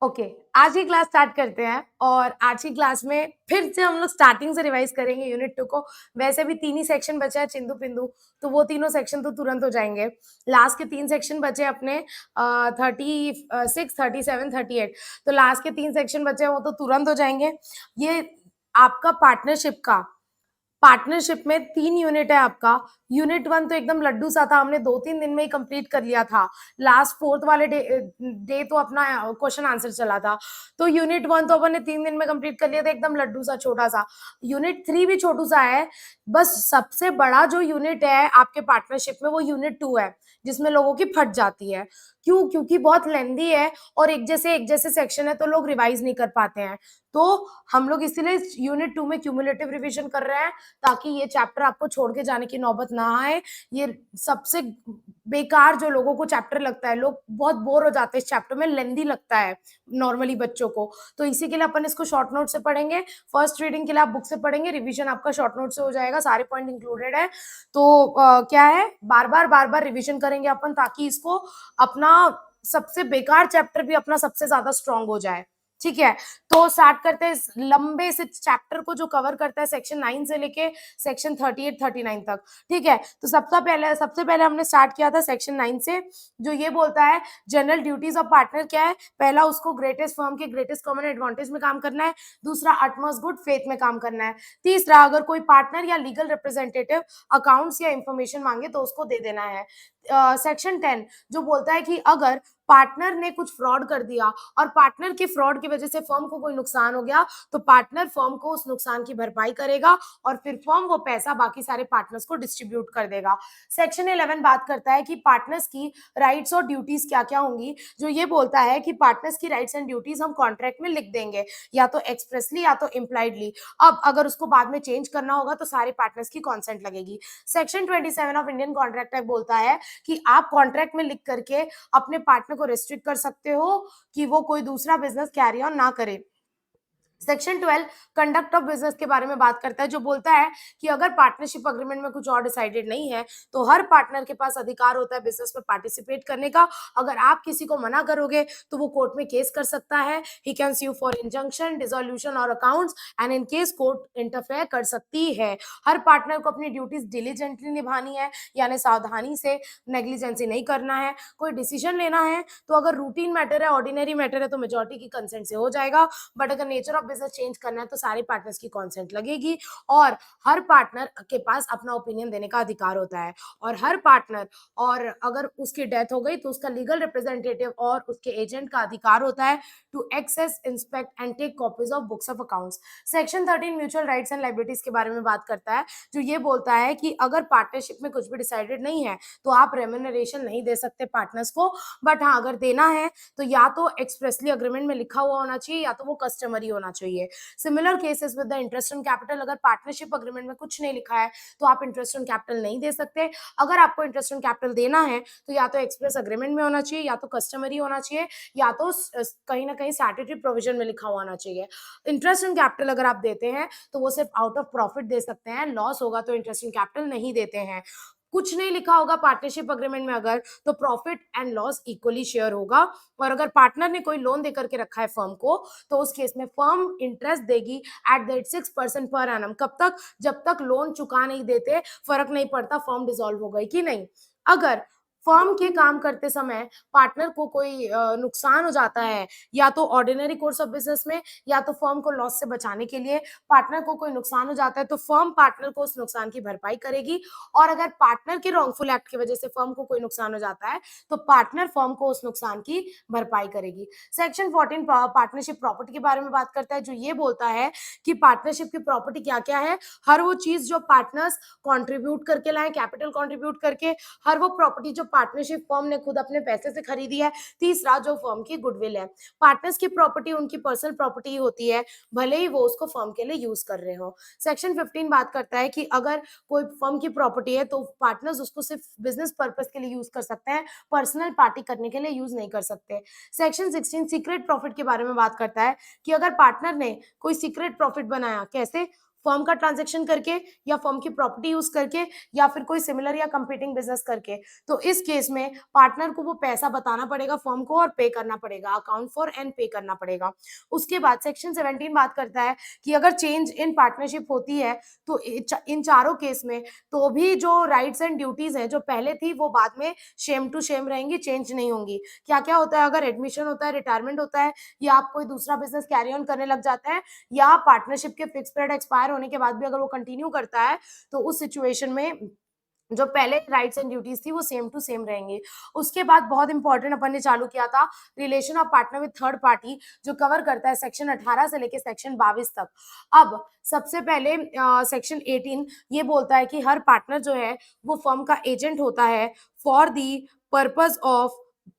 Okay, आज की class start करते हैं और आज की क्लास में फिर से हम लोग स्टार्टिंग से रिवाइज करेंगे यूनिट 2 को। वैसे भी 3 ही सेक्शन बचे हैं चिंदू-पिंदू, तो वो तीनों सेक्शन तो तुरंत हो जाएँगे। लास्ट के 3 सेक्शन बचे अपने 36, 37, 38, तो लास्ट के 3 सेक्शन बचे हैं वो तो तुरंत हो जाएँगे। ये आपका पार्टनरशिप में 3 यूनिट है आपका। यूनिट 1 तो एकदम लड्डू सा था, हमने 2-3 दिन में ही कंप्लीट कर लिया था। लास्ट 4th वाले डे तो अपना क्वेश्चन आंसर चला था। तो यूनिट 1 तो अपन ने 3 दिन में कंप्लीट कर लिया था, एकदम लड्डू सा छोटा-सा। यूनिट 3 भी छोटू सा है, बस सबसे बड़ा जो यूनिट है आपके पार्टनरशिप में वो यूनिट 2 है, जिसमें लोगों की फट जाती है। क्यों? क्योंकि बहुत लेंथी है और एक जैसे सेक्शन है तो लोग रिवाइज़ नहीं कर पाते हैं। तो हम लोग इसीलिए यूनिट 2 में क्यूमुलेटिव रिविजन कर रहे हैं, ताकि ये चैप्टर आपको छोड़ के जाने की नौबत ना आए। ये सबसे बेकार जो लोगों को चैप्टर लगता है, लोग बहुत बोर हो जाते हैं इस चैप्टर में, लेंथी लगता है नॉर्मली बच्चों को। तो इसी के लिए अपन इसको शॉर्ट नोट से पढ़ेंगे। फर्स्ट रीडिंग के लिए आप बुक से पढ़ेंगे, रिवीजन आपका शॉर्ट नोट से हो जाएगा, सारे पॉइंट इंक्लूडेड है। तो क्या है, बार-बार रिवीजन करेंगे अपन, ताकि इसको अपना सबसे बेकार चैप्टर भी अपना सबसे ज़्यादा स्ट्रॉन्ग हो जाए। ठीक है? तो स्टार्ट करते हैं इस लंबे से चैप्टर को जो कवर करता है सेक्शन 9 से लेके सेक्शन 38-39 तक। ठीक है? तो सबसे पहले हमने स्टार्ट किया था सेक्शन 9 से, जो ये बोलता है जनरल ड्यूटीज ऑफ पार्टनर क्या है। पहला, उसको ग्रेटेस्ट फर्म के ग्रेटेस्ट कॉमन एडवांटेज में काम करना है। दूसरा, अटमोस्ट गुड फेथ में काम करना है। तीसरा, अगर कोई पार्टनर या लीगल रिप्रेजेंटेटिव अकाउंट्स या इंफॉर्मेशन मांगे तो उसको दे देना है। सेक्शन 10 जो बोलता है कि अगर पार्टनर ने कुछ फ्रॉड कर दिया और पार्टनर के फ्रॉड की वजह से फर्म को कोई नुकसान हो गया, तो पार्टनर फर्म को उस नुकसान की भरपाई करेगा और फिर फर्म वो पैसा बाकी सारे पार्टनर्स को डिस्ट्रीब्यूट कर देगा। सेक्शन 11 बात करता है कि पार्टनर्स की राइट्स और ड्यूटीज क्या-क्या होंगी, जो ये बोलता है कि पार्टनर्स की राइट्स एंड ड्यूटीज हम कॉन्ट्रैक्ट में लिख देंगे, या तो एक्सप्रेसली या तो इम्प्लाइडली। अब अगर उसको बाद में चेंज करना होगा तो सारे पार्टनर्स की कंसेंट लगेगी। Section 27 of Indian contract act बोलता है कि आप कॉन्ट्रैक्ट में लिख करके अपने पार्टनर को रिस्ट्रिक्ट कर सकते हो कि वो कोई दूसरा बिजनेस कैरी ऑन ना करे। सेक्शन 12 कंडक्ट ऑफ बिजनेस के बारे में बात करता है, जो बोलता है कि अगर पार्टनरशिप अग्रीमेंट में कुछ और डिसाइडेड नहीं है तो हर पार्टनर के पास अधिकार होता है बिजनेस में पार्टिसिपेट करने का। अगर आप किसी को मना करोगे तो वो कोर्ट में केस कर सकता है। He can sue for injunction, dissolution और accounts, and in case court interfere कर सकती है। हर पार्टनर को अपनी ड्यूटीज डिलीजेंटली निभानी है, यानी सावधानी से, नेग्लिजेंसी नहीं करना है। कोई डिसीजन लेना है तो अगर रूटीन मैटर है, ऑर्डिनरी मैटर है, तो मेजोरिटी की कंसेंट से हो जाएगा। बट अगर नेचर ऑफ बिजनेस चेंज करना है तो सारे पार्टनर्स की कंसेंट लगेगी। और हर पार्टनर के पास अपना ओपिनियन देने का अधिकार होता है। और हर पार्टनर, और अगर उसकी डेथ हो गई तो उसका लीगल रिप्रेजेंटेटिव और उसके एजेंट का अधिकार होता है to access, inspect and take copies of books of accounts. Section 13 mutual rights and liabilities के बारे में बात करता है, जो ये बोलता है कि अगर पार्टनरशिप में कुछ भी डिसाइडेड नहीं है तो आप रेम्यूनरेशन नहीं दे सकते पार्टनर्स को। बट हाँ, अगर देना है तो या तो एक्सप्रेसली अग्रीमेंट में लिखा हुआ होना चाहिए, या तो वो कस्टमरी होना चाहिए। Similar cases with the interest on capital, अगर पार्टनरशिप अग्रीमेंट में कुछ नहीं लिखा है तो आप इंटरेस्ट ऑन कैपिटल नहीं दे सकते। अगर आपको इंटरेस्ट ऑन कैपिटल देना है तो या तो एक्सप्रेस अग्रीमेंट में होना चाहिए, या तो कस्टमरी होना चाहिए, या तो कहीं ना कहीं स्टैट्यूटरी प्रोविजन में लिखा हुआ होना चाहिए। इंटरेस्ट ऑन कैपिटल अगर आप देते हैं तो वो सिर्फ आउट ऑफ प्रॉफिट दे सकते हैं, लॉस होगा तो इंटरेस्ट ऑन कैपिटल नहीं देते हैं। कुछ नहीं लिखा होगा पार्टनरशिप अग्रीमेंट में अगर, तो profit and loss equally share होगा। और अगर पार्टनर ने कोई लोन देकर के रखा है फर्म को, तो उस केस में फर्म इंटरेस्ट देगी एट दैट 6% पर एनम। कब तक? जब तक लोन चुका नहीं देते, फर्क नहीं पड़ता फर्म डिसॉल्व हो गई कि नहीं। अगर फर्म के काम करते समय पार्टनर को कोई नुकसान हो जाता है, या तो ऑर्डिनरी कोर्स ऑफ बिजनेस में, या तो फर्म को लॉस से बचाने के लिए पार्टनर को कोई नुकसान हो जाता है, तो फर्म पार्टनर को उस नुकसान की भरपाई करेगी। और अगर पार्टनर के रॉन्गफुल एक्ट की वजह से फर्म को कोई नुकसान हो जाता है तो पार्टनर फर्म को उस नुकसान की भरपाई करेगी। सेक्शन 14 पार्टनरशिप प्रॉपर्टी के बारे में बात करता है, जो ये बोलता है कि पार्टनरशिप की प्रॉपर्टी क्या क्या है। हर वो चीज जो पार्टनर्स कॉन्ट्रीब्यूट करके लाए, कैपिटल कॉन्ट्रीब्यूट करके, हर वो प्रॉपर्टी जो पार्टनरशिप फर्म ने खुद अपने पैसे से खरीदी है। तीसरा, जो फर्म की गुडविल है। पार्टनर्स की प्रॉपर्टी उनकी पर्सनल प्रॉपर्टी होती है, भले ही वो उसको फर्म के लिए यूज कर रहे हो। सेक्शन 15 बात करता है कि अगर कोई फर्म की प्रॉपर्टी है तो पार्टनर्स उसको सिर्फ बिजनेस पर्पस के लिए यूज कर सकते हैं, पर्सनल पार्टी करने के लिए यूज नहीं कर सकते। सेक्शन 16 सीक्रेट प्रॉफिट के बारे में बात करता है कि अगर पार्टनर ने कोई सीक्रेट प्रॉफिट बनाया, कैसे? फर्म का ट्रांजैक्शन करके या फर्म की प्रॉपर्टी यूज करके या फिर कोई सिमिलर या कंपीटिंग बिजनेस करके। तो इस केस में पार्टनर को वो पैसा बताना पड़ेगा फर्म को और पे करना पड़ेगा, अकाउंट फॉर एंड पे करना पड़ेगा। उसके बाद सेक्शन 17 बात करता है कि अगर चेंज इन पार्टनरशिप होती है तो इन चारों केस में तो भी जो राइट्स एंड ड्यूटीज है जो पहले थी वो बाद में सेम टू सेम रहेंगी, चेंज नहीं होंगी। क्या क्या होता है, अगर एडमिशन होता है, रिटायरमेंट होता है, या आप कोई दूसरा बिजनेस कैरी ऑन करने लग जाते हैं, या पार्टनरशिप के फिक्स पीरियड एक्सपायर होने के बाद भी अगर वो कंटिन्यू करता है, तो उस सिचुएशन में जो पहले राइट्स एंड ड्यूटीज थी वो सेम टू सेम रहेंगे। उसके बाद बहुत इंपॉर्टेंट अपन ने चालू किया था relation of partner with third party, जो कवर करता है सेक्शन 18 से लेके सेक्शन 22 तक। अब सबसे पहले सेक्शन 18 ये बोलता है कि हर पार्टनर जो है वो फर्म का एजेंट होता है for the purpose of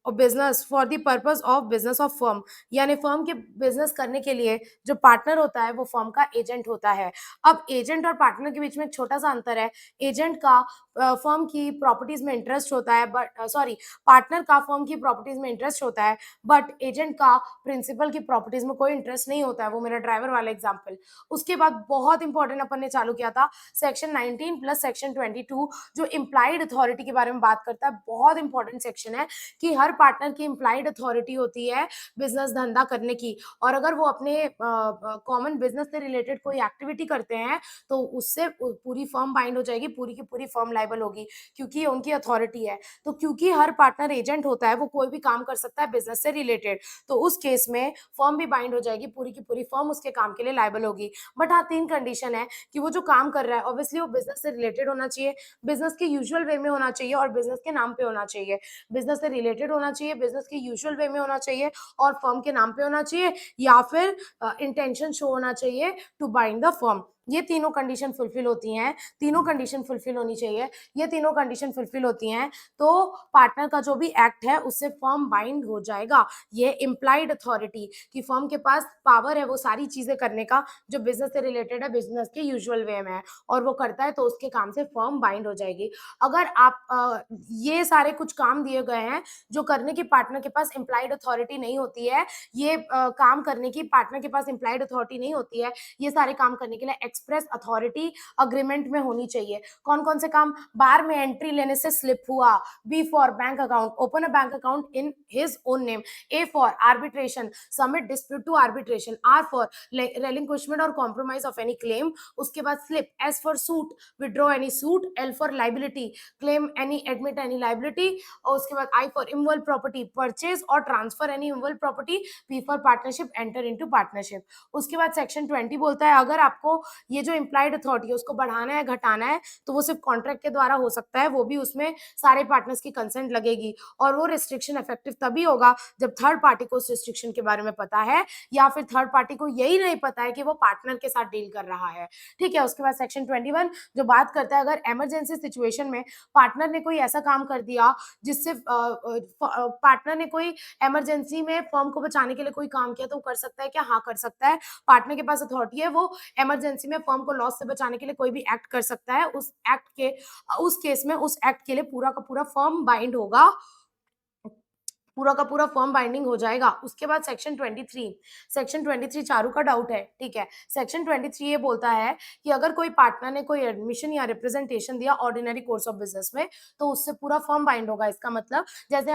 business, for the purpose of business of firm, यानी फर्म के बिजनेस करने के लिए जो पार्टनर होता है वो फर्म का एजेंट होता है। अब एजेंट और पार्टनर के बीच में एक छोटा सा अंतर है। एजेंट का फर्म की प्रॉपर्टीज में इंटरेस्ट होता है, बट सॉरी, पार्टनर का फर्म की प्रॉपर्टीज में इंटरेस्ट होता है, बट एजेंट का प्रिंसिपल की प्रॉपर्टीज में कोई इंटरेस्ट नहीं होता है। वो मेरा ड्राइवर वाला एग्जाम्पल। उसके बाद बहुत इंपॉर्टेंट अपन ने चालू किया था सेक्शन 19 प्लस सेक्शन 22, जो इम्प्लाइड अथॉरिटी के बारे में बात करता है। बहुत इंपॉर्टेंट सेक्शन है कि हर पार्टनर की इम्प्लाइड अथॉरिटी होती है बिजनेस धंधा करने की, और अगर वो अपने कॉमन बिजनेस से रिलेटेड कोई एक्टिविटी करते हैं तो उससे पूरी फर्म बाइंड हो जाएगी, पूरी की पूरी फर्म लाइबल होगी, क्योंकि ये उनकी अथॉरिटी है। तो क्योंकि हर पार्टनर एजेंट होता है, वो कोई भी काम कर सकता है बिजनेस से रिलेटेड, तो उस केस में फर्म भी बाइंड हो जाएगी, पूरी की पूरी फर्म उसके काम के लिए लाइबल होगी। बट हाँ, 3 कंडीशन है कि वो जो काम कर रहा है ऑब्वियसली वो बिजनेस से रिलेटेड होना चाहिए, बिजनेस के यूजुअल वे में होना चाहिए और बिजनेस के नाम पे होना चाहिए। बिजनेस से रिलेटेड होना चाहिए, बिजनेस के यूजुअल वे में होना चाहिए और फर्म के नाम पे होना चाहिए, या फिर इंटेंशन शो होना चाहिए टू बाइंड द फर्म। ये तीनों कंडीशन फुलफिल होती हैं, तीनों कंडीशन फुलफिल होनी चाहिए। ये तीनों कंडीशन फुलफिल होती हैं तो पार्टनर का जो भी एक्ट है उससे फर्म बाइंड हो जाएगा। ये इम्प्लाइड अथॉरिटी कि फर्म के पास पावर है वो सारी चीजें करने का जो बिजनेस से रिलेटेड है, बिजनेस के यूजुअल वे में है, और वो करता है तो उसके काम से फर्म बाइंड हो जाएगी। अगर आप ये सारे कुछ काम दिए गए हैं जो करने की पार्टनर के पास इम्प्लाइड अथॉरिटी नहीं होती है, ये काम करने की पार्टनर के पास इम्प्लाइड अथॉरिटी नहीं होती है, ये सारे काम करने के लिए एक्सप्रेस अथॉरिटी अग्रीमेंट में होनी चाहिए। कौन कौन से काम? बार में एंट्री लेने से स्लिप हुआ, B for bank account, open a bank account in his own name, A for arbitration, submit dispute to arbitration, R for relinquishment और कॉम्प्रोमाइज ऑफ एनी क्लेम, उसके बाद slip, S for suit, withdraw any suit, L for liability, claim any, admit any liability, और उसके बाद I for involve property, purchase और transfer any involve property, P for partnership, enter into partnership. उसके बाद section 20 बोलता है अगर आपको ये जो इम्प्लाइड अथॉरिटी है उसको बढ़ाना है, घटाना है, तो वो सिर्फ कॉन्ट्रैक्ट के द्वारा हो सकता है, वो भी उसमें सारे पार्टनर्स की कंसेंट लगेगी, और वो रिस्ट्रिक्शन इफेक्टिव तभी होगा जब थर्ड पार्टी को उस रिस्ट्रिक्शन के बारे में पता है, या फिर थर्ड पार्टी को यही नहीं पता है कि वो पार्टनर के साथ डील कर रहा है। ठीक है। उसके बाद सेक्शन 21 जो बात करता है अगर इमरजेंसी सिचुएशन में पार्टनर ने कोई ऐसा काम कर दिया जिससे पार्टनर ने कोई इमरजेंसी में फर्म को बचाने के लिए कोई काम किया, तो वो कर सकता है क्या? हाँ, कर सकता है। पार्टनर के पास अथॉरिटी है, वो इमरजेंसी में फर्म को लॉस से बचाने के लिए कोई भी एक्ट कर सकता है। उस केस में उस एक्ट के लिए पूरा का पूरा फर्म बाइंड होगा, पूरा का पूरा फर्म बाइंडिंग हो जाएगा। उसके बाद सेक्शन 23 चारू का डाउट है, ठीक है। सेक्शन 23 ये बोलता है कि अगर कोई पार्टनर ने कोई एडमिशन या रिप्रेजेंटेशन दिया ऑर्डिनरी कोर्स ऑफ बिजनेस में, तो उससे पूरा फर्म बाइंड होगा। इसका मतलब जैसे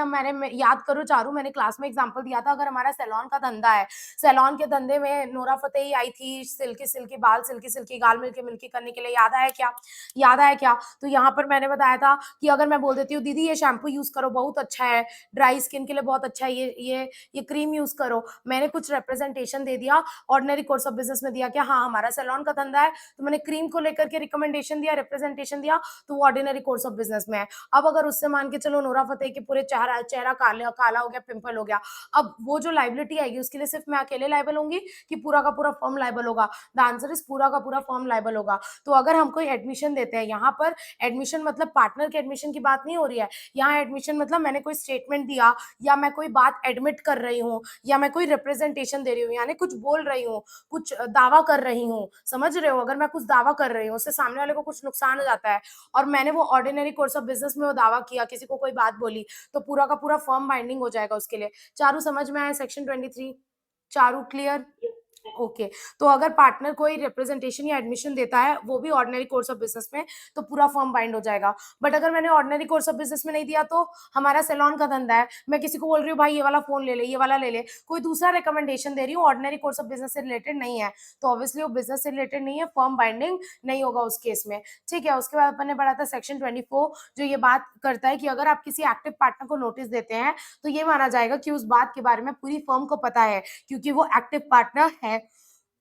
याद करो चारू, मैंने क्लास में एग्जाम्पल दिया था, अगर हमारा सैलॉन का धंधा है, सैलॉन के धंधे में नोरा फतेही आई थी, सिल्की सिल्की बाल, सिल्की सिल्की गाल, मिल्की मिल्की करने के लिए, याद आया क्या? याद आया क्या? तो यहाँ पर मैंने बताया था कि अगर मैं बोल देती हूँ दीदी ये शैम्पू यूज करो बहुत अच्छा है, ड्राई स्किन के लिए बहुत अच्छा है, ये क्रीम यूज करो, मैंने कुछ रिप्रेजेंटेशन दे दिया, ऑर्डिनरी कोर्स ऑफ बिजनेस में दिया, क्या हाँ हमारा सैलून का धंधा है, तो मैंने क्रीम को लेकर के रिकमेंडेशन दिया, रिप्रेजेंटेशन दिया, तो वो ऑर्डिनरी कोर्स ऑफ बिजनेस में है। अब अगर उससे मान के चलो नोरा फतेही के पूरे चेहरा काला काला हो गया, पिंपल हो गया, अब वो जो लाइबिलिटी आएगी उसके लिए सिर्फ मैं अकेले लाइबल होंगी कि पूरा का पूरा फर्म लाइबल होगा? द आंसर इज पूरा का पूरा फर्म लाइबल होगा। तो अगर हम कोई एडमिशन देते हैं, यहाँ पर एडमिशन मतलब पार्टनर के एडमिशन की बात नहीं हो रही है, यहाँ एडमिशन मतलब मैंने कोई स्टेटमेंट दिया, या मैं कोई बात एडमिट कर रही हूँ, या मैं कोई रिप्रेजेंटेशन दे रही हूँ, यानी कुछ बोल रही हूँ, कुछ दावा कर रही हूँ, समझ रहे हो? अगर मैं कुछ दावा कर रही हूँ, उससे सामने वाले को कुछ नुकसान हो जाता है, और मैंने वो ऑर्डिनरी कोर्स ऑफ बिजनेस में वो दावा किया, किसी को कोई बात बोली, तो पूरा का पूरा फर्म बाइंडिंग हो जाएगा उसके लिए। चारू समझ में आया सेक्शन 23? चारू क्लियर? ओके, तो अगर पार्टनर कोई रिप्रेजेंटेशन या एडमिशन देता है, वो भी ऑर्डिनरी कोर्स ऑफ बिज़नेस में, तो पूरा फर्म बाइंड हो जाएगा। बट अगर मैंने ऑर्डिनरी कोर्स ऑफ बिज़नेस में नहीं दिया, तो हमारा सैलून का धंधा है, मैं किसी को बोल रही हूँ भाई ये वाला फ़ोन ले ले, ये वाला ले ले, कोई दूसरा रिकमेंडेशन दे रही हूँ, ऑर्डिनरी कोर्स ऑफ बिज़नेस से रिलेटेड नहीं है, तो ऑब्वियसली वो बिज़नेस से रिलेटेड नहीं है, फर्म बाइंडिंग नहीं होगा उस केस में, ठीक है? उसके बाद अपन ने पढ़ा था सेक्शन 24 जो ये बात करता है कि अगर आप किसी एक्टिव पार्टनर को नोटिस देते हैं, तो ये माना जाएगा कि उस बात के बारे में पूरी फर्म को पता है, क्योंकि वो एक्टिव पार्टनर है।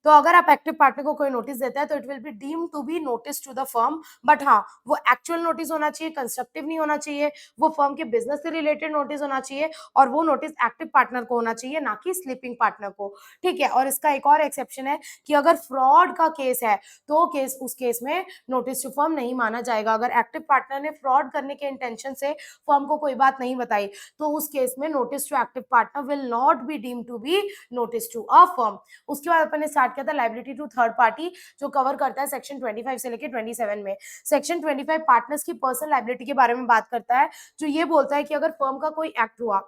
तो अगर आप एक्टिव पार्टनर को कोई नोटिस देता है तो it will be deemed to be notice to the firm, but हाँ, वो एक्चुअल नोटिस होना चाहिए, कंस्ट्रक्टिव नहीं होना चाहिए, वो फर्म के बिजनेस से रिलेटेड नोटिस होना चाहिए और वो नोटिस एक्टिव पार्टनर को होना चाहिए, ना कि स्लीपिंग पार्टनर को। ठीक है, और इसका एक और एक्सेप्शन है कि अगर फ्रॉड का केस है तो उस केस में नोटिस टू फर्म नहीं माना जाएगा। अगर एक्टिव पार्टनर ने फ्रॉड करने के इंटेंशन से फर्म को कोई बात नहीं बताई, तो उस केस में notice to active partner will not be deemed to be notice to a firm. उसके बाद अपन ने स्टार्ट किया था लाइबिलिटी टू थर्ड पार्टी, जो कवर करता है सेक्शन 25 से लेकर 27 में। सेक्शन 25 पार्टनर्स की पर्सनल लाइबिलिटी के बारे में बात करता है, जो ये बोलता है कि अगर फर्म का कोई एक्ट हुआ,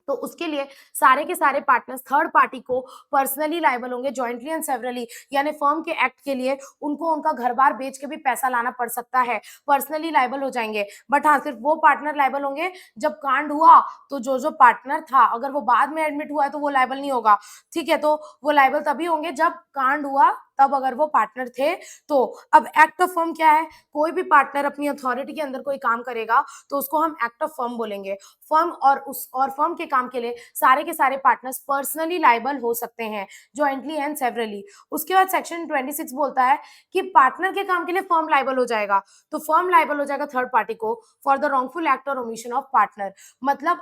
तो उसके लिए सारे के सारे पार्टनर्स थर्ड पार्टी को पर्सनली लायबल होंगे, जॉइंटली एंड सेवरली, यानी फर्म के एक्ट के लिए उनको उनका घर बार बेच के भी पैसा लाना पड़ सकता है, पर्सनली लायबल हो जाएंगे। बट हाँ, सिर्फ वो पार्टनर लायबल होंगे जब कांड हुआ, तो जो पार्टनर था अगर वो बाद में एडमिट हुआ है तो वो लायबल नहीं होगा। ठीक है, तो वो लायबल तभी होंगे जब कांड हुआ, तब अगर वो पार्टनर थे तो। अब एक्ट ऑफ फर्म क्या है? कोई भी पार्टनर अपनी अथॉरिटी के अंदर कोई काम करेगा तो उसको हम एक्ट ऑफ फर्म बोलेंगे। फर्म और फर्म के काम के लिए सारे के सारे पार्टनर्स पर्सनली लायबल हो सकते हैं, जॉइंटली एंड सेवरली। उसके बाद सेक्शन 26 बोलता है कि पार्टनर के काम के लिए फर्म लायबल हो जाएगा, तो फर्म लायबल हो जाएगा थर्ड पार्टी को फॉर द रॉन्गफुल एक्ट और ओमिशन ऑफ पार्टनर। मतलब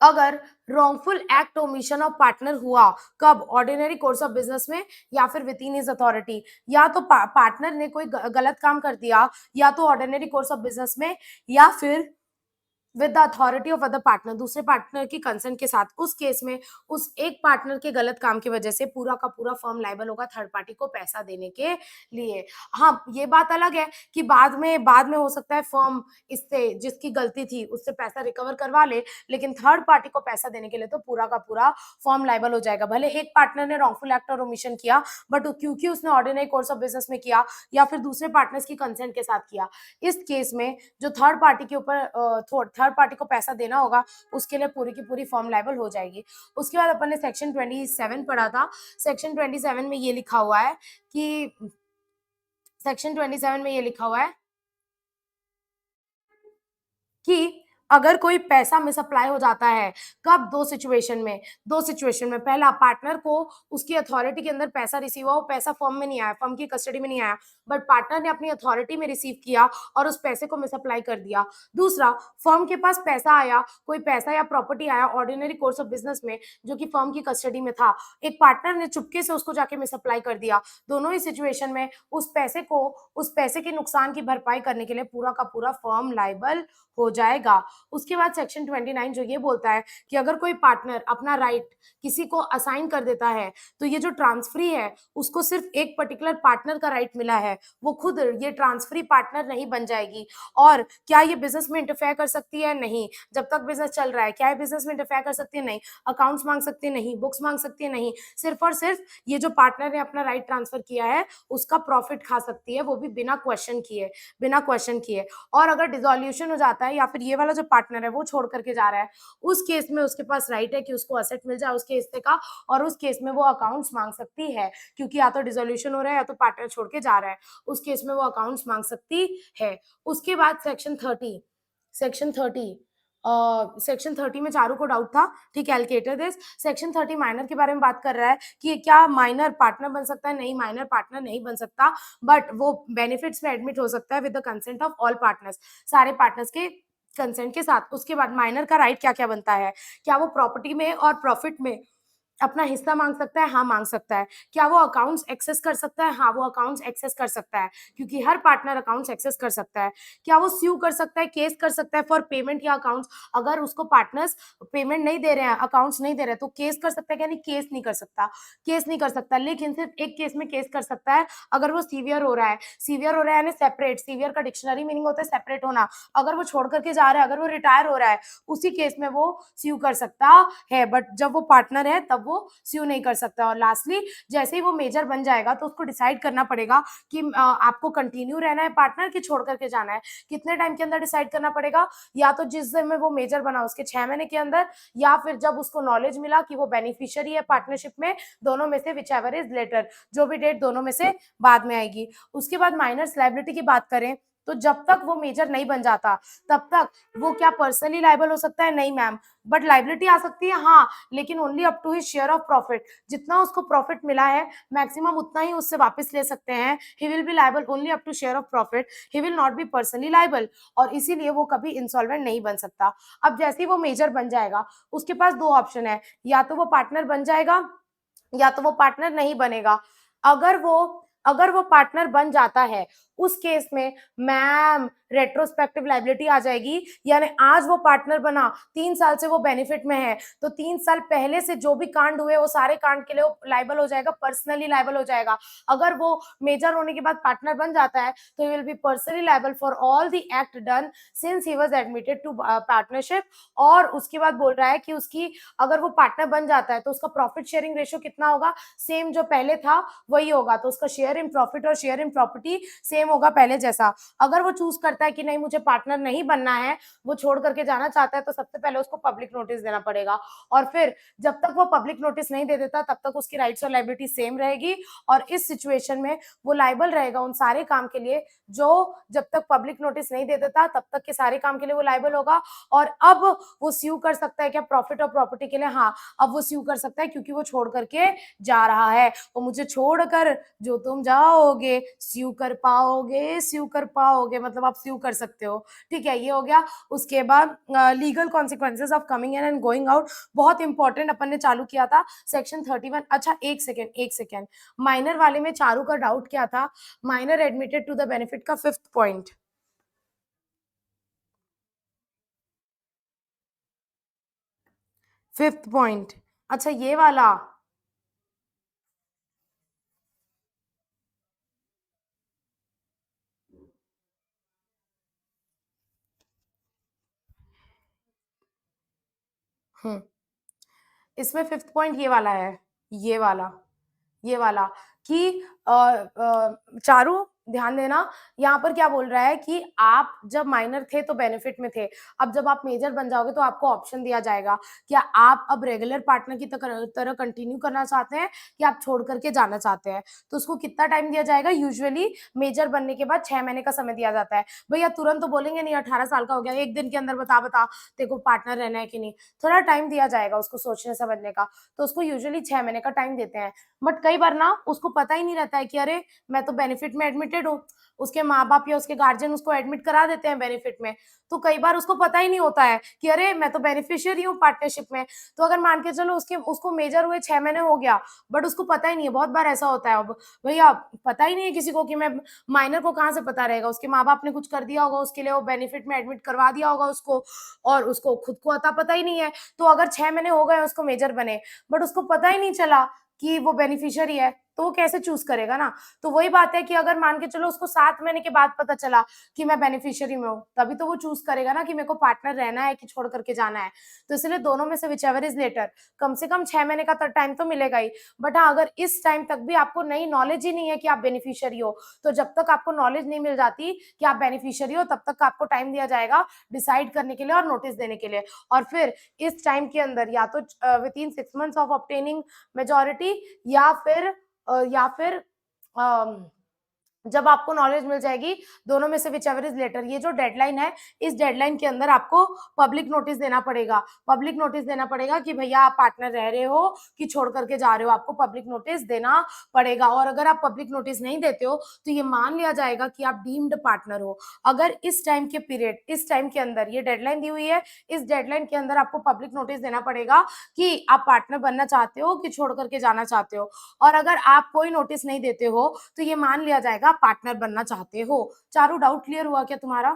अगर wrongful act omission of partner हुआ, कब? ऑर्डिनरी कोर्स ऑफ बिजनेस में या फिर विद इन हिज अथॉरिटी, या तो पार्टनर ने कोई गलत काम कर दिया, या तो ऑर्डिनरी कोर्स ऑफ बिजनेस में, या फिर with the authority of other partner, दूसरे पार्टनर की कंसेंट के साथ। उस केस में उस एक पार्टनर के गलत काम की वजह से पूरा का पूरा फर्म लायबल होगा थर्ड पार्टी को पैसा देने के लिए। हाँ, ये बात अलग है कि बाद में हो सकता है फर्म इससे, जिसकी गलती थी उससे पैसा रिकवर करवा ले, लेकिन थर्ड पार्टी को पैसा देने के लिए तो पूरा का पूरा फर्म लायबल हो जाएगा। भले एक पार्टनर ने रॉन्गफुल एक्ट और ओमिशन किया, बट क्योंकि उसने ऑर्डिनरी कोर्स ऑफ बिजनेस में किया या फिर दूसरे पार्टनर्स की कंसेंट के साथ किया, इस केस में जो थर्ड पार्टी के ऊपर थर्ड पार्टी को पैसा देना होगा, उसके लिए पूरी की पूरी फर्म लायबल हो जाएगी। उसके बाद अपन ने सेक्शन 27 पढ़ा था। सेक्शन 27 में ये लिखा हुआ है कि सेक्शन 27 में ये लिखा हुआ है कि अगर कोई पैसा मिसअप्लाई हो जाता है, कब? 2 सिचुएशन में। पहला, पार्टनर को उसकी अथॉरिटी के अंदर पैसा रिसीव हुआ, वो पैसा फर्म में नहीं आया, फर्म की कस्टडी में नहीं आया, बट पार्टनर ने अपनी अथॉरिटी में रिसीव किया और उस पैसे को मिसअप्लाई कर दिया। दूसरा, फर्म के पास पैसा आया, कोई पैसा या प्रॉपर्टी आया ऑर्डिनरी कोर्स ऑफ बिजनेस में, जो कि फर्म की कस्टडी में था, एक पार्टनर ने चुपके से उसको जाके मिसअप्लाई कर दिया। दोनों ही सिचुएशन में उस पैसे के नुकसान की भरपाई करने के लिए पूरा का पूरा फर्म लायबल हो जाएगा। उसके बाद सेक्शन 29 जो ये बोलता है कि अगर कोई पार्टनर अपना राइट किसी को असाइन कर देता है, तो ये जो ट्रांसफरी है उसको सिर्फ एक पर्टिकुलर पार्टनर का राइट मिला है, वो खुद ये ट्रांसफरी पार्टनर नहीं बन जाएगी। और क्या ये बिजनेस में इंटरफेयर कर सकती है? नहीं। जब तक बिजनेस चल रहा है, क्या ये बिजनेस में इंटरफेयर कर सकती है? नहीं। अकाउंट्स मांग सकती है? नहीं। बुक्स मांग सकती है? नहीं। सिर्फ और सिर्फ ये जो पार्टनर ने अपना राइट ट्रांसफर किया है उसका प्रॉफिट खा सकती है, वो भी बिना क्वेश्चन किए। और अगर डिसोल्यूशन हो जाता है या फिर ये वाला जो पार्टनर है वो छोड़ करके जा रहा है, उस केस में उसके पास राइट है कि उसको असेट मिल जाए उसके हिस्से का, और उस केस में वो अकाउंट्स मांग सकती है, क्योंकि या तो डिसोल्यूशन हो रहा है या तो पार्टनर छोड़ के जा रहा है, उस केस में वो अकाउंट्स मांग सकती है। उसके बाद सेक्शन 30 सेक्शन 30 में चारों को डाउट था, ठीक है, एलोकेटेड दिस। सेक्शन 30 माइनर के बारे में बात कर रहा है कि क्या माइनर पार्टनर बन सकता है? नहीं, माइनर पार्टनर नहीं बन सकता, बट वो बेनिफिट्स में एडमिट हो सकता है with the consent of all partners, सारे पार्टनर्स के कंसेंट के साथ। उसके बाद माइनर का राइट क्या-क्या बनता है? क्या वो प्रॉपर्टी में और प्रॉफिट में अपना हिस्सा मांग सकता है? हाँ, मांग सकता है। क्या वो अकाउंट्स एक्सेस कर सकता है? हाँ, वो अकाउंट्स एक्सेस कर सकता है, क्योंकि हर पार्टनर अकाउंट्स एक्सेस कर सकता है। क्या वो स्यू कर सकता है, केस कर सकता है फॉर पेमेंट या अकाउंट्स? अगर उसको पार्टनर्स पेमेंट नहीं दे रहे हैं, अकाउंट्स नहीं दे रहे हैं, तो केस कर सकता है क्या? नहीं, केस नहीं कर सकता, लेकिन सिर्फ एक केस में केस कर सकता है, अगर वो सीवियर हो रहा है यानी सेपरेट। सीवियर का डिक्शनरी मीनिंग होता है सेपरेट होना। अगर वो छोड़ करके जा रहा है, अगर वो रिटायर हो रहा है, उसी केस में वो स्यू कर सकता है, बट जब वो पार्टनर है तब वो स्यू नहीं कर सकता। और लास्टली जैसे ही वो मेजर बन जाएगा तो उसको डिसाइड करना पड़ेगा कि आपको कंटिन्यू रहना है पार्टनर की छोड़ करके जाना है। कितने टाइम के अंदर डिसाइड करना पड़ेगा, या तो जिस दिन में वो मेजर बना उसके 6 महीने के अंदर, या फिर जब उसको नॉलेज मिला कि वो बेनिफिशियरी है पार्टनरशिप में, दोनों में से विच एवर इज लेटर, जो भी डेट दोनों में से बाद में आएगी। उसके बाद माइनर्स लायबिलिटी की बात करें तो जब तक वो मेजर नहीं बन जाता तब तक वो क्या पर्सनली लायबल हो सकता है? नहीं मैम, बट लायबिलिटी आ सकती है हाँ, लेकिन only up to his share of profit. जितना उसको प्रॉफिट मिला है मैक्सिमम उतना ही उससे वापस ले सकते हैं। He will be liable only up to share of profit, he will not be personally liable, और इसीलिए वो कभी इंसॉल्वेंट नहीं बन सकता। अब जैसे ही वो मेजर बन जाएगा उसके पास दो ऑप्शन है, या तो वो पार्टनर बन जाएगा या तो वो पार्टनर नहीं बनेगा। अगर वो अगर वो पार्टनर बन जाता है उस केस में मैम रेट्रोस्पेक्टिव लायबिलिटी आ जाएगी। यानी आज वो पार्टनर बना, 3 साल से वो बेनिफिट में है, तो 3 साल पहले से जो भी कांड हुए वो सारे कांड के लिए वो लायबल हो जाएगा, पर्सनली लायबल हो जाएगा। अगर वो मेजर होने के बाद पार्टनर बन जाता है तो he will be personally liable for all the act done since he was admitted to partnership. और उसके बाद बोल रहा है कि उसकी अगर वो पार्टनर बन जाता है तो उसका प्रॉफिट शेयरिंग रेशियो कितना होगा? सेम जो पहले था वही होगा, तो उसका शेयर इन प्रॉफिट और शेयर इन प्रॉपर्टी सेम होगा पहले जैसा। अगर वो चूज करता है कि नहीं मुझे पार्टनर नहीं बनना है, वो छोड़ करके जाना चाहता है, तो सबसे पहले उसको पब्लिक नोटिस देना पड़ेगा। और फिर जब तक वो पब्लिक नोटिस नहीं दे देता तब तक उसकी राइट्स और लायबिलिटी सेम रहेगी, और इस सिचुएशन में वो लायबल रहेगा उन सारे काम के लिए जो जब तक पब्लिक नोटिस नहीं दे देता तब तक के सारे काम के लिए वो लायबल होगा। और अब वो स्यू कर सकता है क्या प्रॉफिट और प्रॉपर्टी के लिए? हाँ, अब वो स्यू कर सकता है क्योंकि वो छोड़ करके जा रहा है। वो मुझे छोड़कर जो तुम जाओगे स्यू कर पाओगे, स्यू कर पाओगे, मतलब आप स्यू कर सकते हो। ठीक है, ये हो गया। उसके बाद legal consequences of coming in and going out, बहुत इंपॉर्टेंट अपन ने चालू किया था सेक्शन 31। अच्छा एक सेकेंड, माइनर वाले में चारू का डाउट क्या था? Minor admitted to the benefit का 5th पॉइंट, 5th पॉइंट। अच्छा ये वाला, हम्म, इसमें 5th पॉइंट ये वाला है, ये वाला, ये वाला कि चारू ध्यान देना, यहाँ पर क्या बोल रहा है कि आप जब माइनर थे तो बेनिफिट में थे, अब जब आप मेजर बन जाओगे तो आपको ऑप्शन दिया जाएगा क्या आप अब रेगुलर पार्टनर की तरह कंटिन्यू करना चाहते हैं कि आप छोड़ करके जाना चाहते हैं। तो उसको कितना टाइम दिया जाएगा? यूजुअली मेजर बनने के बाद 6 महीने का समय दिया जाता है। भैया तुरंत तो बोलेंगे नहीं 18 साल का हो गया, एक दिन के अंदर बता बता तेरे को पार्टनर रहना है कि नहीं, थोड़ा टाइम दिया जाएगा उसको सोचने समझने का। तो उसको यूजुअली 6 महीने का टाइम देते हैं। बट कई बार ना उसको पता ही नहीं रहता है कि अरे मैं तो बेनिफिट में एडमिटेड हूँ, उसके माँ बाप या उसके गार्जियन उसको एडमिट करा देते हैं बेनिफिट में, तो कई बार उसको पता ही नहीं होता है कि अरे मैं तो बेनिफिशियरी हूँ पार्टनरशिप में। तो अगर मान के चलो उसको मेजर हुए 6 महीने हो गया, बट उसको पता ही नहीं है, बहुत बार ऐसा होता है। अब भैया पता ही नहीं है किसी को कि मैं माइनर को कहाँ से पता रहेगा, उसके माँ बाप ने कुछ कर दिया होगा उसके लिए, वो बेनिफिट में एडमिट करवा दिया होगा उसको, और उसको खुद को अता पता ही नहीं है। तो अगर 6 महीने हो गए उसको मेजर बने बट उसको पता ही नहीं चला कि वो बेनिफिशियरी है, तो वो कैसे चूज करेगा ना। तो वही बात है कि अगर मान के चलो उसको 7 महीने के बाद पता चला कि मैं बेनिफिशियरी में हूँ, तभी तो वो चूज करेगा ना कि मेरे को पार्टनर रहना है कि छोड़ करके जाना है। तो इसलिए दोनों में से विच एवर इज लेटर, कम से कम 6 महीने का टाइम तो मिलेगा ही। बट हाँ, अगर इस टाइम तक भी आपको नई नॉलेज ही नहीं है कि आप बेनिफिशियरी हो, तो जब तक आपको नॉलेज नहीं मिल जाती कि आप बेनिफिशियरी हो तब तक आपको टाइम दिया जाएगा डिसाइड करने के लिए और नोटिस देने के लिए। और फिर इस टाइम के अंदर या तो with in 6 months of obtaining majority, या फिर अम, जब आपको नॉलेज मिल जाएगी, दोनों में से विच एवर इज लेटर। ये जो डेडलाइन है इस डेडलाइन के अंदर आपको पब्लिक नोटिस देना पड़ेगा। पब्लिक नोटिस देना पड़ेगा कि भैया आप पार्टनर रह रहे हो कि छोड़ करके जा रहे हो, आपको पब्लिक नोटिस देना पड़ेगा। और अगर आप पब्लिक नोटिस नहीं देते हो तो ये मान लिया जाएगा कि आप डीम्ड पार्टनर हो। अगर इस टाइम के पीरियड, इस टाइम के अंदर ये डेडलाइन दी हुई है, इस डेडलाइन के अंदर आपको पब्लिक नोटिस देना पड़ेगा कि आप पार्टनर बनना चाहते हो कि छोड़ करके जाना चाहते हो। और अगर आप कोई नोटिस नहीं देते हो तो ये मान लिया जाएगा पार्टनर बनना चाहते हो। चारों डाउट क्लियर हुआ क्या तुम्हारा?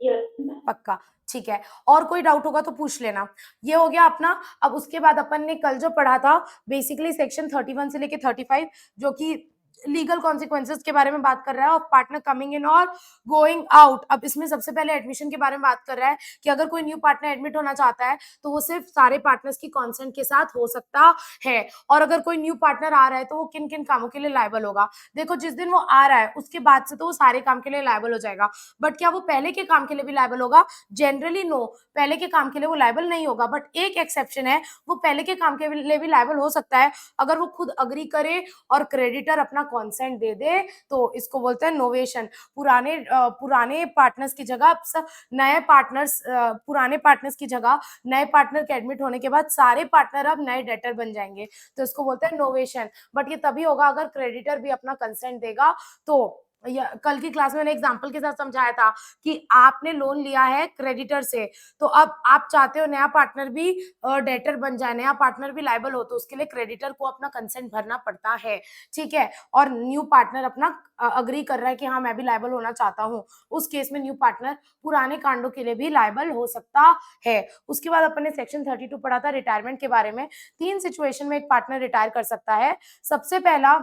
यस। पक्का, ठीक है। और कोई डाउट होगा तो पूछ लेना। ये हो गया अपना। अब उसके बाद अपन ने कल जो पढ़ा था बेसिकली सेक्शन 31 से लेके 35, जो कि लीगल कॉन्सिक्वेंसेस के बारे में बात कर रहा है ऑफ पार्टनर कमिंग इन और गोइंग आउट। अब इसमें सबसे पहले एडमिशन के बारे में बात कर रहा है कि अगर कोई न्यू पार्टनर एडमिट होना चाहता है तो वो सिर्फ सारे पार्टनर्स की कॉन्सेंट के साथ हो सकता है। और अगर कोई न्यू पार्टनर आ रहा है तो वो किन किन कामों के लिए लायबल होगा। देखो जिस दिन वो आ रहा है उसके बाद से तो वो सारे काम के लिए लायबल हो जाएगा, बट क्या वो पहले के काम के लिए भी लायबल होगा? जनरली नो, पहले के काम के लिए वो लायबल नहीं होगा। बट एक एक्सेप्शन है, वो पहले के काम के लिए भी लायबल हो सकता है अगर वो खुद अग्री करे और क्रेडिटर अपना कॉन्सेंट दे दे, तो इसको बोलते हैं नोवेशन। पुराने पार्टनर्स की जगह नए पार्टनर्स पुराने पार्टनर्स की जगह नए पार्टनर के एडमिट होने के बाद सारे पार्टनर अब नए डेटर बन जाएंगे, तो इसको बोलते हैं नोवेशन। बट ये तभी होगा अगर क्रेडिटर भी अपना कंसेंट देगा। तो कल की क्लास में मैंने एग्जांपल के साथ समझाया था कि आपने लोन लिया है क्रेडिटर से, तो अब आप चाहते हो नया पार्टनर भी डेटर बन जाए, नया पार्टनर भी लायबल हो, तो उसके लिए क्रेडिटर को अपना कंसेंट भरना पड़ता है, ठीक है। और न्यू पार्टनर अपना अग्री कर रहा है कि हाँ मैं भी लायबल होना चाहता हूँ, उस केस में न्यू पार्टनर पुराने कांडों के लिए भी लायबल हो सकता है। उसके बाद अपन ने सेक्शन 32 पढ़ा था रिटायरमेंट के बारे में। 3 सिचुएशन में एक पार्टनर रिटायर कर सकता है। सबसे पहला,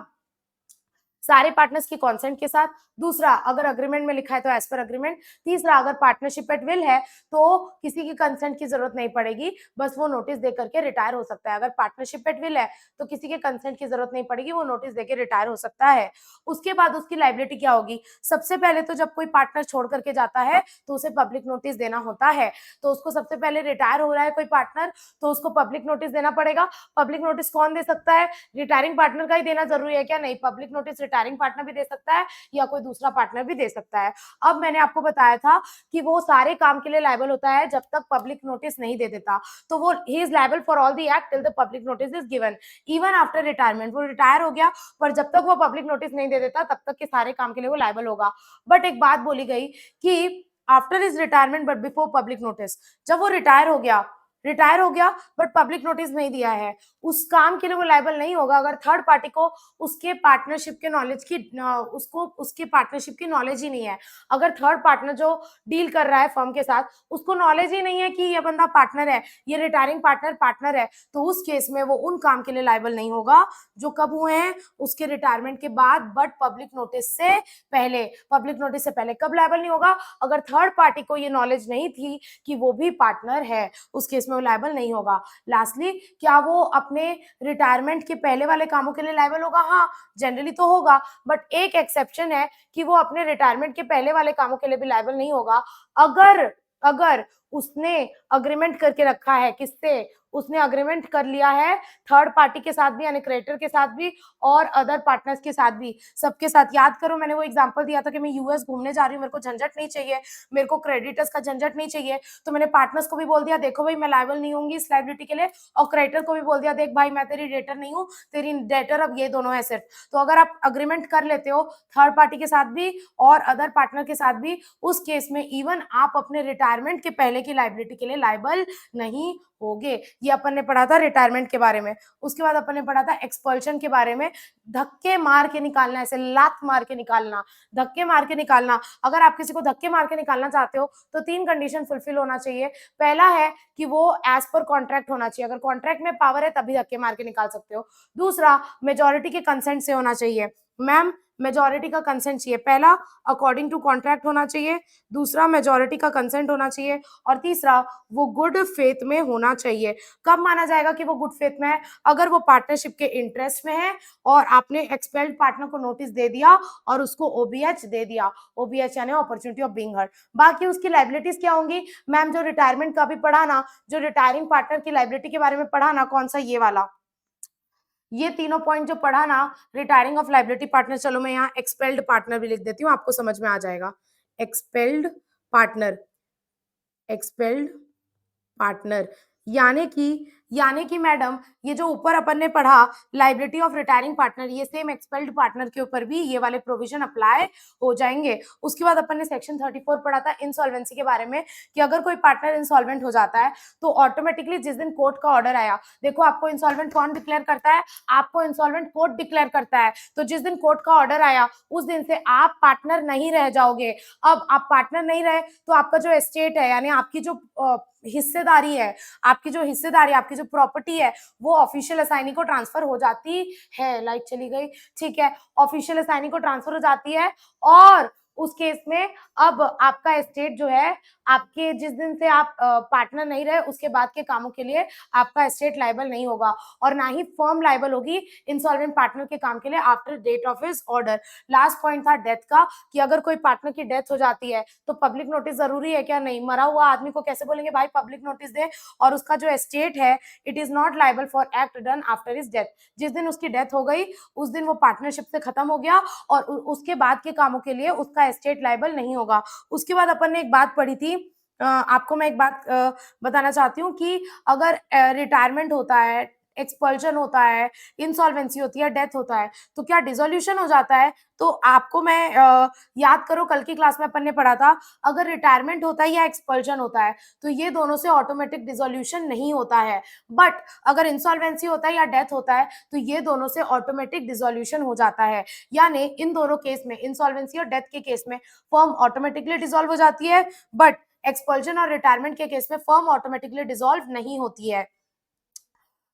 सारे पार्टनर्स की कॉन्सेंट के साथ। दूसरा, अगर अग्रीमेंट में लिखा है तो एज पर अग्रीमेंट। तीसरा, अगर पार्टनरशिप एट विल है तो किसी की कंसेंट की जरूरत नहीं पड़ेगी, बस वो नोटिस दे करके रिटायर हो सकता है। अगर पार्टनरशिप एट विल है तो किसी के कंसेंट की जरूरत नहीं पड़ेगी, वो नोटिस देके रिटायर हो सकता है। उसके बाद उसकी लाइबिलिटी क्या होगी? सबसे पहले तो जब कोई पार्टनर छोड़ करके जाता है तो उसे पब्लिक नोटिस देना होता है। तो उसको सबसे पहले रिटायर हो रहा है कोई पार्टनर तो उसको पब्लिक नोटिस देना पड़ेगा। पब्लिक नोटिस कौन दे सकता है? रिटायरिंग पार्टनर का ही देना जरूरी है क्या? नहीं, पब्लिक नोटिस रिटायरिंग पार्टनर भी दे सकता है या कोई दूसरा पार्टनर भी दे सकता है। अब मैंने आपको बताया था कि वो सारे काम के लिए लायबल होता है जब तक पब्लिक नोटिस नहीं दे देता, तो वो he is liable for all the act till the public notice is given. Even after retirement, वो रिटायर हो गया पर जब तक वो पब्लिक नोटिस नहीं दे देता तब तक के सारे काम के लिए वो लायबल होगा। बट एक बात बोली गई कि after his retirement but before public notice, जब वो रिटायर हो गया बट पब्लिक नोटिस नहीं दिया है, उस काम के लिए वो लायबल नहीं होगा अगर थर्ड पार्टी को उसके पार्टनरशिप के नॉलेज की उसको उसके पार्टनरशिप की नॉलेज ही नहीं है। अगर थर्ड पार्टनर जो डील कर रहा है फर्म के साथ उसको नॉलेज ही नहीं है कि ये बंदा पार्टनर है, ये रिटायरिंग पार्टनर है, तो उस केस में वो उन काम के लिए लायबल नहीं होगा जो कब हुए हैं? उसके रिटायरमेंट के बाद, बट पब्लिक नोटिस से पहले। पब्लिक नोटिस से पहले कब लायबल नहीं होगा? अगर थर्ड पार्टी को ये नॉलेज नहीं थी कि वो भी पार्टनर है, उस केस में वो लायबल नहीं होगा। लास्टली, क्या वो अपने रिटायरमेंट के पहले वाले कामों के लिए लायबल होगा? हाँ, जनरली तो होगा, बट एक एक्सेप्शन है कि वो अपने रिटायरमेंट के पहले वाले कामों के लिए भी लायबल नहीं होगा अगर अगर उसने अग्रीमेंट करके रखा है। किससे? उसने अग्रीमेंट कर लिया है थर्ड पार्टी के साथ भी, यानी क्रेडिटर के साथ भी और अदर पार्टनर्स के साथ भी, सबके साथ। याद करो मैंने वो एग्जांपल दिया था कि मैं यूएस घूमने जा रही हूँ, मेरे को झंझट नहीं चाहिए, मेरे को क्रेडिटर्स का झंझट नहीं चाहिए, तो मैंने पार्टनर्स को भी बोल दिया देखो भाई मैं लायबल नहीं होंगी इस लायबिलिटी के लिए, और क्रेडिटर को भी बोल दिया देख भाई मैं तेरी डेटर नहीं हूँ, तेरी डेटर अब ये दोनों है सिर्फ। तो अगर आप अग्रीमेंट कर लेते हो थर्ड पार्टी के साथ भी और अदर पार्टनर के साथ भी, उस केस में इवन आप अपने रिटायरमेंट के पहले की लायबिलिटी के लिए लायबल नहीं होगे। ये अपन ने पढ़ा था रिटायरमेंट के बारे में। उसके बाद अपन ने पढ़ा था एक्सपल्शन के बारे में। धक्के मार के निकालना, ऐसे लात मार के निकालना, धक्के मार के निकालना। अगर आप किसी को धक्के मार के निकालना चाहते हो तो 3 कंडीशन फुलफिल होना चाहिए। पहला है कि वो एज पर कॉन्ट्रैक्ट होना चाहिए, अगर कॉन्ट्रैक्ट में पावर है तभी धक्के मार के निकाल सकते हो। दूसरा, मेजॉरिटी के कंसेंट से होना चाहिए। मैम, मेजॉरिटी का कंसेंट चाहिए। पहला, अकॉर्डिंग टू कॉन्ट्रैक्ट होना चाहिए। दूसरा, मेजॉरिटी का कंसेंट होना चाहिए। और तीसरा, वो गुड फेथ में होना चाहिए। कब माना जाएगा कि वो गुड फेथ में है? अगर वो पार्टनरशिप के इंटरेस्ट में है और आपने एक्सपेल्ड पार्टनर को नोटिस दे दिया और उसको ओबीएच दे दिया, ओबीएच यानी अपॉर्चुनिटी ऑफ बीइंग हर्ड। बाकी उसकी लायबिलिटीज क्या होंगी? मैम, जो रिटायरमेंट का भी पढ़ा ना, जो रिटायरिंग पार्टनर की लायबिलिटी के बारे में पढ़ा ना, कौन सा? ये वाला, ये तीनों पॉइंट जो पढ़ा ना, रिटायरिंग ऑफ लायबिलिटी पार्टनर। चलो मैं यहाँ एक्सपेल्ड पार्टनर भी लिख देती हूँ, आपको समझ में आ जाएगा। एक्सपेल्ड पार्टनर, एक्सपेल्ड पार्टनर, यानी कि मैडम ये जो ऊपर अपन ने पढ़ा लायबिलिटी ऑफ रिटायरिंग पार्टनर, ये सेम एक्सपेल्ड पार्टनर के ऊपर भी ये वाले प्रोविजन अप्लाई हो जाएंगे। उसके बाद अपन ने सेक्शन 34 पढ़ा था इंसॉल्वेंसी के बारे में, कि अगर कोई पार्टनर इंसॉल्वेंट हो जाता है तो ऑटोमेटिकली जिस दिन कोर्ट का ऑर्डर आया, देखो आपको इंसॉल्वेंट कौन डिक्लेयर करता है? आपको इंसॉल्वेंट कोर्ट डिक्लेयर करता है। तो जिस दिन कोर्ट का ऑर्डर आया उस दिन से आप पार्टनर नहीं रह जाओगे। अब आप पार्टनर नहीं रहे तो आपका जो एस्टेट है, यानी आपकी जो हिस्सेदारी है, आपकी जो जो प्रॉपर्टी है वो ऑफिशियल असाइनी को ट्रांसफर हो जाती है। लाइट चली गई, ठीक है, ऑफिशियल असाइनी को ट्रांसफर हो जाती है और उस केस में अब आपका एस्टेट जो है, आपके जिस दिन से आप पार्टनर नहीं रहे उसके बाद के कामों के लिए आपका एस्टेट लायबल नहीं होगा और ना ही फर्म लायबल होगी इंसॉल्वेंट पार्टनर के काम के लिए after date of his order. Last point था डेथ का कि अगर कोई पार्टनर की डेथ हो जाती है तो पब्लिक नोटिस जरूरी है क्या? नहीं। मरा हुआ आदमी को कैसे बोलेंगे भाई पब्लिक नोटिस दे, और उसका जो एस्टेट है it is not liable for act done after his death. जिस दिन उसकी डेथ हो गई उस दिन वो पार्टनरशिप से खत्म हो गया और उसके बाद के कामों के लिए उसका एस्टेट लायबल नहीं होगा। उसके बाद अपन ने एक बात पढ़ी थी, आपको मैं एक बात बताना चाहती हूँ कि अगर रिटायरमेंट होता है, एक्सपल्शन होता है, इंसॉल्वेंसी होती है, डेथ होता है, तो क्या डिसोल्यूशन हो जाता है? तो आपको मैं याद करो कल की क्लास में अपन ने पढ़ा था, अगर रिटायरमेंट होता है या एक्सपल्शन होता है तो ये दोनों से ऑटोमेटिक डिसोल्यूशन नहीं होता है, बट अगर इंसॉल्वेंसी होता है या डेथ होता है तो ये दोनों से ऑटोमेटिक डिसोल्यूशन हो जाता है। यानी इन दोनों केस में, इंसॉल्वेंसी और डेथ के केस में फर्म ऑटोमेटिकली डिसॉल्व हो जाती है, बट एक्सपल्शन और रिटायरमेंट के केस में फर्म ऑटोमेटिकली डिसॉल्व नहीं होती है।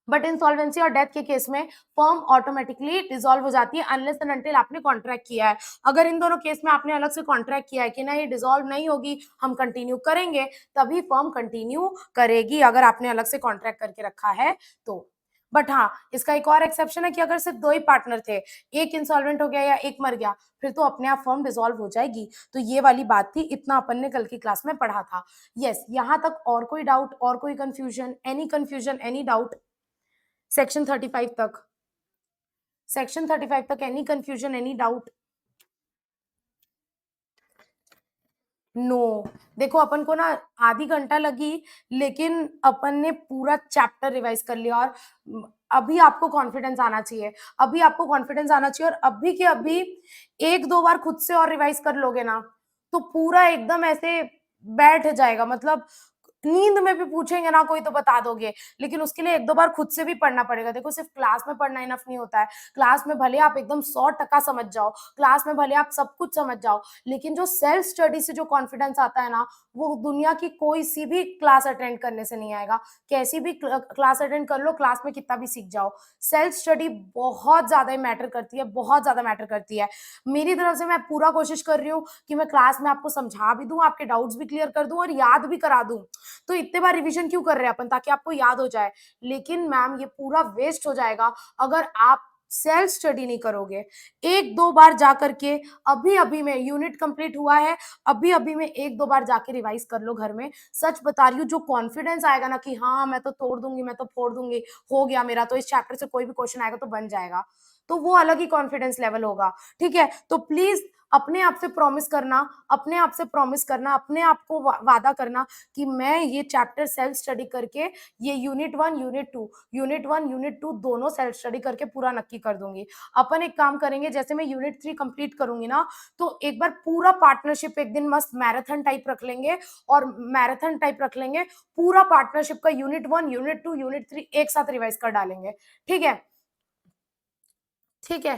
बट इंसॉल्वेंसी और डेथ के केस में फर्म ऑटोमेटिकली डिसॉल्व हो जाती है अनलेस एंड अनटिल आपने कॉन्ट्रैक्ट किया है। अगर इन दोनों केस में आपने अलग से कॉन्ट्रैक्ट किया है कि नहीं डिसॉल्व नहीं होगी, हम कंटिन्यू करेंगे, तभी फर्म कंटिन्यू करेगी अगर आपने अलग से कॉन्ट्रैक्ट करके रखा है तो। बट हाँ, इसका एक और एक्सेप्शन है कि अगर सिर्फ दो ही पार्टनर थे, एक इंसॉल्वेंट हो गया या एक मर गया, फिर तो अपने आप फर्म डिसॉल्व हो जाएगी। तो ये वाली बात थी, इतना अपन ने कल की क्लास में पढ़ा था। यस, यहाँ तक और कोई डाउट, और कोई कंफ्यूजन, एनी डाउट? सेक्शन 35 तक, सेक्शन 35 तक any confusion, any doubt? No. देखो अपन को ना आधी घंटा लगी, लेकिन अपन ने पूरा चैप्टर रिवाइज कर लिया और अभी आपको कॉन्फिडेंस आना चाहिए, अभी आपको कॉन्फिडेंस आना चाहिए और अभी के अभी एक दो बार खुद से और रिवाइज कर लोगे ना तो पूरा एकदम ऐसे बैठ जाएगा, मतलब नींद में भी पूछेंगे ना कोई तो बता दोगे, लेकिन उसके लिए एक दो बार खुद से भी पढ़ना पड़ेगा। देखो सिर्फ क्लास में पढ़ना इनफ नहीं होता है, क्लास में भले आप एकदम 100% समझ जाओ, क्लास में भले आप सब कुछ समझ जाओ, लेकिन जो सेल्फ स्टडी से जो कॉन्फिडेंस आता है ना वो दुनिया की कोई सी भी क्लास अटेंड करने से नहीं आएगा। कैसी भी क्लास अटेंड कर लो, क्लास में कितना भी सीख जाओ, सेल्फ स्टडी बहुत ज्यादा मैटर करती है, बहुत ज्यादा मैटर करती है। मेरी तरफ से मैं पूरा कोशिश कर रही हूँ कि मैं क्लास में आपको समझा भी दूं, आपके डाउट्स भी क्लियर कर दूं और याद भी करा दूं। तो इतने बार रिवीजन क्यों कर रहे हैं अपन? ताकि आपको याद हो जाए। लेकिन मैम ये पूरा वेस्ट हो जाएगा अगर आप सेल्फ स्टडी नहीं करोगे। एक दो बार जा करके, अभी अभी में यूनिट कंप्लीट हुआ है, अभी अभी में एक दो बार जाके रिवाइज कर लो घर में। सच बता रही हूँ, जो कॉन्फिडेंस आएगा ना कि हाँ मैं तो तोड़ दूंगी, मैं तो फोड़ दूंगी, हो गया मेरा, तो इस चैप्टर से कोई भी क्वेश्चन आएगा तो बन जाएगा, तो वो अलग ही कॉन्फिडेंस लेवल होगा। ठीक है, तो प्लीज अपने आप से प्रॉमिस करना, अपने आप से प्रॉमिस करना, अपने आप को वादा करना कि मैं ये चैप्टर सेल्फ स्टडी करके, ये यूनिट 1 यूनिट 2 दोनों सेल्फ स्टडी करके पूरा नक्की कर दूंगी। अपन एक काम करेंगे, जैसे मैं यूनिट 3 कंप्लीट करूंगी ना तो एक बार पूरा पार्टनरशिप एक दिन मस्त मैराथन टाइप रख लेंगे, और मैराथन टाइप रख लेंगे पूरा पार्टनरशिप का, यूनिट 1 यूनिट 2 यूनिट 3 एक साथ रिवाइज कर डालेंगे। ठीक है, ठीक है,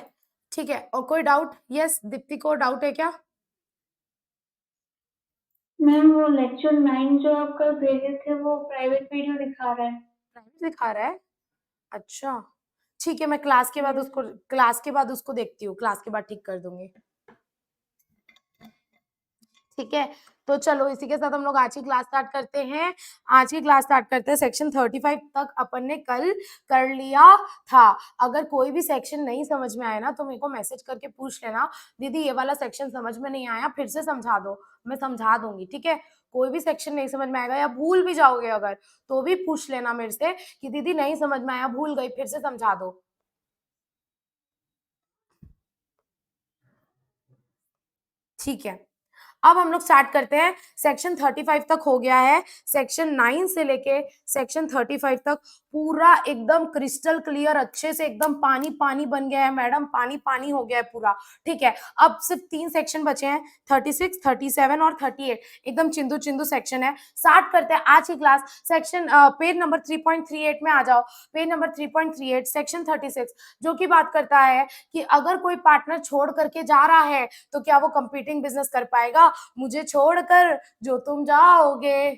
ठीक है। और कोई डाउट? यस, दीप्ति को डाउट है क्या? मैम वो लेक्चर 9 जो आप कल भेजे थे वो प्राइवेट वीडियो दिखा रहा है। प्राइवेट दिखा रहा है? अच्छा, ठीक है, मैं क्लास के बाद यस। उसको, क्लास के बाद उसको देखती हूँ, क्लास के बाद ठीक कर दूंगी। ठीक है, तो चलो इसी के साथ हम लोग आज की क्लास स्टार्ट करते हैं। आज की क्लास स्टार्ट करते हैं। सेक्शन 35 तक अपन ने कल कर लिया था। अगर कोई भी सेक्शन नहीं समझ में आया ना तो मेरे को मैसेज करके पूछ लेना, दीदी ये वाला सेक्शन समझ में नहीं आया, फिर से समझा दो, मैं समझा दूंगी। ठीक है, कोई भी सेक्शन नहीं समझ में आएगा या भूल भी जाओगे अगर, तो भी पूछ लेना मेरे से कि दीदी नहीं समझ में आया, भूल गई, फिर से समझा दो। ठीक है, अब हम लोग स्टार्ट करते हैं। सेक्शन 35 तक हो गया है, सेक्शन 9 से लेके सेक्शन 35 तक पूरा एकदम क्रिस्टल क्लियर, अच्छे से एकदम पानी पानी बन गया है मैडम, पानी पानी हो गया है पूरा। ठीक है, अब सिर्फ 3 सेक्शन बचे हैं, 36, 37 और 38, एकदम चिंदू चिंदू सेक्शन है। स्टार्ट करते हैं आज की क्लास। सेक्शन पेज नंबर 3.38 में आ जाओ, पेज नंबर 3.38, सेक्शन 36, जो कि बात करता है कि अगर कोई पार्टनर छोड़ करके जा रहा है तो क्या वो कंपीटिंग बिजनेस कर पाएगा? मुझे छोड़कर जो तुम जाओगे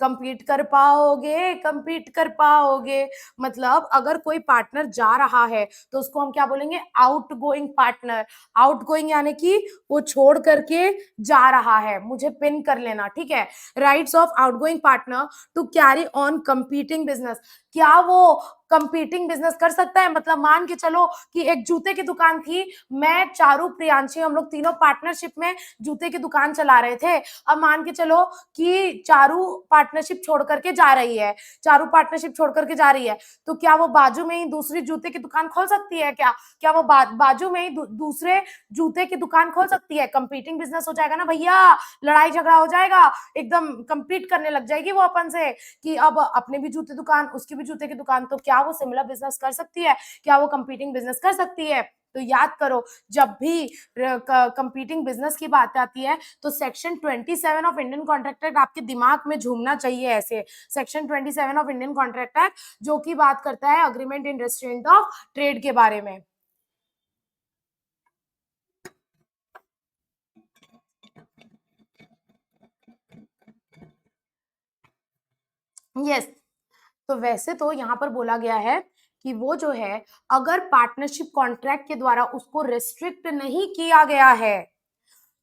compete कर पाओगे, compete कर पाओगे। मतलब अगर कोई पार्टनर जा रहा है तो उसको हम क्या बोलेंगे, आउटगोइंग पार्टनर। आउटगोइंग यानी कि वो छोड़ करके जा रहा है, मुझे पिन कर लेना, ठीक है। Rights of outgoing partner to carry on competing business. क्या वो कंपीटिंग बिजनेस कर सकता है? मतलब मान के चलो कि एक जूते की दुकान थी, मैं, चारू, प्रियांशी, हम लोग तीनों पार्टनरशिप में जूते की दुकान चला रहे थे। अब मान के चलो कि चारू पार्टनरशिप छोड़ करके जा रही है, चारू पार्टनरशिप छोड़ करके जा रही है, तो क्या वो बाजू में ही दूसरी जूते की दुकान खोल सकती है? क्या वो बाजू में ही दूसरे जूते की दुकान खोल सकती है? कंपीटिंग बिजनेस हो जाएगा ना भैया, लड़ाई झगड़ा हो जाएगा, एकदम कंपीट करने लग जाएगी वो अपन से कि अब अपने भी जूते दुकान, उसकी भी जूते की दुकान। तो क्या वो सिमिलर बिजनेस कर सकती है? क्या वो कंपीटिंग बिजनेस कर सकती है? तो याद करो, जब भी कंपीटिंग बिजनेस की बात आती है तो section 27 of Indian contract act आपके दिमाग में झूमना चाहिए ऐसे। Section 27 of Indian contract act जो कि बात करता है agreement in restraint of trade के बारे में। यस, तो वैसे तो यहाँ पर बोला गया है कि वो जो है, अगर पार्टनरशिप कॉन्ट्रैक्ट के द्वारा उसको रेस्ट्रिक्ट नहीं किया गया है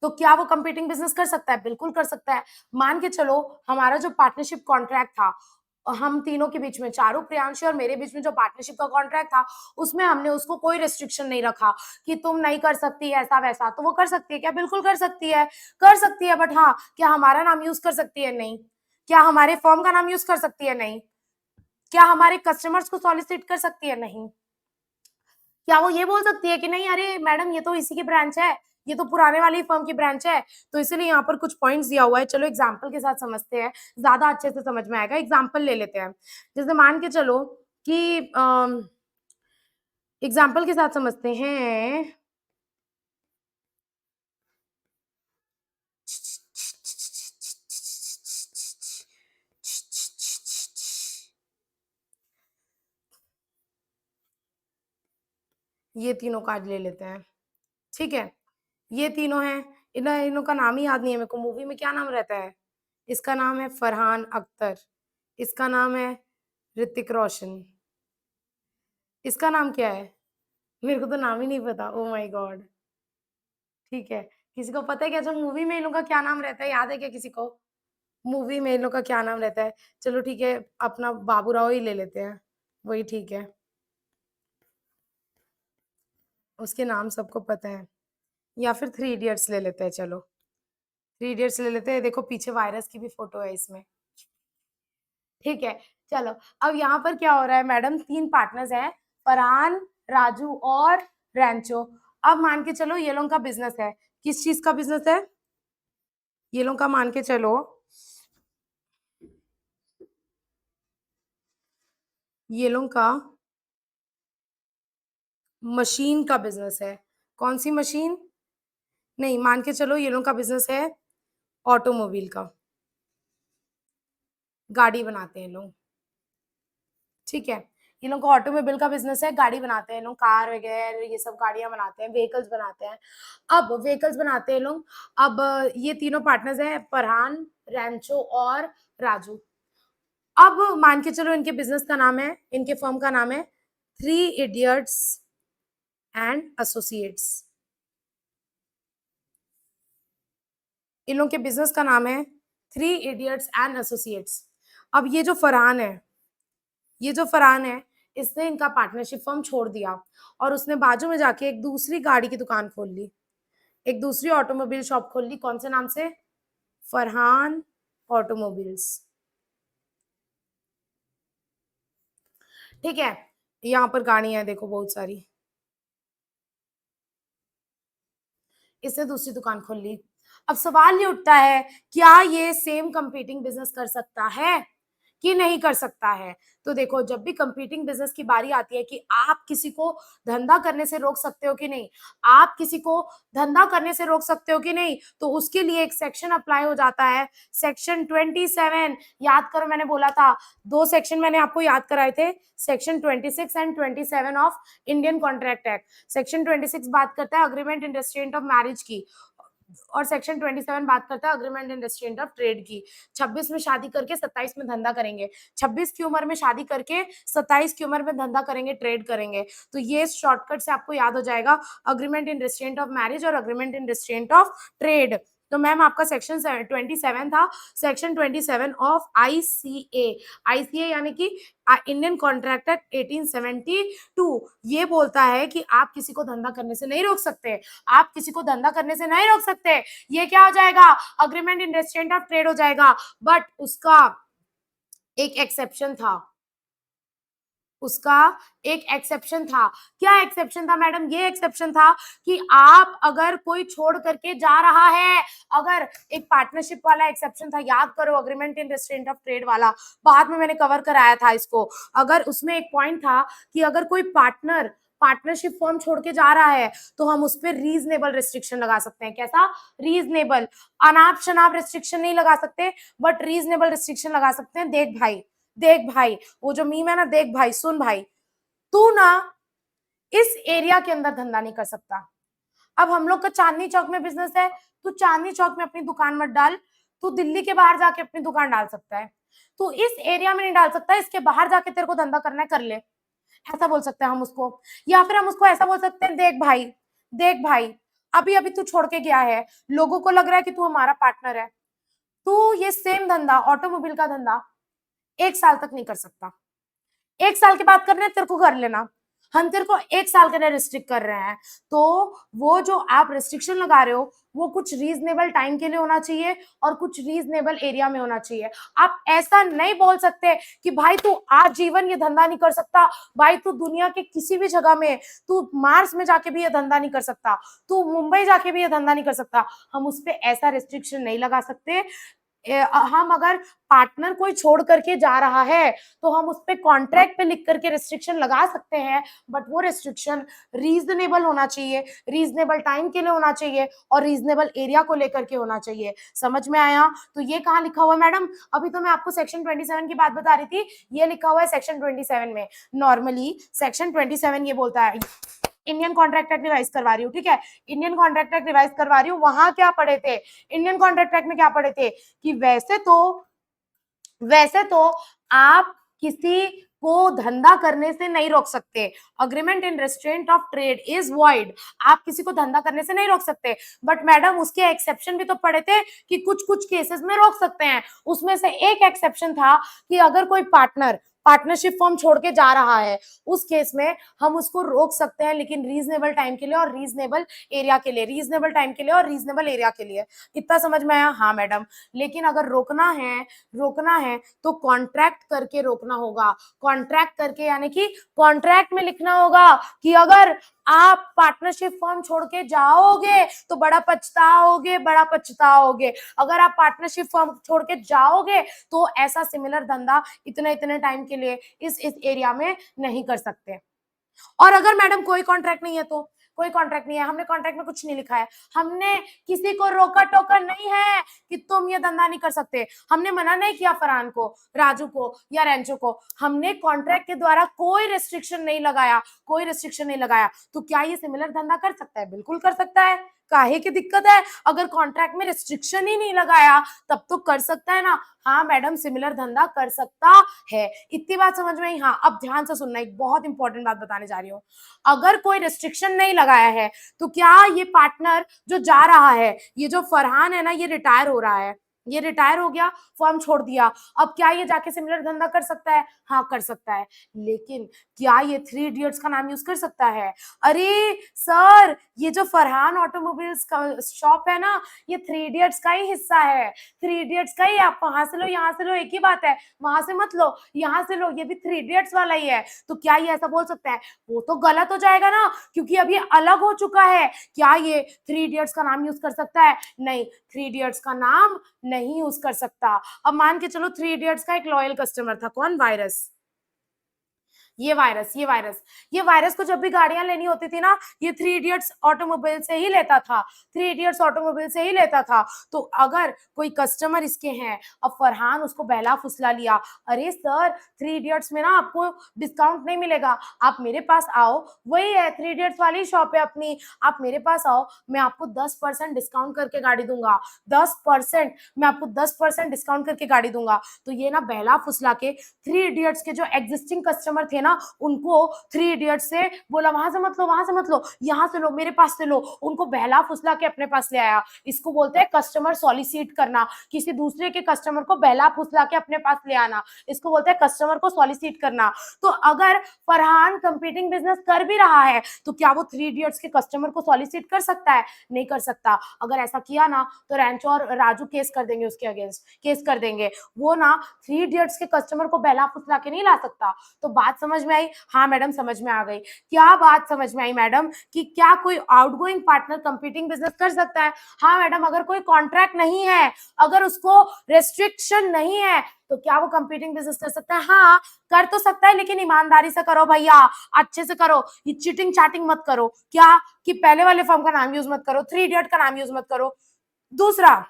तो क्या वो कंपीटिंग बिजनेस कर सकता है? बिल्कुल कर सकता है। मान के चलो हमारा जो पार्टनरशिप कॉन्ट्रैक्ट था, हम तीनों के बीच में, चारू, प्रियांशी और मेरे बीच में जो पार्टनरशिप का कॉन्ट्रैक्ट था, उसमें हमने उसको कोई रिस्ट्रिक्शन नहीं रखा कि तुम नहीं कर सकती ऐसा वैसा। तो वो कर सकती है क्या? बिल्कुल कर सकती है, कर सकती है। बट हाँ, क्या हमारा नाम यूज कर सकती है? नहीं। क्या हमारे फर्म का नाम यूज कर सकती है? नहीं। क्या हमारे कस्टमर्स को सॉलिसिट कर सकती है? नहीं। क्या वो ये बोल सकती है कि नहीं अरे मैडम ये तो इसी की ब्रांच है, ये तो पुराने वाली फर्म की ब्रांच है? तो इसीलिए यहाँ पर कुछ पॉइंट्स दिया हुआ है। चलो एग्जांपल के साथ समझते हैं, ज्यादा अच्छे से समझ में आएगा। एग्जांपल ले लेते हैं, जैसे मान के चलो कि एग्जांपल के साथ समझते हैं। ये तीनों कार्ड ले लेते हैं, ठीक है। ये तीनों हैं, इन्हों का नाम ही याद नहीं है मेरे को। मूवी में क्या नाम रहता है? इसका नाम है फरहान अख्तर, इसका नाम है ऋतिक रोशन, इसका नाम क्या है? मेरे को तो नाम ही नहीं पता। Oh my God. ठीक है, किसी को पता है क्या? जो मूवी में इन लोग का क्या नाम रहता है, याद है क्या किसी को? मूवी में इन लोग का क्या नाम रहता है? चलो ठीक है, अपना बाबू राव ही ले लेते हैं, वही ठीक है, उसके नाम सबको पता है। या फिर थ्री इडियट्स ले लेते हैं, चलो थ्री इडियट्स ले लेते हैं। देखो पीछे वायरस की भी फोटो है इसमें, ठीक है। चलो, अब यहाँ पर क्या हो रहा है मैडम, तीन पार्टनर्स हैं, फरहान, राजू और रैंचो। अब मान के चलो ये लोगों का बिजनेस है, किस चीज का बिजनेस है? ये लोगों का मान के चलो, ये लोगों का मशीन का बिजनेस है। कौन सी मशीन? नहीं, मान के चलो ये लोगों का बिजनेस है ऑटोमोबाइल का, गाड़ी बनाते हैं लोग, ठीक है। ये लोग का ऑटोमोबाइल का बिजनेस है, गाड़ी बनाते हैं लोग, कार वगैरह ये सब गाड़ियां बनाते हैं, व्हीकल्स बनाते हैं। अब व्हीकल्स बनाते हैं लोग। अब ये तीनों पार्टनर्स हैं, फरहान, रैंचो और राजू। अब मान के चलो इनके बिजनेस का नाम है, इनके फर्म का नाम है थ्री इडियट्स एंड एसोसिएट्स। इन लोग के बिजनेस का नाम है थ्री इडियट्स एंड एसोसिएट्स। अब ये जो फरहान है, इसने इनका पार्टनरशिप फर्म छोड़ दिया और उसने बाजू में जाके एक दूसरी गाड़ी की दुकान खोल ली, एक दूसरी ऑटोमोबाइल शॉप खोल ली। कौन से नाम से? फरहान ऑटोमोबाइल्स, ठीक है। यहाँ पर गाड़ियां देखो बहुत सारी, इसने दूसरी दुकान खोल ली। अब सवाल ये उठता है, क्या ये सेम कंपीटिंग बिजनेस कर सकता है कि नहीं कर सकता है? तो देखो, जब भी कंपीटिंग बिजनेस की बारी आती है कि आप किसी को धंधा करने से रोक सकते हो कि नहीं, आप किसी को धंधा करने से रोक सकते हो कि नहीं, तो उसके लिए एक सेक्शन अप्लाई हो जाता है, सेक्शन 27। याद करो, मैंने बोला था दो सेक्शन मैंने आपको याद कराए थे, section 26 and 27 of Indian contract act. Section 26 बात करता है agreement in restraint of marriage की, और सेक्शन 27 बात करता है agreement and restaurant of trade की। 26 में शादी करके 27 में धंधा करेंगे, 26 की उम्र में शादी करके 27 की उम्र में धंधा करेंगे, ट्रेड करेंगे। तो ये शॉर्टकट से आपको याद हो जाएगा, agreement in restraint of marriage और agreement in restraint of trade. तो मैम आपका सेक्शन 27 था, सेक्शन 27 ऑफ आईसीए। आईसीए यानी कि इंडियन कॉन्ट्रैक्ट एक्ट 1872 ये बोलता है कि आप किसी को धंधा करने से नहीं रोक सकते, आप किसी को धंधा करने से नहीं रोक सकते। ये क्या हो जाएगा, agreement in restraint of trade हो जाएगा। बट उसका एक एक्सेप्शन था, उसका एक एक्सेप्शन था। क्या एक्सेप्शन था मैडम? ये एक्सेप्शन था कि आप अगर कोई छोड़ करके जा रहा है, अगर एक पार्टनरशिप वाला एक्सेप्शन था, याद करो agreement in restraint of trade वाला, बाद में मैंने कवर कराया था इसको। अगर उसमें एक पॉइंट था कि अगर कोई पार्टनरशिप फॉर्म छोड़ के जा रहा है तो हम उस पर रीजनेबल रिस्ट्रिक्शन लगा सकते हैं। कैसा? रीजनेबल। अनाप शनाप रिस्ट्रिक्शन नहीं लगा सकते, बट रीजनेबल रिस्ट्रिक्शन लगा सकते हैं। देख भाई, वो जो मीम है ना, देख भाई, सुन भाई, तू ना इस एरिया के अंदर धंधा नहीं कर सकता। अब हम लोग का चांदनी चौक में बिजनेस है, तू चांदनी चौक में अपनी दुकान मत डाल, तू दिल्ली के बाहर जाके अपनी दुकान डाल सकता है। तू इस एरिया में नहीं डाल सकता, इसके बाहर जाके तेरे को धंधा करना है, कर ले। ऐसा बोल सकते हैं हम उसको। या फिर हम उसको ऐसा बोल सकते हैं, देख भाई, अभी अभी तू छोड़ के गया है, लोगों को लग रहा है कि तू हमारा पार्टनर है, तू ये सेम धंधा, ऑटोमोबाइल का धंधा 1 साल तक नहीं कर सकता। 1 साल के बाद करना है तेरे को कर लेना, हम तेरे को 1 साल के लिए रिस्ट्रिक्ट कर रहे हैं। तो वो जो आप रिस्ट्रिक्शन लगा रहे हो वो कुछ रीजनेबल टाइम के लिए होना चाहिए और कुछ रीजनेबल एरिया में होना चाहिए। आप ऐसा नहीं बोल सकते कि भाई तू आजीवन ये धंधा नहीं कर सकता, भाई तू दुनिया के किसी भी जगह में, तू मार्स में जाके भी ये धंधा नहीं कर सकता, तू मुंबई जाके भी ये धंधा नहीं कर सकता। हम उस पर ऐसा रिस्ट्रिक्शन नहीं लगा सकते। हम अगर पार्टनर कोई छोड़ करके जा रहा है तो हम उस पे कॉन्ट्रैक्ट पे लिख करके रिस्ट्रिक्शन लगा सकते हैं, बट वो रिस्ट्रिक्शन रीजनेबल होना चाहिए, रीजनेबल टाइम के लिए होना चाहिए और रीजनेबल एरिया को लेकर के होना चाहिए। समझ में आया? तो ये कहाँ लिखा हुआ है मैडम? अभी तो मैं आपको सेक्शन 27 की बात बता रही थी, ये लिखा हुआ है सेक्शन 27 में। नॉर्मली सेक्शन 27 ये बोलता है, इंडियन कॉन्ट्रैक्ट एक्ट रिवाइज करवा रही हूँ, ठीक है, इंडियन कॉन्ट्रैक्ट एक्ट रिवाइज करवा रही हूँ। वहां क्या पढ़े थे? इंडियन कॉन्ट्रैक्ट एक्ट में क्या पढ़े थे कि वैसे तो आप किसी को धंधा करने से नहीं रोक सकते, agreement in restraint of trade is void, आप किसी को धंधा करने से नहीं रोक सकते। बट मैडम उसके एक्सेप्शन भी तो पढ़े थे कि कुछ कुछ केसेस में रोक सकते हैं। उसमें से एक एक्सेप्शन था कि अगर कोई पार्टनरशिप फॉर्म छोड़ के जा रहा है, उस केस में हम उसको रोक सकते हैं, लेकिन रीजनेबल टाइम के लिए और रीजनेबल एरिया के लिए, रीजनेबल टाइम के लिए और रीजनेबल एरिया के लिए। इतना समझ में आया? हाँ मैडम। लेकिन अगर रोकना है तो कॉन्ट्रैक्ट करके रोकना होगा। कॉन्ट्रैक्ट करके यानी कि कॉन्ट्रैक्ट में लिखना होगा कि अगर आप पार्टनरशिप फॉर्म छोड़ के जाओगे तो बड़ा पछताओगे। अगर आप पार्टनरशिप फॉर्म छोड़ के जाओगे तो ऐसा सिमिलर धंधा इतने टाइम के लिए इस एरिया में नहीं कर सकते। और अगर मैडम कोई कॉन्ट्रैक्ट नहीं है तो कोई कॉन्ट्रैक्ट नहीं है, हमने कॉन्ट्रैक्ट में कुछ नहीं लिखा है, हमने किसी को रोका टोका नहीं है कि तुम ये धंधा नहीं कर सकते, हमने मना नहीं किया फरहान को, राजू को या रेंचो को, हमने कॉन्ट्रैक्ट के द्वारा कोई रिस्ट्रिक्शन नहीं लगाया। तो क्या ये सिमिलर धंधा कर सकता है? बिल्कुल कर सकता है। काहे की दिक्कत है? अगर कॉन्ट्रैक्ट में रिस्ट्रिक्शन ही नहीं लगाया तब तो कर सकता है ना। हाँ मैडम, सिमिलर धंधा कर सकता है। इतनी बात समझ में आई? हाँ, अब ध्यान से सुनना, एक बहुत इंपॉर्टेंट बात बताने जा रही हूँ। अगर कोई रिस्ट्रिक्शन नहीं लगाया है तो क्या ये पार्टनर जो जा रहा है, ये जो फरहान है ना, ये रिटायर हो रहा है, ये रिटायर हो गया, फॉर्म छोड़ दिया, अब क्या ये जाके सिमिलर धंधा कर सकता है? हाँ कर सकता है। लेकिन क्या ये 3 इडियट्स का नाम यूज कर सकता है? अरे सर, ये जो फरहान ऑटोमोबाइल्स का शॉप है ना, ये 3 इडियट्स का ही हिस्सा है। 3 इडियट्स का ही, आप वहां से लो यहाँ से लो, एक ही बात है, वहां से मत लो यहाँ से लो, ये भी 3 इडियट्स वाला ही है। तो क्या ये ऐसा बोल सकता है? वो तो गलत हो जाएगा ना, क्योंकि अब ये अलग हो चुका है। क्या ये 3 इडियट्स का नाम यूज कर सकता है? नहीं, 3 इडियट्स का नाम नहीं यूज कर सकता। अब मान के चलो 3 इडियट्स का एक लॉयल कस्टमर था, कौन? वायरस। ये वायरस को जब भी गाड़ियां लेनी होती थी ना, ये थ्री इडियट्स ऑटोमोबाइल से ही लेता था, तो अगर कोई कस्टमर इसके हैं, अब फरहान उसको बहला फुसला लिया, अरे सर थ्री इडियट्स में ना आपको डिस्काउंट नहीं मिलेगा, आप मेरे पास आओ, वही है थ्री इडियट्स वाली शॉप है अपनी, आप मेरे पास आओ, मैं आपको 10% डिस्काउंट करके गाड़ी दूंगा, 10%, मैं आपको 10% डिस्काउंट करके गाड़ी दूंगा। तो ये ना बहला फुसला के थ्री इडियट्स के जो एग्जिस्टिंग कस्टमर थे ना, उनको थ्री इडियट्स से बोला वहां से मत लो, वहां से मत लो, यहाँ से लो, मेरे पास से लो, उनको बहला फुसला के अपने पास ले आया। इसको बोलते हैं कस्टमर सॉलिसिट करना, किसी दूसरे के कस्टमर को बहला फुसला के अपने पास ले आना, इसको बोलते हैं कस्टमर को सॉलिसिट करना। तो अगर फरहान कंपीटिंग बिजनेस कर भी रहा है, तो क्या वो थ्री इडियट्स के कस्टमर को सॉलिसिट कर सकता है? नहीं कर सकता। अगर ऐसा किया ना, तो रैंचो और राजू केस कर देंगे उसके अगेंस्ट, केस कर देंगे। वो ना थ्री इडियट्स के कस्टमर को बहला फुसला के नहीं ला सकता। तो बात समझ में आई? हाँ मैडम समझ में आ गई। क्या बात समझ में आई मैडम कि क्या कोई आउटगोइंग पार्टनर कंपीटिंग बिजनेस कर सकता है? हाँ मैडम, अगर कोई कॉन्ट्रैक्ट नहीं है, अगर उसको रेस्ट्रिक्शन नहीं है, तो क्या वो कंपीटिंग बिजनेस कर सकता है? हाँ कर तो सकता है, लेकिन ईमानदारी से करो भैया, अच्छे से करो, ये चीटिंग चाटिंग मत करो। क्या कि पहले वाले फर्म का नाम यूज मत करो, थ्री इडियट का नाम यूज मत करो। दूसरा,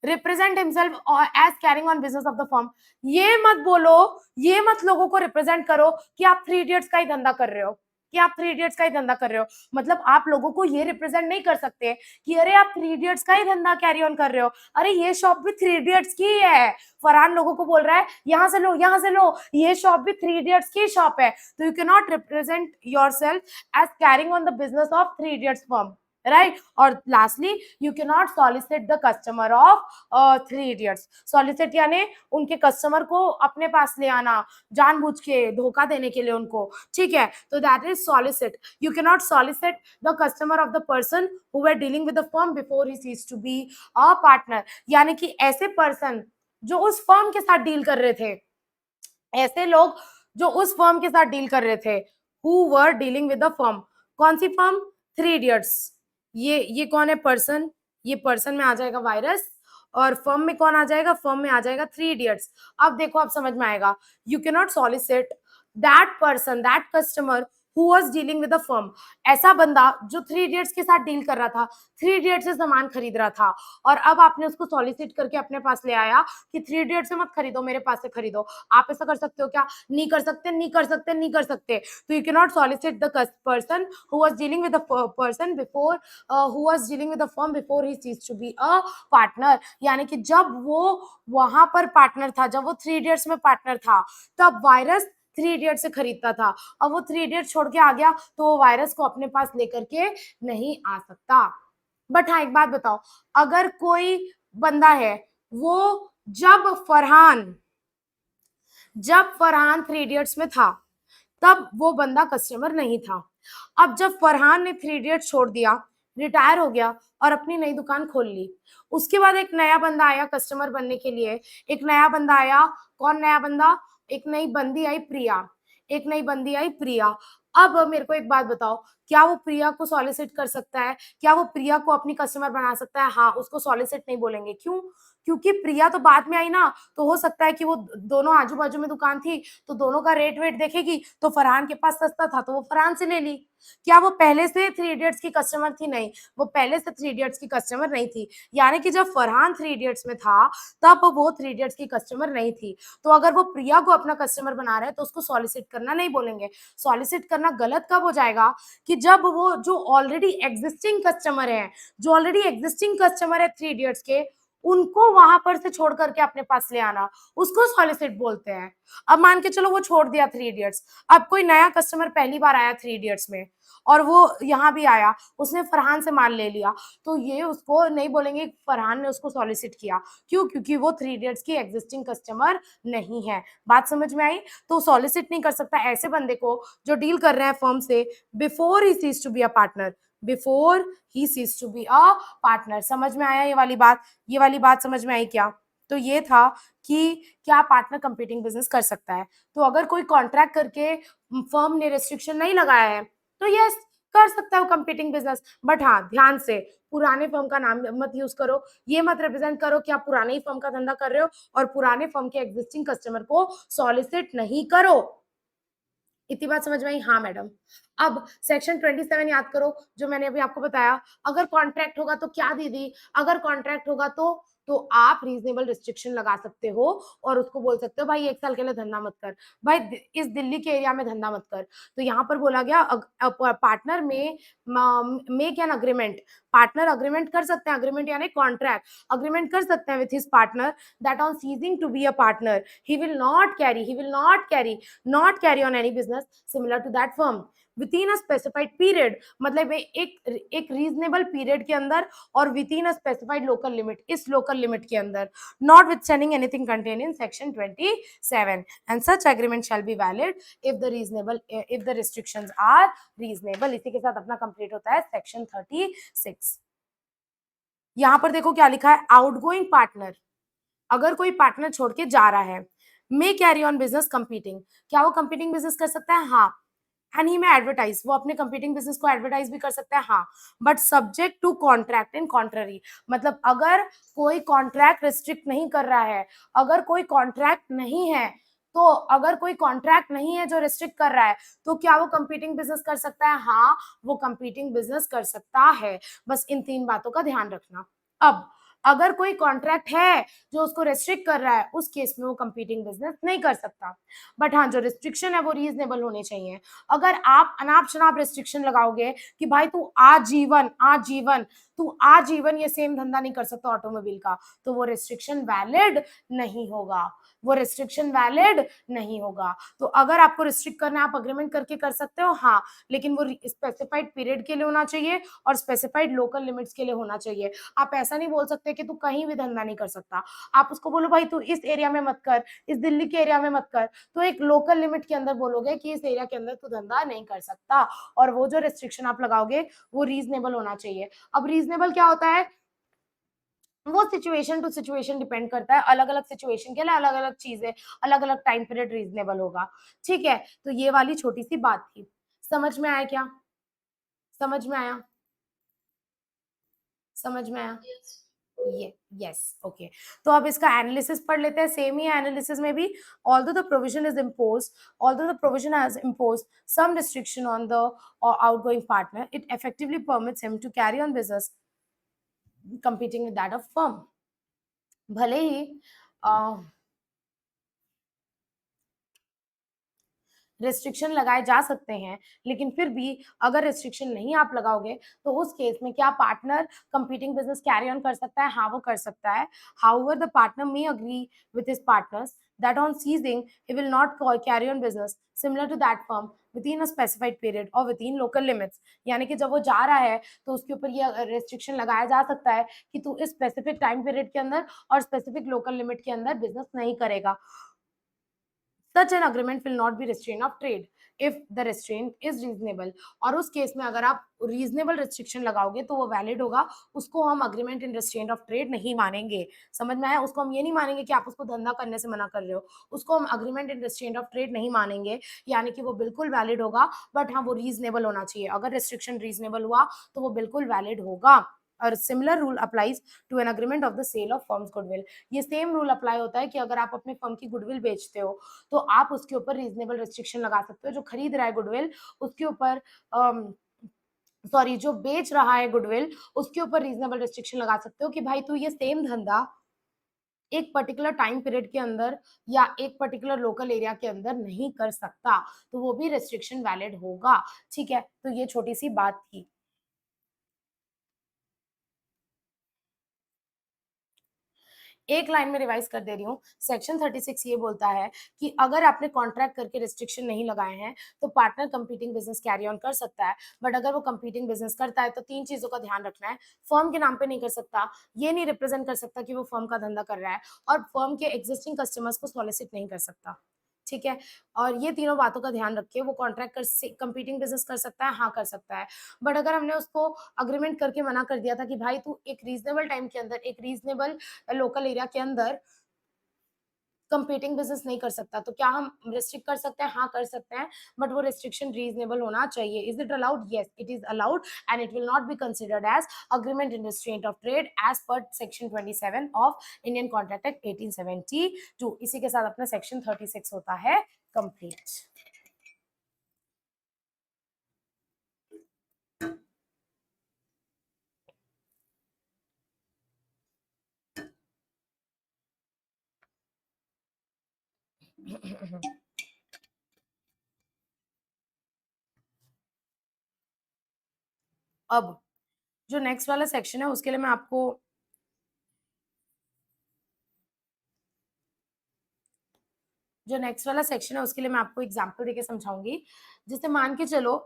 represent himself as carrying on business of the firm. ये मत बोलो, ये मत लोगों को रिप्रेजेंट करो कि आप थ्री इडियट्स का ही धंधा कर रहे हो, कि आप थ्री इडियट्स का ही धंधा कर रहे हो। मतलब आप लोगों को ये रिप्रेजेंट नहीं कर सकते कि अरे आप थ्री इडियट्स का ही धंधा कैरी ऑन कर रहे हो, अरे ये शॉप भी थ्री इडियट्स की ही है। फरहान लोगों को बोल रहा है यहाँ से लो, यहाँ से लो, ये शॉप भी थ्री इडियट्स की शॉप है। तो you can not represent yourself as carrying on the business of Three Idiots firm, right. और lastly, you can not solicit the customer of Three Idiots. Solicit यानी उनके customer को अपने पास ले आना, जानबूझ के धोखा देने के लिए उनको, ठीक है। तो that is solicit. You can not solicit the customer of the person who were dealing with the firm before he ceases to be a partner. यानी कि ऐसे पर्सन जो उस फर्म के साथ डील कर रहे थे, ऐसे लोग जो उस फर्म के साथ डील कर रहे थे, who were dealing with the firm. कौन सी फर्म? Three idiots. ये कौन है? पर्सन। ये पर्सन में आ जाएगा वायरस, और फर्म में कौन आ जाएगा? फर्म में आ जाएगा थ्री इडियट्स। अब देखो, अब समझ में आएगा। You can not solicit that person, that customer who was dealing with the firm. ऐसा बंदा जो थ्री इडियट्स के साथ डील कर रहा था, थ्री इडियट्स से सामान खरीद रहा था, और अब आपने उसको सॉलिसिट करके अपने पास ले आया कि थ्री इडियट्स से मत खरीदो, मेरे पास से खरीदो। आप ऐसा कर सकते हो क्या? नहीं कर सकते, नहीं कर सकते, नहीं कर सकते। तो you can not solicit the person who was dealing with the person before, who was dealing with the firm before he ceased to be a partner। यानी कि जब वो वहां पर पार्टनर था, जब वो थ्री इडियट्स में पार्टनर था, तब वायरस थ्री इडियट से खरीदता था। अब वो थ्री इडियट छोड़ के आ गया, तो वो वायरस को अपने पास लेकर के नहीं आ सकता। बट हाँ एक बात बताओ, अगर कोई बंदा है, वो जब फरहान थ्री इडियट्स में था, तब वो बंदा कस्टमर नहीं था। अब जब फरहान ने थ्री इडियट्स छोड़ दिया, रिटायर हो गया और अपनी नई दुकान खोल ली, उसके बाद एक नया बंदा आया कस्टमर बनने के लिए। एक नया बंदा आया। कौन नया बंदा? एक नई बंदी आई, प्रिया। एक नई बंदी आई, प्रिया। अब मेरे को एक बात बताओ, क्या वो प्रिया को सॉलिसिट कर सकता है? क्या वो प्रिया को अपनी कस्टमर बना सकता है? हाँ, उसको सॉलिसिट नहीं बोलेंगे। क्यों? क्योंकि प्रिया तो बाद में आई ना, तो हो सकता है कि वो दोनों आजू बाजू में दुकान थी, तो दोनों का रेट वेट देखेगी, तो फरहान के पास सस्ता था तो वो फरहान से ले ली। क्या वो पहले से थ्री इडियट्स की कस्टमर थी? नहीं, वो पहले से थ्री इडियट्स की कस्टमर नहीं थी। यानी कि जब फरहान थ्री इडियट्स में था, तब वो थ्री इडियट्स की कस्टमर नहीं थी। तो अगर वो प्रिया को अपना कस्टमर बना रहे हैं, तो उसको सॉलिसिट करना नहीं बोलेंगे। सॉलिसिट करना गलत कब हो जाएगा? कि जब वो जो ऑलरेडी एग्जिस्टिंग कस्टमर है, जो ऑलरेडी एग्जिस्टिंग कस्टमर है थ्री इडियट्स के, उनको वहां पर से छोड़ करके अपने पास ले आना, उसको सॉलिसिट बोलते हैं। अब मान के चलो वो छोड़ दिया थ्री इडियट्स, अब कोई नया कस्टमर पहली बार आया थ्री इडियट्स में, और वो यहाँ भी आया, उसने फरहान से माल ले लिया, तो ये उसको नहीं बोलेंगे फरहान ने उसको सॉलिसिट किया। क्यों? क्योंकि वो थ्री इडियट्स की एग्जिस्टिंग कस्टमर नहीं है। बात समझ में आई? तो सॉलिसिट नहीं कर सकता ऐसे बंदे को जो डील कर रहे हैं फर्म से before he ceases to be a partner, before he ceases to be a partner. समझ में आया ये वाली बात? ये वाली बात समझ में आई क्या? तो ये था कि क्या पार्टनर कंपीटिंग बिजनेस कर सकता है। तो अगर कोई कॉन्ट्रैक्ट करके फर्म ने रेस्ट्रिक्शन नहीं लगाया है, तो यस, कर सकता है वो कंपीटिंग बिजनेस, बट हाँ ध्यान से पुराने फर्म का नाम मत यूज करो, ये मत रिप्रेजेंट करो कि आप पुराने ही फर्म का धंधा कर रहे हो और पुराने फर्म के एग्जिस्टिंग कस्टमर को सॉलिसिट नहीं करो। इतनी बात समझ में आई? हाँ मैडम। अब सेक्शन 27 याद करो, जो मैंने अभी आपको बताया। अगर कॉन्ट्रैक्ट होगा तो क्या दीदी? अगर कॉन्ट्रैक्ट होगा तो आप रीजनेबल रिस्ट्रिक्शन लगा सकते हो और उसको बोल सकते हो भाई 1 साल के लिए धंधा मत कर। भाई इस दिल्ली के एरिया में धंधा मत कर। तो यहाँ पर बोला गया पार्टनर में make an agreement. Partner agreement कर सकते हैं, अग्रीमेंट यानी कॉन्ट्रैक्ट, अग्रीमेंट कर सकते हैं with his partner that on ceasing to be a partner he will not carry on any business similar to that firm within a specified period। मतलब एक reasonable period के अंदर और within a specified local limit, इस local limit के अंदर, notwithstanding anything contained in section 27, and such agreement shall be valid if the restrictions are reasonable। इसी के साथ अपना कंप्लीट होता है section 36। यहां पर देखो क्या लिखा है, आउटगोइंग पार्टनर, अगर कोई पार्टनर छोड़ के जा रहा है, मे कैरी ऑन बिजनेस कंपीटिंग, क्या वो कंपीटिंग बिजनेस कर सकता है? हाँ। एंड ही में एडवर्टाइज, वो अपने कंपीटिंग बिजनेस को एडवर्टाइज भी कर सकता है, हाँ, but subject to contract in contrary. मतलब अगर कोई कॉन्ट्रैक्ट रिस्ट्रिक्ट नहीं कर रहा है, अगर कोई कॉन्ट्रैक्ट नहीं है, तो अगर कोई कॉन्ट्रैक्ट नहीं है जो रिस्ट्रिक्ट कर रहा है, तो क्या वो कंपीटिंग बिजनेस कर सकता है? हाँ, वो कंपीटिंग बिजनेस कर सकता है। बस इन 3 बातों का ध्यान रखना। अब अगर कोई कॉन्ट्रैक्ट है जो उसको रेस्ट्रिक्ट कर रहा है, उस केस में वो कंपीटिंग बिजनेस नहीं कर सकता। बट हाँ, जो रिस्ट्रिक्शन है वो रीजनेबल होने चाहिए। अगर आप अनाप शनाप रिस्ट्रिक्शन लगाओगे कि भाई तू आजीवन ये सेम धंधा नहीं कर सकता ऑटोमोबाइल का, तो वो रिस्ट्रिक्शन वैलिड नहीं होगा, वो रिस्ट्रिक्शन वैलिड नहीं होगा। तो अगर आपको रिस्ट्रिक्ट करना है, आप अग्रीमेंट करके कर सकते हो, हाँ, लेकिन वो स्पेसिफाइड पीरियड के लिए होना चाहिए और स्पेसिफाइड लोकल लिमिट्स के लिए होना चाहिए। आप ऐसा नहीं बोल सकते कि तू कहीं भी धंधा नहीं कर सकता। आप उसको बोलो भाई तू इस एरिया में मत कर, इस दिल्ली के एरिया में मत कर, तो एक लोकल लिमिट के अंदर बोलोगे कि इस एरिया के अंदर तू धंधा नहीं कर सकता, और वो जो रिस्ट्रिक्शन आप लगाओगे वो रीजनेबल होना चाहिए। अब रीजनेबल क्या होता है? वो सिचुएशन टू सिचुएशन डिपेंड करता है, अलग अलग सिचुएशन के लिए अलग अलग चीजें, अलग अलग टाइम पीरियड रीजनेबल होगा। ठीक है, तो ये वाली छोटी सी बात थी। समझ में आया क्या? समझ में आया? समझ में आया? ये यस, ओके। तो अब इसका एनालिसिस पढ़ लेते हैं। सेम ही एनालिसिस में भी, although the provision is imposed, although the provision has imposed some restriction on the outgoing partner, it effectively permits him to carry on business competing with that of firm। भले ही restriction लगाए जा सकते हैं, लेकिन फिर भी अगर रिस्ट्रिक्शन नहीं आप लगाओगे, तो उस केस में क्या partner competing business carry on कर सकता है? हाँ, वो कर सकता है। However the partner may agree with his partners that on ceasing he will not carry on business similar to that firm within a specified period or within local limits। यानी कि जब वो जा रहा है तो उसके ऊपर ये रिस्ट्रिक्शन लगाया जा सकता है कि तू इस स्पेसिफिक टाइम पीरियड के अंदर और स्पेसिफिक लोकल लिमिट के अंदर बिजनेस नहीं करेगा। Such an agreement will not be restraint of trade if the restraint is reasonable। और उस केस में अगर आप रीजनेबल रिस्ट्रिक्शन लगाओगे तो वो वैलिड होगा, उसको हम agreement in restraint of trade नहीं मानेंगे। समझ में आया? उसको हम ये नहीं मानेंगे कि आप उसको धंधा करने से मना कर रहे हो, उसको हम agreement in restraint of trade नहीं मानेंगे, यानी कि वो बिल्कुल वैलिड होगा, बट हाँ वो रीजनेबल होना चाहिए। अगर रिस्ट्रिक्शन रीजनेबल हुआ तो वो बिल्कुल वैलिड होगा। और similar rule applies to an agreement of the sale of firm's goodwill. ये सेम रूल अप्लाई होता है कि अगर आप अपने फर्म की गुडविल बेचते हो, तो आप उसके ऊपर रीजनेबल रिस्ट्रिक्शन लगा सकते हो। जो खरीद रहा है गुडविल, उसके ऊपर सॉरी, जो बेच रहा है गुडविल, उसके ऊपर रीजनेबल रिस्ट्रिक्शन लगा सकते हो कि भाई तू ये सेम धंधा एक पर्टिकुलर टाइम पीरियड के अंदर या एक पर्टिकुलर लोकल एरिया के अंदर नहीं कर सकता, तो वो भी रिस्ट्रिक्शन वैलिड होगा। ठीक है, तो ये छोटी सी बात थी। एक लाइन में रिवाइज कर दे रही हूँ। सेक्शन 36 ये बोलता है कि अगर आपने कॉन्ट्रैक्ट करके रिस्ट्रिक्शन नहीं लगाए हैं, तो partner competing business carry on कर सकता है। बट अगर वो कंपीटिंग बिजनेस करता है तो 3 चीजों का ध्यान रखना है। फर्म के नाम पे नहीं कर सकता, ये नहीं रिप्रेजेंट कर सकता कि वो फर्म का धंधा कर रहा है, और फर्म के एग्जिस्टिंग कस्टमर्स को सॉलिसिट नहीं कर सकता। ठीक है, और ये तीनों बातों का ध्यान रख के वो कॉन्ट्रैक्ट कर कंपीटिंग बिजनेस कर सकता है, हाँ कर सकता है। बट अगर हमने उसको अग्रीमेंट करके मना कर दिया था कि भाई तू एक रीजनेबल टाइम के अंदर, एक रीजनेबल लोकल एरिया के अंदर कंपीटिंग बिजनेस नहीं कर सकता, तो क्या हम रिस्ट्रिक्ट कर सकते हैं? हाँ, कर सकते हैं, बट वो रिस्ट्रिक्शन रीजनेबल होना चाहिए। Is it allowed? Yes, it is allowed and it will not be considered as agreement in restraint of trade as per section 27 of Indian contract act 1872। इसी के साथ अपना सेक्शन 36 होता है कंप्लीट। अब जो नेक्स्ट वाला सेक्शन है उसके लिए मैं आपको जो नेक्स्ट वाला सेक्शन है उसके लिए मैं आपको एग्जांपल देके समझाऊंगी। जैसे मान के चलो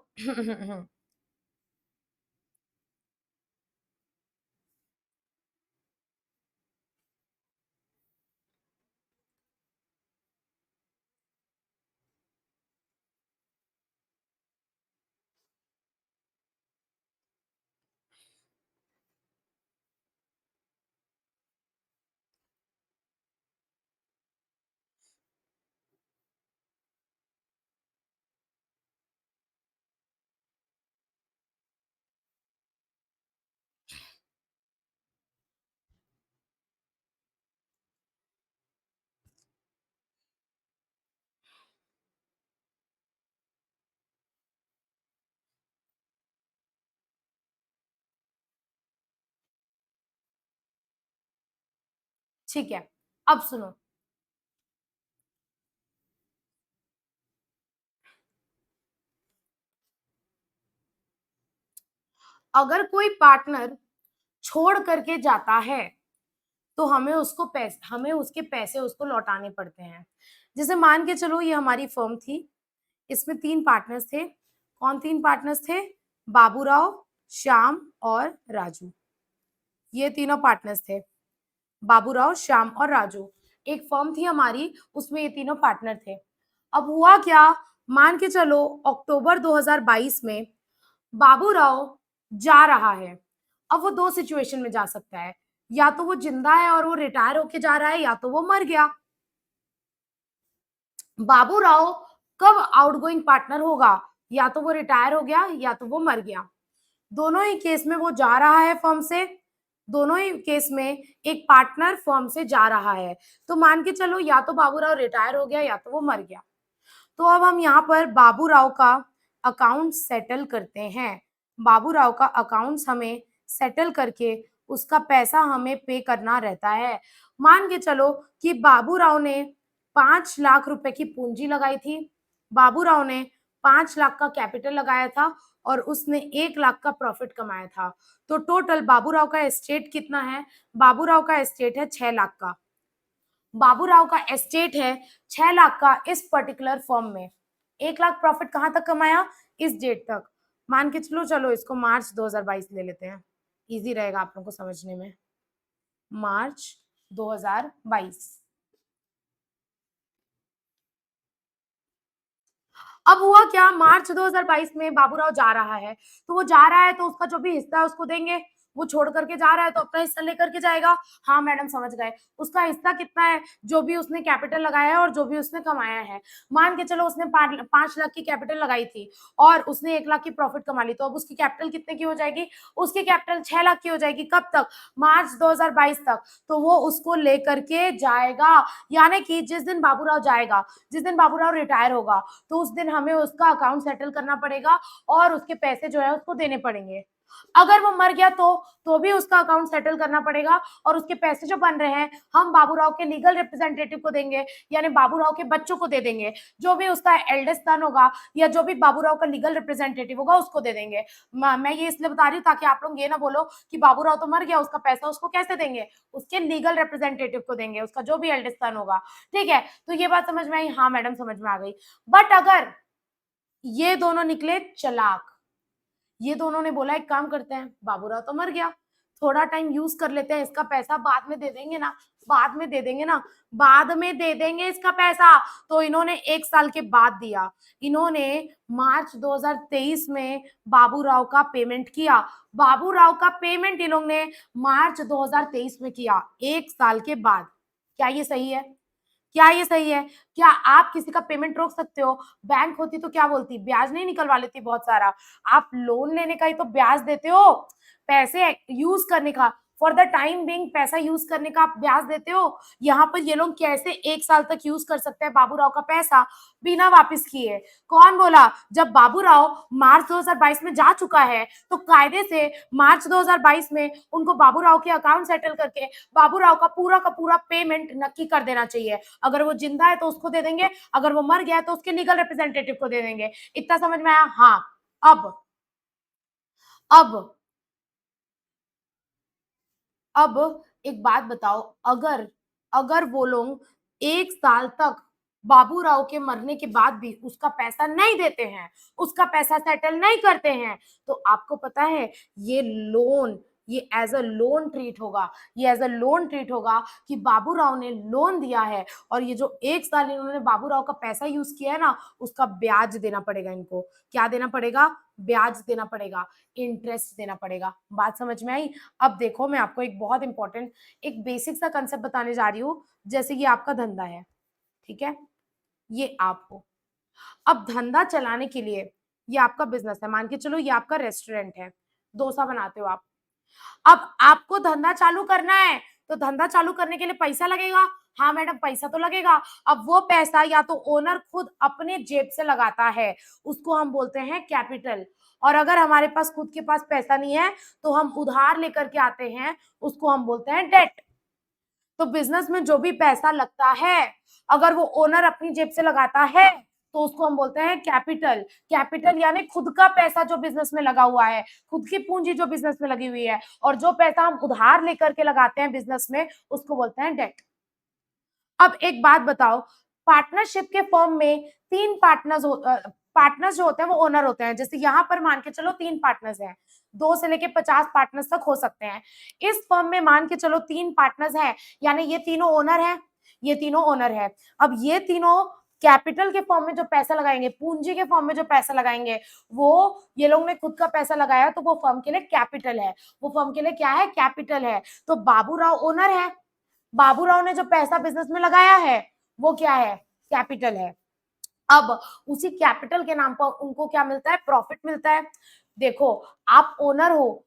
ठीक है, अब सुनो। अगर कोई पार्टनर छोड़ करके जाता है तो हमें उसके पैसे उसको लौटाने पड़ते हैं। जैसे मान के चलो ये हमारी फर्म थी, इसमें 3 पार्टनर्स थे। कौन 3 पार्टनर्स थे? बाबूराव, श्याम और राजू। ये तीनों पार्टनर्स थे, बाबूराव, श्याम और राजू। एक फर्म थी हमारी, उसमें ये तीनों पार्टनर थे। अब हुआ क्या, मान के चलो अक्टूबर 2022 में बाबूराव जा रहा है। अब वो 2 सिचुएशन में जा सकता है, या तो वो जिंदा है और वो रिटायर होके जा रहा है, या तो वो मर गया। बाबूराव कब आउटगोइंग पार्टनर होगा? या तो वो रिटायर हो गया या तो वो मर गया। दोनों ही केस में वो जा रहा है फर्म से, दोनों ही केस में एक पार्टनर फर्म से जा रहा है। तो मान के चलो या तो बाबूराव रिटायर हो गया या तो वो मर गया। तो अब हम यहाँ पर बाबूराव का अकाउंट सेटल करते हैं। बाबूराव का अकाउंट्स हमें सेटल करके उसका पैसा हमें पे करना रहता है। मान के चलो कि बाबूराव ने 5 लाख रुपए की पूंजी लगाई थी, बाबूराव ने 5 लाख का कैपिटल लगाया था और उसने 1 लाख का प्रॉफिट कमाया था। तो टोटल बाबूराव का एस्टेट कितना है? बाबूराव का एस्टेट है 6 लाख का। बाबूराव का एस्टेट है 6 लाख का इस पर्टिकुलर फॉर्म में। 1 लाख प्रॉफिट कहां तक कमाया? इस डेट तक। मान के चलो इसको मार्च 2022 ले लेते हैं, इजी रहेगा आप लोगों को समझने में। मार्च 2022। अब हुआ क्या, मार्च 2022 में बाबूराव जा रहा है, तो वो जा रहा है तो उसका जो भी हिस्सा है उसको देंगे। वो छोड़ करके जा रहा है तो अपना हिस्सा लेकर के जाएगा। हाँ मैडम समझ गए। उसका हिस्सा कितना है? जो भी उसने कैपिटल लगाया है और जो भी उसने कमाया है। मान के चलो उसने 5 लाख की कैपिटल लगाई थी और उसने 1 लाख की प्रॉफिट कमा ली, तो अब उसकी कैपिटल कितने की हो जाएगी? उसकी कैपिटल 6 लाख की हो जाएगी। कब तक? मार्च 2022 तक। तो वो उसको लेकर के जाएगा, यानी कि जिस दिन बाबूराव जाएगा, जिस दिन बाबूराव रिटायर होगा, तो उस दिन हमें उसका अकाउंट सेटल करना पड़ेगा और उसके पैसे जो है उसको देने पड़ेंगे। अगर वो मर गया तो भी उसका अकाउंट सेटल करना पड़ेगा और उसके पैसे जो बन रहे हैं हम बाबूराव के लीगल रिप्रेजेंटेटिव को देंगे, यानी बाबूराव के बच्चों को दे देंगे। जो भी उसका एल्डेस्ट सन होगा या जो भी बाबूराव का लीगल रिप्रेजेंटेटिव होगा उसको दे देंगे। मैं ये इसलिए बता रही हूँ ताकि आप लोग ये ना बोलो कि बाबूराव तो मर गया, उसका पैसा उसको कैसे देंगे? उसके लीगल रिप्रेजेंटेटिव को देंगे, उसका जो भी एल्डेस्ट सन होगा। ठीक है, तो ये बात समझ में आई? हाँ मैडम समझ में आ गई। बट अगर ये दोनों निकले चालाक, ये दोनों ने बोला एक काम करते हैं, बाबूराव तो मर गया, थोड़ा टाइम यूज कर लेते हैं, इसका पैसा बाद में दे देंगे ना, बाद में दे देंगे ना, बाद में दे देंगे इसका पैसा। तो इन्होंने 1 साल के बाद दिया। इन्होंने मार्च 2023 में बाबूराव का पेमेंट किया। बाबूराव का पेमेंट इन लोगों ने मार्च 2023 में किया, 1 साल के बाद। क्या ये सही है? क्या ये सही है? क्या आप किसी का पेमेंट रोक सकते हो? बैंक होती तो क्या बोलती? ब्याज नहीं निकलवा लेती बहुत सारा? आप लोन लेने का ही तो ब्याज देते हो, पैसे यूज़ करने का, फॉर द टाइम बीइंग पैसा यूज़ करने का आप ब्याज देते हो। यहाँ पर ये लोग कैसे 1 साल तक यूज़ कर सकते हैं बाबूराव का पैसा बिना वापस किए? कौन बोला? जब बाबूराव मार्च 2022 में जा चुका है, तो कायदे से मार्च 2022 में उनको बाबूराव के अकाउंट सेटल करके बाबूराव का पूरा पेमेंट नक्की कर देना चाहिए। अगर वो जिंदा है तो उसको दे देंगे, अगर वो मर गया है तो उसके लीगल रिप्रेजेंटेटिव को दे देंगे। इतना समझ में आया? हाँ। अब अब अब एक बात बताओ, अगर अगर वो लोग 1 साल तक बाबूराव के मरने के बाद भी उसका पैसा नहीं देते हैं, उसका पैसा सेटल नहीं करते हैं, तो आपको पता है ये लोन, ये एज़ अ लोन ट्रीट होगा। ये एज़ अ लोन ट्रीट होगा कि बाबूराव ने लोन दिया है और ये जो 1 साल इन्होंने बाबूराव का पैसा यूज़ किया है ना, उसका ब्याज देना पड़ेगा इनको। क्या देना पड़ेगा? ब्याज देना पड़ेगा, इंटरेस्ट देना पड़ेगा। बात समझ में आई? अब देखो मैं आपको एक बहुत इंपॉर्टेंट एक बेसिक सा कंसेप्ट बताने जा रही हूँ, जैसे ये आपका धंधा है, ठीक है? ये आप हो। अब धंधा चलाने के लिए ये आपका बिज़नेस है, मान के चलो ये आपका रेस्टोरेंट है, डोसा बनाते हो आप। अब आपको धंधा चालू करना है, तो धंधा चालू करने के लिए पैसा लगेगा। हाँ मैडम, पैसा तो लगेगा। अब वो पैसा या तो ओनर खुद अपने जेब से लगाता है, उसको हम बोलते हैं कैपिटल। और अगर हमारे पास खुद के पास पैसा नहीं है, तो हम उधार लेकर के आते हैं, उसको हम बोलते हैं डेट। तो बिज़नेस में जो भी पैसा लगता है, अगर वो ओनर अपनी जेब से लगाता है, तो उसको हम बोलते हैं कैपिटल। कैपिटल यानी खुद का पैसा जो बिज़नेस में लगा हुआ है, खुद की पूँजी जो बिज़नेस में लगी हुई है, और जो पैसा हम उधार लेकर के लगाते हैं बिज़नेस में, उसको बोलते हैं डेट। अब एक बात बताओ, पार्टनरशिप के फर्म में 3 पार्टनर्स जो होते हैं वो ओनर होते हैं। जैसे यहाँ पर मान के चलो 3 पार्टनर्स हैं, 2 से लेके 50 पार्टनर्स तक हो सकते हैं। इस फर्म में मान के चलो 3 पार्टनर्स हैं, यानी ये तीनों ओनर हैं, ये तीनों ओनर हैं। अब ये तीनों कैपिटल के फॉर्म में जो पैसा लगाएँगे, पूँजी के फॉर्म में जो पैसा लगाएँगे, वो ये लोग ने खुद का पैसा लगाया तो वो फर्म के लिए कैपिटल है। वो फर्म के लिए क्या है? कैपिटल है। तो बाबूराव ओनर है, बाबूराव ने जो पैसा बिज़नेस में लगाया है, वो क्या है? कैपिटल है। अब उसी कैपिटल के नाम पर उनको क्या मिलता है? प्रॉफिट मिलता है। देखो, आप ओनर हो,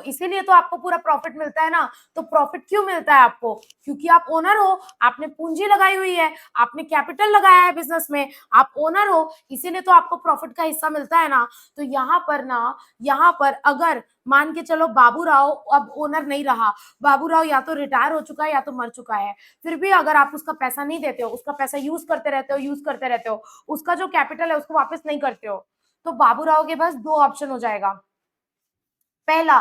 इसीलिए तो आपको पूरा प्रॉफिट मिलता है ना। तो प्रॉफिट क्यों मिलता है आपको? क्योंकि आप ओनर हो, आपने पूँजी लगाई हुई है, आपने कैपिटल लगाया है बिज़नेस में, आप ओनर हो, इसीलिए तो आपको प्रॉफिट का हिस्सा मिलता है ना। तो यहाँ पर अगर मान के चलो बाबूराव अब ओनर नहीं रहा, बाबूराव या तो रिटायर हो चुका है या तो मर चुका है, फिर भी अगर आप उसका पैसा नहीं देते हो, उसका पैसा यूज़ करते रहते हो, उसका जो कैपिटल है उसको वापस नहीं करते हो, तो बाबूराव के पास 2 ऑप्शन हो जाएगा। पहला,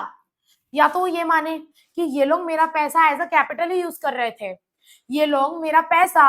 या तो वो ये माने कि ये लोग मेरा पैसा as a capital he use कर रहे थे। ये लोग मेरा पैसा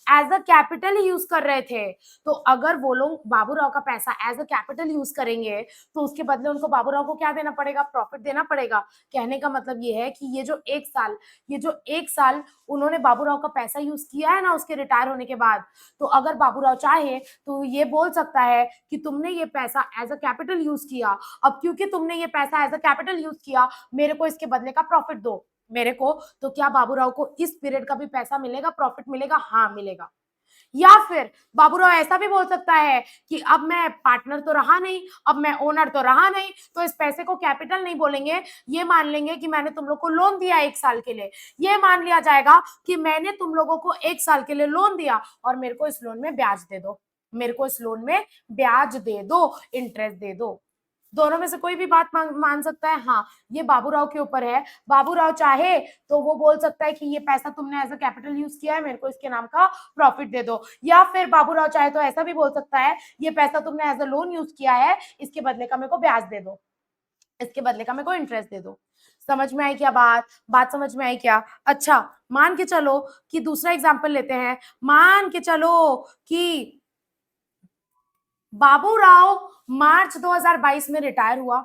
as a capital he use कर रहे थे। तो अगर वो लोग बाबूराव का पैसा एज़ अ कैपिटल यूज़ करेंगे, तो उसके बदले उनको बाबूराव को क्या देना पड़ेगा? प्रॉफिट देना पड़ेगा। कहने का मतलब ये है कि ये जो 1 साल उन्होंने बाबूराव का पैसा यूज़ किया है ना उसके रिटायर होने के बाद, तो अगर बाबूराव चाहे, तो ये बोल सकता है कि तुमने ये पैसा एज़ अ कैपिटल यूज़ किया। अब क्योंकि तुमने ये पैसा एज़ अ कैपिटल यूज़ किया, मेरे को इसके बदले का प्रॉफिट दो, मेरे को। तो क्या बाबूराव को इस पीरियड का भी पैसा मिलेगा, प्रॉफिट मिलेगा? हाँ, मिलेगा। या फिर बाबूराव ऐसा भी बोल सकता है कि अब मैं पार्टनर तो रहा नहीं, अब मैं ओनर तो रहा नहीं, तो इस पैसे को कैपिटल नहीं बोलेंगे, ये मान लेंगे कि मैंने तुम लोग को लोन दिया 1 साल के लिए। ये मान लिया जाएगा कि मैंने तुम लोगों को 1 साल के लिए लोन दिया और मेरे को इस लोन में ब्याज दे दो। मेरे को इस लोन में ब्याज दे दो, इंटरेस्ट दे दो। दोनों में से कोई भी बात मान सकता है। हाँ, ये बाबूराव के ऊपर है। बाबूराव चाहे तो वो बोल सकता है कि ये पैसा तुमने एज़ अ कैपिटल यूज़ किया है, मेरे को इसके नाम का प्रॉफिट दे दो। या फिर बाबूराव चाहे तो ऐसा भी बोल सकता है, ये पैसा तुमने एज़ अ लोन यूज़ किया है, इसके बदले का मेरे को ब्याज दे दो, इसके बदले का मेरे को इंटरेस्ट दे दो। समझ में आई क्या बात? बात समझ में आई क्या? अच्छा, मान के चलो कि दूसरा एग्ज़ाम्पल लेते हैं। मान के चलो कि बाबूराव मार्च 2022 में रिटायर हुआ।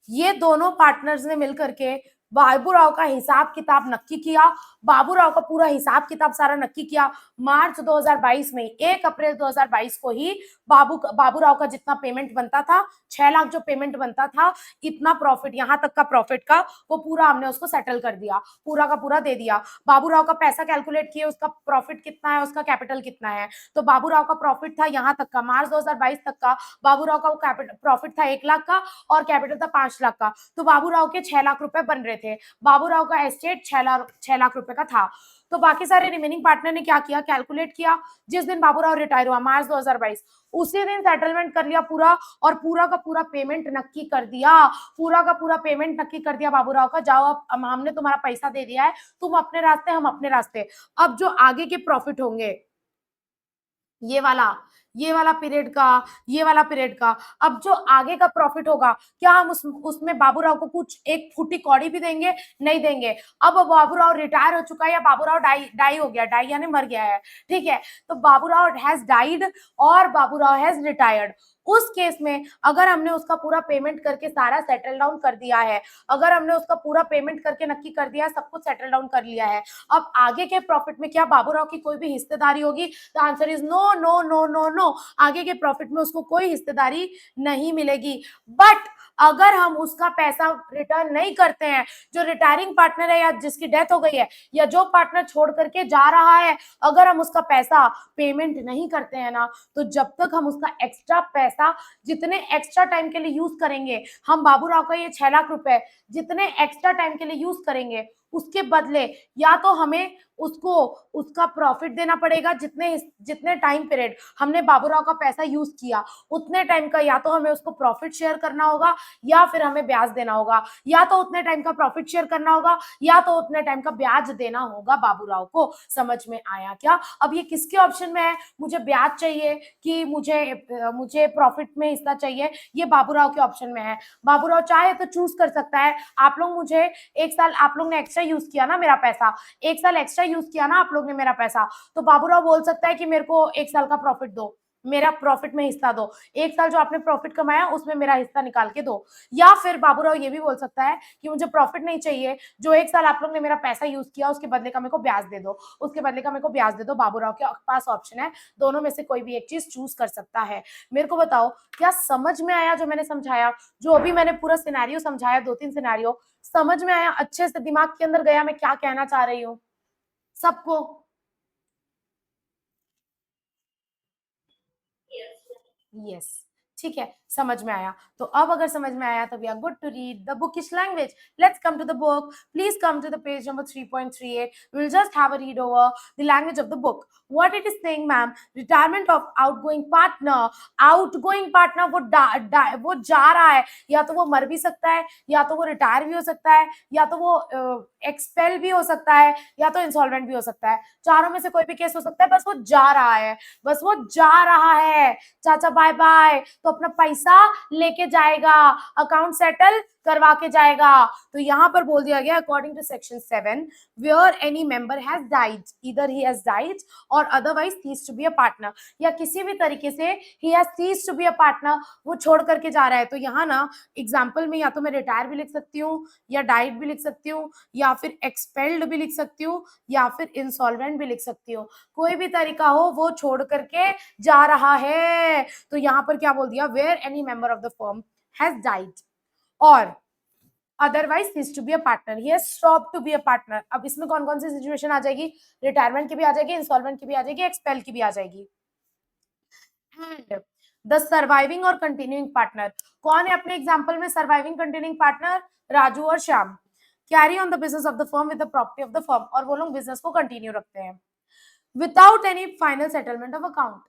ये दोनों पार्टनर्स ने मिल करके बाबूराव का हिसाब किताब नक्की किया, बाबूराव का पूरा हिसाब किताब सारा नक्की किया। मार्च 2022 में 1 अप्रैल 2022 को ही बाबूराव का जितना पेमेंट बनता था, 6 लाख जो पेमेंट बनता था, इतना प्रॉफिट, यहाँ तक का प्रॉफिट का, वो पूरा हमने उसको सेटल कर दिया, पूरा का पूरा दे दिया। बाबूराव का पैसा कैलकुलेट किए, उसका प्रॉफिट कितना है, उसका कैपिटल कितना है। तो बाबूराव का प्रॉफिट था यहाँ तक का, मार्च 2022 तक का बाबूराव का प्रॉफिट था 1 लाख का और कैपिटल था 5 लाख का। तो बाबूराव के 6 लाख रुपए बन रहे थे, बाबूराव का एस्टेट 6 लाख रुपए का था। तो बाकी सारे रिमेनिंग पार्टनर ने क्या किया, कैलकुलेट किया, जिस दिन बाबूराव रिटायर हुआ मार्च 2022 उसी दिन सेटलमेंट कर लिया पूरा, और पूरा का पूरा पेमेंट नक्की कर दिया, पूरा का पूरा पेमेंट नक्की कर दिया बाबूराव का, जाओ अब हमने तुम्हारा पैसा दे दिया है, तुम अपने रास्ते हम अपने रास्ते। अब जो आगे के प्रॉफिट होंगे, ये वाला पीरियड का, ये वाला पीरियड का, अब जो आगे का प्रॉफिट होगा, क्या हम उसमें बाबूराव को कुछ एक फूटी कौड़ी भी देंगे? नहीं देंगे। अब बाबूराव रिटायर हो चुका है या बाबूराव डाई हो गया, डाई यानी मर गया है, ठीक है, तो बाबूराव हैज डाइड और बाबूराव हैज रिटायर्ड। उस केस में अगर हमने उसका पूरा पेमेंट करके सारा सेटल डाउन कर दिया है, अगर हमने उसका पूरा पेमेंट करके नक्की कर दिया है, सब कुछ सेटल डाउन कर लिया है, अब आगे के प्रॉफिट में क्या बाबूराव की कोई भी हिस्सेदारी होगी? The answer is no no no no no, आगे के प्रॉफिट में उसको कोई हिस्सेदारी नहीं मिलेगी। बट अगर हम उसका पैसा रिटर्न नहीं करते हैं, जो रिटायरिंग पार्टनर है या जिसकी डेथ हो गई है या जो पार्टनर छोड़ करके जा रहा है, अगर हम उसका पैसा पेमेंट नहीं करते हैं ना, तो जब तक हम उसका एक्स्ट्रा पैसा जितने एक्स्ट्रा टाइम के लिए यूज करेंगे, हम बाबूराव का ये 6 लाख रुपए जितने एक्स्ट्रा टाइम के लिए यूज करेंगे, उसके बदले या तो हमें उसको उसका प्रॉफिट देना पड़ेगा, जितने टाइम पीरियड हमने बाबूराव का पैसा यूज किया उतने टाइम का, या तो हमें उसको प्रॉफिट शेयर करना होगा या फिर हमें ब्याज देना होगा, या तो उतने टाइम का प्रॉफिट शेयर करना होगा या तो उतने टाइम का ब्याज देना होगा बाबूराव को। समझ में आया क्या? अब ये किसके ऑप्शन में है, मुझे ब्याज चाहिए कि मुझे प्रॉफिट में हिस्सा चाहिए, ये बाबूराव के ऑप्शन में है। बाबूराव चाहे तो चूज कर सकता है, आप लोग मुझे 1 साल आप लोग ने एक्स्ट्रा यूज किया ना मेरा पैसा, 1 साल एक्स्ट्रा यूज किया ना आप लोग ने मेरा पैसा, तो बाबूराव बोल सकता है कि मेरे को 1 साल का प्रॉफिट दो, मेरा प्रॉफिट में हिस्सा दो, 1 साल जो आपने प्रॉफिट कमाया उसमें मेरा हिस्सा निकाल के दो। या फिर बाबूराव ये भी बोल सकता है कि मुझे प्रॉफिट नहीं चाहिए, जो 1 साल आप लोग ने मेरा पैसा यूज किया उसके बदले का मेरे को ब्याज दे दो, उसके बदले का मेरे को ब्याज दे दो। बाबूराव के पास ऑप्शन है, दोनों में से कोई भी एक चीज चूज कर सकता है। मेरे को बताओ क्या समझ में आया जो मैंने समझाया, जो अभी मैंने पूरा सिनेरियो समझाया, 2-3 सिनेरियो समझ में आया, अच्छे से दिमाग के अंदर गया मैं क्या कहना चाह रही हूँ सबको? यस, ठीक है, समझ में आया। तो अब अगर समझ में आया तो we are good to read the bookish language. Let's come to the book. Please come to the page number 3.38. We will just have a read over the language of the book. What it is saying, ma'am, retirement of outgoing partner. Outgoing partner वो जा रहा है, या तो वो मर भी सकता है, या तो वो रिटायर भी हो सकता है, या तो वो एक्सपेल भी हो सकता है, या तो इंसॉल्वेंट भी हो सकता है। चारों में से कोई भी केस हो सकता है, बस वो जा रहा है, बस वो जा रहा है। चाचा बाय बाय, तो अपना पैसा लेके जाएगा, अकाउंट सेटल करवा के जाएगा। तो यहाँ पर बोल दिया गया according to section 7 where any member has died, either he has died और otherwise ceases to be a partner, या किसी भी तरीके से he has ceased to be a partner, वो छोड़ करके जा रहा है। तो यहाँ ना एग्जाम्पल में या तो मैं रिटायर भी लिख सकती हूँ, या डाइड भी लिख सकती हूँ, या फिर एक्सपेल्ड भी लिख सकती हूँ, या फिर इंसॉल्वेंट भी लिख सकती हूँ। कोई भी तरीका हो, वो छोड़ करके जा रहा है। तो यहाँ पर क्या बोल दिया, where any member of the firm has died और otherwise ceases to be a partner, he has stop to be a partner. अब इसमें कौन कौन सी सिचुएशन आ जाएगी, रिटायरमेंट की भी आ जाएगी, इंस्टॉलमेंट की भी आ जाएगी, एक्सपेल की भी आ जाएगी। एंड द सर्वाइविंग और कंटिन्यूइंग पार्टनर, कौन है अपने एग्जाम्पल में सर्वाइविंग कंटिन्यूइंग पार्टनर? राजू और Shyam. Carry on the business of the firm with the property of the firm, और वो लोग बिजनेस को कंटिन्यू रखते हैं without any final settlement of account.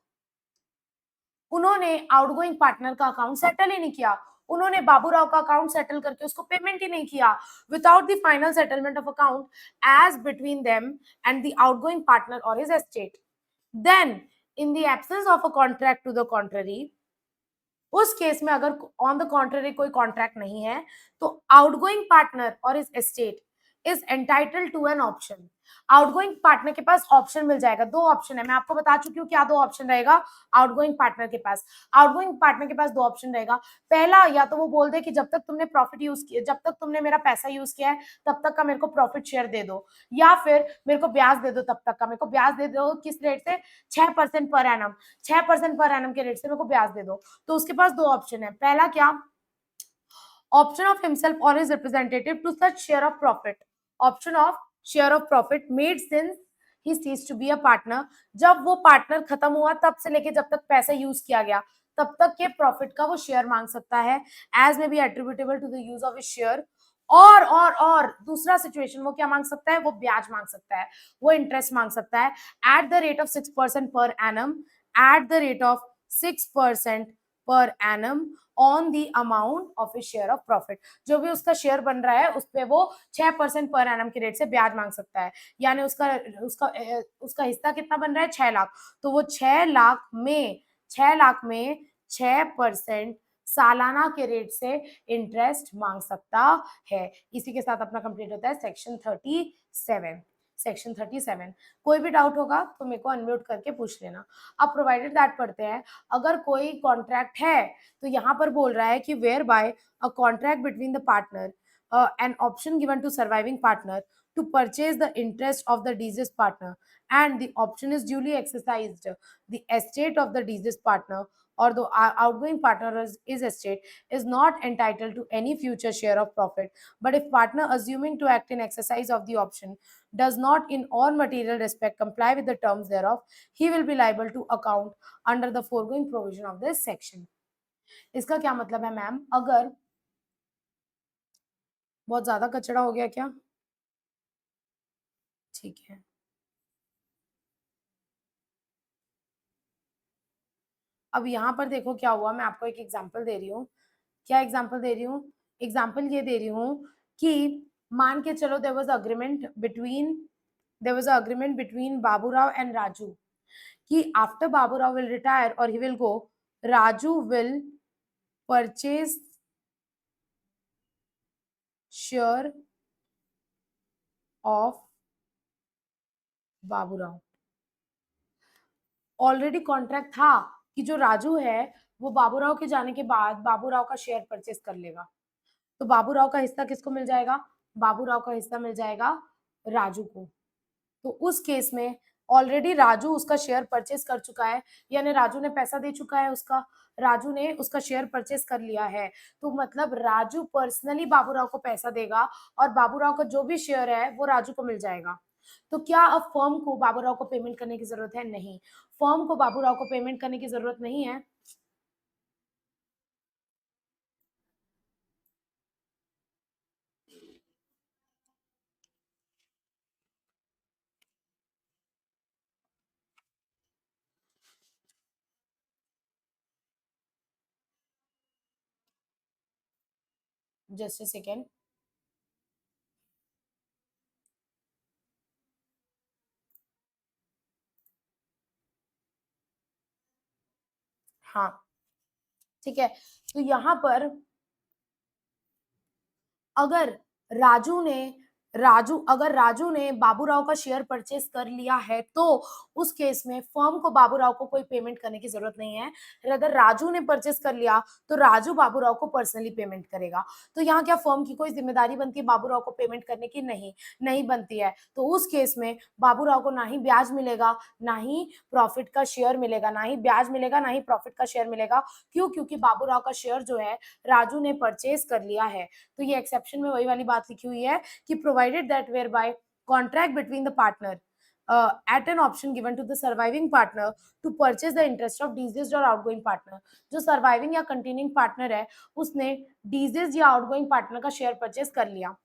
उन्होंने आउटगोइंग पार्टनर का अकाउंट सेटल ही नहीं किया, उन्होंने बाबूराव का अकाउंट सेटल करके उसको पेमेंट ही नहीं किया, without the final settlement of account as between them and the outgoing partner और his estate. Then in the absence of a contract to the contrary, उस केस में अगर ऑन द कॉन्ट्ररी कोई कॉन्ट्रैक्ट नहीं है, तो आउटगोइंग पार्टनर और his estate is entitled to an option. Outgoing partner के पास ऑप्शन मिल जाएगा, दो ऑप्शन है, मैं आपको बता चुकी हूँ क्या दो ऑप्शन रहेगा आउटगोइंग पार्टनर के पास। आउटगोइंग पार्टनर के पास दो ऑप्शन रहेगा, पहला या तो वो बोल दे कि जब तक तुमने प्रॉफिट यूज किया, जब तक तुमने मेरा पैसा यूज किया है तब तक का मेरे को प्रॉफिट शेयर दे दो, या फिर मेरे को ब्याज दे दो, तब तक का मेरे को ब्याज दे दो, किस रेट से 6% पर एनम, 6% पर एनम के रेट से मेरे को ब्याज दे दो। तो उसके पास दो ऑप्शन है, पहला क्या, option of himself or his representative to such share of profit, option of share of profit made since he ceased to be a partner, जब वो पार्टनर खत्म हुआ तब से लेके जब तक पैसा यूज किया गया तब तक के प्रॉफिट का वो शेयर मांग सकता है, as may be attributable to the use of his share. और दूसरा सिचुएशन वो क्या मांग सकता है, वो ब्याज मांग सकता है, वो इंटरेस्ट मांग सकता है at the rate of 6% per annum, at the rate of 6% per annum on the amount of A share of profit. जो भी उसका शेयर बन रहा है उस पे वो 6% पर एनम के रेट से ब्याज मांग सकता है, यानी उसका उसका उसका हिस्सा कितना बन रहा है, 6 लाख, तो वो 6 लाख में 6% सालाना के रेट से इंटरेस्ट मांग सकता है। इसी के साथ अपना कंप्लीट होता है सेक्शन 37। कोई भी डाउट होगा तो मेरे को अनम्यूट करके पूछ लेना। अब प्रोवाइडेड दैट पढ़ते हैं, अगर कोई कॉन्ट्रैक्ट है तो यहाँ पर बोल रहा है कि where by a contract between the partner an option given to surviving partner to purchase the interest of the deceased partner and the option is duly exercised, the estate of the deceased partner or the outgoing partner is estate is not entitled to any future share of profit, but if partner assuming to act in exercise of the option does not in all material respect comply with the terms thereof, he will be liable to account under the foregoing provision of this section। इसका क्या मतलब है ma'am, अगर बहुत ज्यादा कचरा हो गया क्या, ठीक है, अब यहाँ पर देखो क्या हुआ, मैं आपको एक एग्जांपल दे रही हूँ। क्या एग्जांपल दे रही हूँ, एग्जांपल ये दे रही हूँ कि मान के चलो there was agreement between Baburao and Raju कि आफ्टर बाबूराव विल रिटायर और he will go, Raju will purchase share of Baburao. Already contract था कि जो राजू है वो बाबूराव के जाने के बाद बाबूराव का शेयर परचेज कर लेगा, तो बाबूराव का हिस्सा किसको मिल जाएगा, बाबूराव का हिस्सा मिल जाएगा राजू को। तो उस केस में ऑलरेडी राजू उसका शेयर परचेज कर चुका है, यानी राजू ने पैसा दे चुका है, उसका राजू ने उसका शेयर परचेज कर लिया है, तो मतलब राजू पर्सनली बाबूराव को पैसा देगा और बाबूराव का जो भी शेयर है वो राजू को मिल जाएगा। तो क्या अब फर्म को बाबूराव को पेमेंट करने की जरूरत है, नहीं, फर्म को बाबूराव को पेमेंट करने की जरूरत नहीं है। जस्ट अ सेकेंड, हाँ ठीक है, तो यहाँ पर अगर राजू ने बाबूराव का शेयर परचेज कर लिया है तो उस केस में फर्म को बाबूराव को कोई पेमेंट करने की जरूरत नहीं है, अगर राजू ने परचेज कर लिया तो राजू बाबूराव को पर्सनली पेमेंट करेगा। तो यहाँ क्या फर्म की कोई जिम्मेदारी बनती है बाबूराव को पेमेंट करने की, नहीं बनती है। तो उस केस में बाबूराव को ना ही ब्याज मिलेगा, ना ही प्रॉफिट का शेयर मिलेगा, ना ही ब्याज मिलेगा, ना ही प्रॉफिट का शेयर मिलेगा। क्यों, क्योंकि बाबूराव का शेयर जो है राजू ने परचेज कर लिया है। तो ये एक्सेप्शन में वही वाली बात लिखी हुई है कि provided that whereby contract between the partner at an option given to the surviving partner to purchase the interest of deceased or outgoing partner, जो surviving या continuing partner है उसने deceased या outgoing partner का शेयर परचेज कर लिया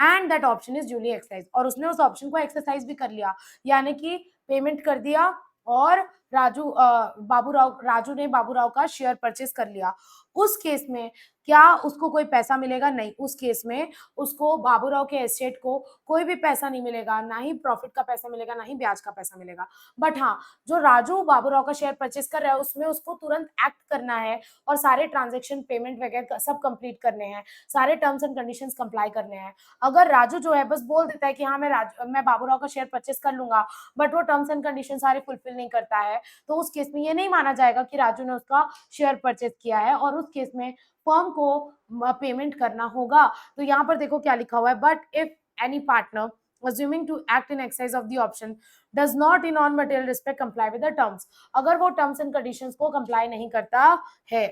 and that option is duly exercised, और उसने उस ऑप्शन को एक्सरसाइज भी कर लिया, यानी कि पेमेंट कर दिया और राजू ने बाबूराव का शेयर परचेज कर लिया। उस केस में क्या उसको कोई पैसा मिलेगा? नहीं। उस केस में उसको, बाबूराव के एस्टेट को कोई भी पैसा नहीं मिलेगा, ना ही प्रॉफिट का पैसा मिलेगा, ना ही ब्याज का पैसा मिलेगा। बट हाँ, जो राजू बाबूराव का शेयर परचेज कर रहा है उसमें उसको तुरंत एक्ट करना है और सारे ट्रांजेक्शन, पेमेंट वगैरह सब कंप्लीट करने हैं, सारे टर्म्स एंड कंडीशंस कंप्लाई करने हैं। अगर राजू जो है बस बोल देता है कि हाँ मैं बाबूराव का शेयर परचेज कर लूंगा, बट वो टर्म्स एंड कंडीशन सारे फुलफिल नहीं करता है, तो उस केस में ये नहीं माना जाएगा कि राजू ने उसका शेयर परचेज किया है, और उस केस में फर्म को पेमेंट करना होगा। तो यहाँ पर देखो क्या लिखा हुआ है, but if any partner assuming to act in exercise of the option does not in all material respect comply with the terms, अगर वो टर्म्स एंड कंडीशंस को कंप्लाई नहीं करता है,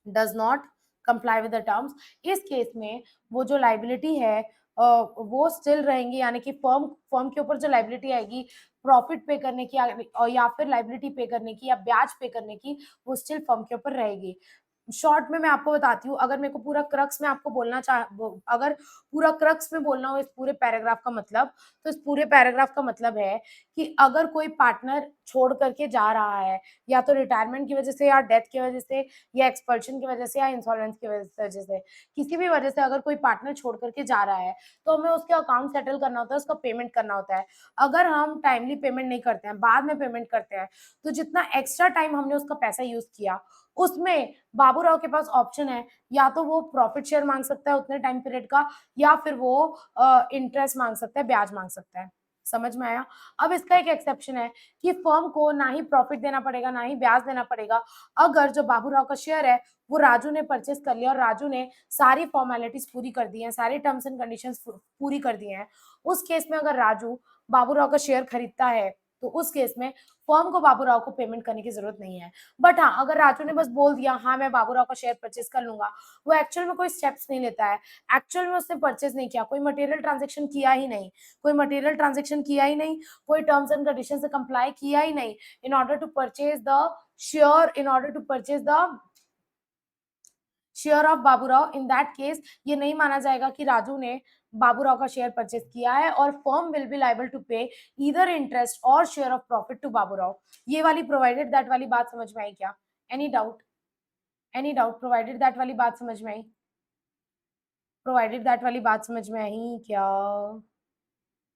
does not comply with the terms, इस case में वो जो लाइबिलिटी है वो स्टिल रहेंगी, यानी कि फर्म के ऊपर जो लाइबिलिटी आएगी प्रॉफिट पे करने की या फिर लाइबिलिटी पे करने की या ब्याज पे करने की, वो स्टिल फर्म के ऊपर रहेगी। शॉर्ट में मैं आपको बताती हूँ, अगर मेरे को पूरा क्रक्स में आपको अगर पूरा क्रक्स में बोलना हो इस पूरे पैराग्राफ का मतलब, तो इस पूरे पैराग्राफ का मतलब है कि अगर कोई पार्टनर छोड़ करके जा रहा है, या तो रिटायरमेंट की वजह से, या डेथ की वजह से, या एक्सपल्शन की वजह से, या इंसॉल्वेंस की वजह से, किसी भी वजह से अगर कोई पार्टनर छोड़ करके जा रहा है, तो हमें उसके अकाउंट सेटल करना होता है, उसका पेमेंट करना होता है। अगर हम टाइमली पेमेंट नहीं करते हैं, बाद में पेमेंट करते हैं, तो जितना एक्स्ट्रा टाइम हमने उसका पैसा यूज किया, उसमें बाबूराव के पास ऑप्शन है, या तो वो प्रॉफिट शेयर मांग सकता है उतने टाइम पीरियड का, या फिर वो इंटरेस्ट मांग सकता है, ब्याज मांग सकता है। समझ में आया? अब इसका एक एक्सेप्शन है कि फर्म को ना ही प्रॉफिट देना पड़ेगा, ना ही ब्याज देना पड़ेगा, अगर जो बाबूराव का शेयर है वो राजू ने परचेज कर लिया और राजू ने सारी फॉर्मेलिटीज पूरी कर दी हैं, सारे टर्म्स एंड कंडीशंस पूरी कर दिए हैं। उस केस में अगर राजू बाबूराव का शेयर खरीदता है, तो उस केस में फर्म को बाबूराव को पेमेंट करने की जरूरत नहीं है। बट हाँ, अगर राजू ने बस बोल दिया हाँ मैं बाबूराव का शेयर परचेज कर लूंगा, वो एक्चुअल में कोई स्टेप्स नहीं लेता है, एक्चुअल में उसने परचेज नहीं किया, कोई मटेरियल ट्रांजेक्शन किया ही नहीं, कोई टर्म्स एंड कंडीशन से कंप्लाई किया ही नहीं, in order to purchase the share of Baburao, in that case ये नहीं माना जाएगा कि राजू ने बाबूराव का शेयर परचेज किया है, और firm will be liable to pay either interest or share of profit to Baburao. ये वाली प्रोवाइडेड दैट वाली बात समझ में आई क्या? Any doubt? प्रोवाइडेड दैट वाली बात समझ में आई? क्या?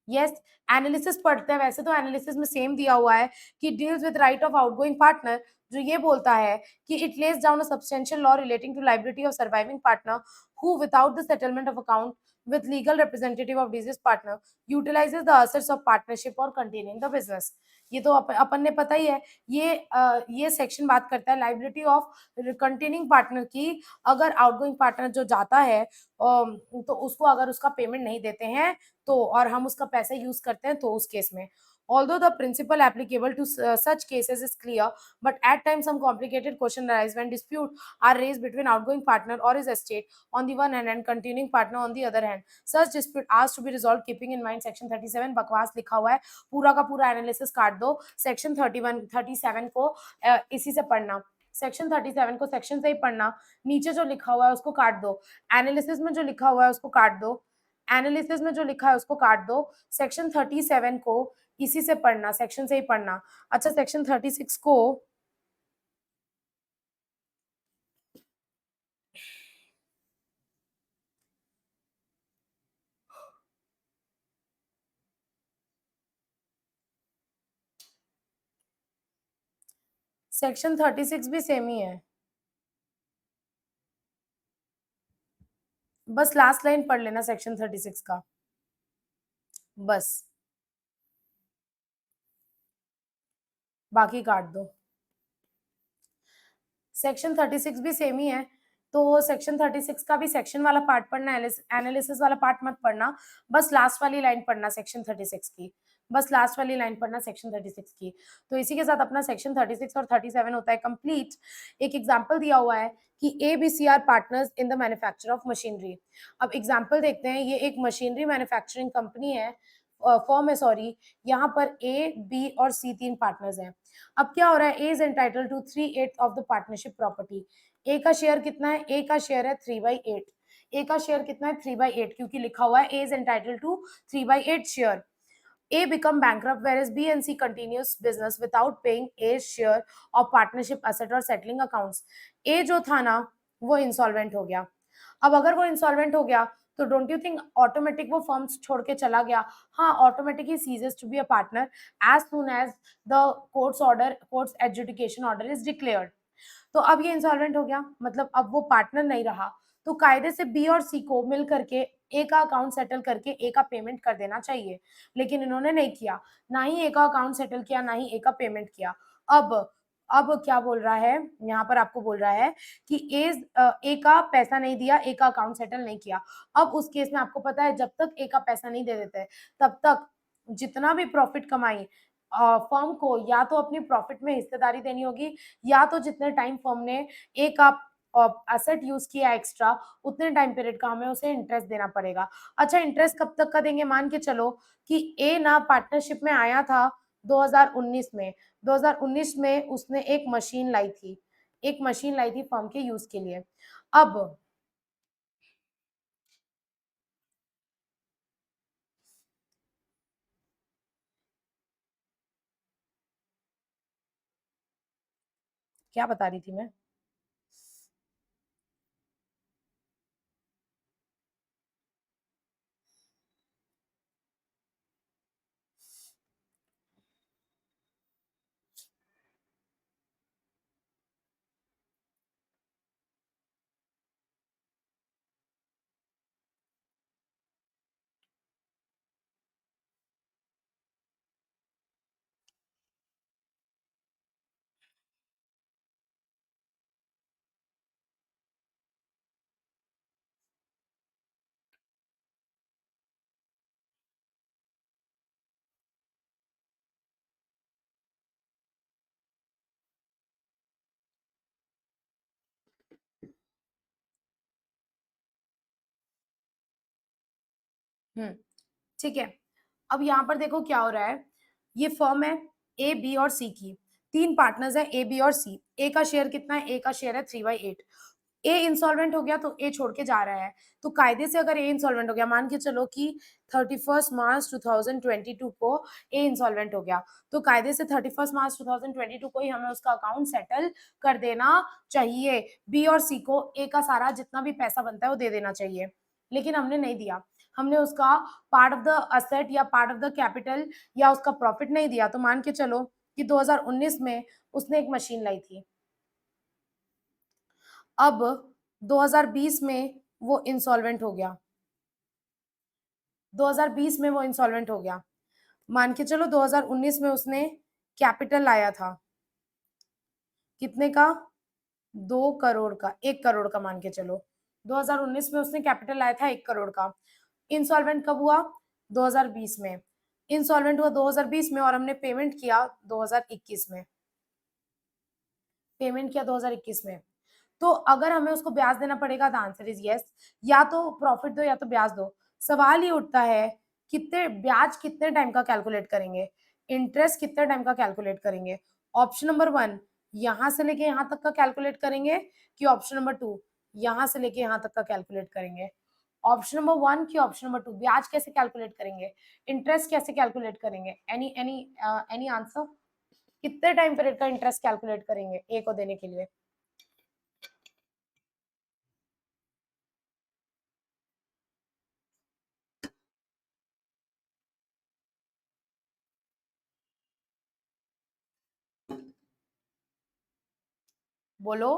यस। एनालिसिस पढ़ते हैं, वैसे तो एनालिसिस में सेम दिया हुआ है कि deals with right of outgoing partner, जो ये बोलता है कि it lays down a substantial law relating to liability of surviving partner who without the settlement of account with legal representative of deceased partner utilizes the assets of partnership or continuing the business। ये तो अपन ने पता ही है। ये section बात करता है liability of containing partner की। अगर आउटगोइंग पार्टनर जो जाता है तो उसको अगर उसका पेमेंट नहीं देते हैं, तो और हम उसका पैसा यूज करते हैं, तो उस केस में although the principle applicable to such cases is clear, but at times some complicated question arise when dispute are raised between outgoing partner or his estate on the one hand and continuing partner on the other hand। Such dispute asked to be resolved keeping in mind section 37। बकवास लिखा हुआ है, पूरा का पूरा analysis काट दो। Section 37 को इसी से पढ़ना, सेक्शन 37 को सेक्शन से ही पढ़ना, नीचे जो लिखा हुआ है उसको काट दो, एनालिसिस में जो लिखा हुआ है उसको काट दो, सेक्शन 37 को इसी से पढ़ना, सेक्शन से ही पढ़ना। अच्छा, सेक्शन 36 को सेक्शन 36 भी सेम ही है, बस लास्ट लाइन पढ़ लेना सेक्शन 36 का, बस बाकी काट दो। सेक्शन 36 भी सेम ही है, तो सेक्शन 36 का भी सेक्शन वाला पार्ट पढ़ना, एनालिसिस वाला पार्ट मत पढ़ना, बस लास्ट वाली लाइन पढ़ना सेक्शन 36 की, बस लास्ट वाली लाइन पढ़ना सेक्शन 36 की। तो इसी के साथ अपना सेक्शन 36 और 37 होता है कंप्लीट। एक एग्जांपल दिया हुआ है कि ABCR partners in the manufacture of machinery. अब एग्जांपल देखते हैं, ये एक मशीनरी मैन्युफैक्चरिंग कंपनी है, फर्म है सॉरी। यहाँ पर A, B और C तीन पार्टनर्स हैं। अब क्या हो रहा है, A is entitle to 3/8 of the partnership property. A का शेयर कितना है? ए का शेयर है 3/8। ए का शेयर कितना है? 3/8, क्योंकि लिखा हुआ है A is entitle to 3/8 share. A become bankrupt whereas B and C continues business without paying A's share of partnership asset or settling accounts. A जो था ना वो इंसॉल्वेंट हो गया. अब अगर वो इंसॉल्वेंट हो गया तो डोंट यू थिंक ऑटोमेटिक वो फर्म्स छोड़ के चला गया. हाँ, ऑटोमेटिक ही ceases to be a partner as soon as the court's adjudication order is declared. तो अब ये इंसॉल्वेंट हो गया, मतलब अब वो पार्टनर नहीं रहा. तो कायदे से बी और सी को मिल करके ए का अकाउंट सेटल करके ए का पेमेंट कर देना चाहिए, लेकिन इन्होंने नहीं किया. ना ही ए का अकाउंट सेटल किया, ना ही ए का पेमेंट किया. अब अब क्या बोल रहा है यहाँ पर, आपको बोल रहा है कि ए का पैसा नहीं दिया, ए का अकाउंट सेटल नहीं किया. अब उस केस में आपको पता है जब तक ए का पैसा नहीं दे देते तब तक जितना भी प्रॉफिट कमाई फर्म को या तो अपनी प्रॉफिट में हिस्सेदारी देनी होगी, या तो जितने टाइम फर्म ने एक आप एसेट यूज किया एक्स्ट्रा उतने टाइम पीरियड का हमें उसे इंटरेस्ट देना पड़ेगा. अच्छा, इंटरेस्ट कब तक का देंगे? मान के चलो कि ए ना पार्टनरशिप में आया था 2019 में. 2019 में उसने एक मशीन लाई थी, एक मशीन लाई थी फर्म के यूज के लिए. अब क्या बता रही थी मैं? हम्म, ठीक है. अब यहाँ पर देखो क्या हो रहा है. ये फर्म है ए बी और सी की. तीन पार्टनर्स हैं ए बी और सी. ए का शेयर कितना है? ए का शेयर है 3/8. ए इंसॉल्वेंट हो गया तो ए छोड़ के जा रहा है. तो कायदे से अगर ए इंसॉल्वेंट हो गया, मान के चलो कि 31 मार्च 2022 को ए इंसॉल्वेंट हो गया, तो कायदे से 31 मार्च 2022 को ही हमें उसका अकाउंट सेटल कर देना चाहिए. बी और सी को ए का सारा जितना भी पैसा बनता है वो दे देना चाहिए, लेकिन हमने नहीं दिया. हमने उसका पार्ट ऑफ द असेट या पार्ट ऑफ द कैपिटल या उसका प्रॉफिट नहीं दिया. तो मान के चलो कि 2019 में उसने एक मशीन लाई थी. अब 2020 में वो इंसॉल्वेंट हो गया. 2020 में वो इंसॉल्वेंट हो गया. मान के चलो 2019 में उसने कैपिटल लाया था. कितने का? 2 करोड़ का, 1 करोड़ का मान के चलो. 2019 में उसने कैपिटल लाया था 1 करोड़ का. इंसॉल्वेंट कब हुआ? 2020 में. इंसॉल्वेंट हुआ 2020 में और हमने पेमेंट किया 2021 में. पेमेंट किया 2021 में. तो अगर हमें उसको ब्याज देना पड़ेगा, द आंसर इज यस. या तो प्रॉफिट दो या तो ब्याज दो. सवाल ये उठता है कितने ब्याज कितने टाइम का कैलकुलेट करेंगे, इंटरेस्ट कितने टाइम का कैलकुलेट करेंगे. ऑप्शन नंबर 1 यहां से लेके यहां तक का कैलकुलेट करेंगे, कि ऑप्शन नंबर 2 यहां से लेके यहां तक का कैलकुलेट करेंगे. ऑप्शन नंबर 1 की ऑप्शन नंबर 2 ब्याज कैसे कैलकुलेट करेंगे, इंटरेस्ट कैसे कैलकुलेट करेंगे. Any answer? कितने टाइम पीरियड का इंटरेस्ट कैलकुलेट करेंगे ए को देने के लिए? बोलो.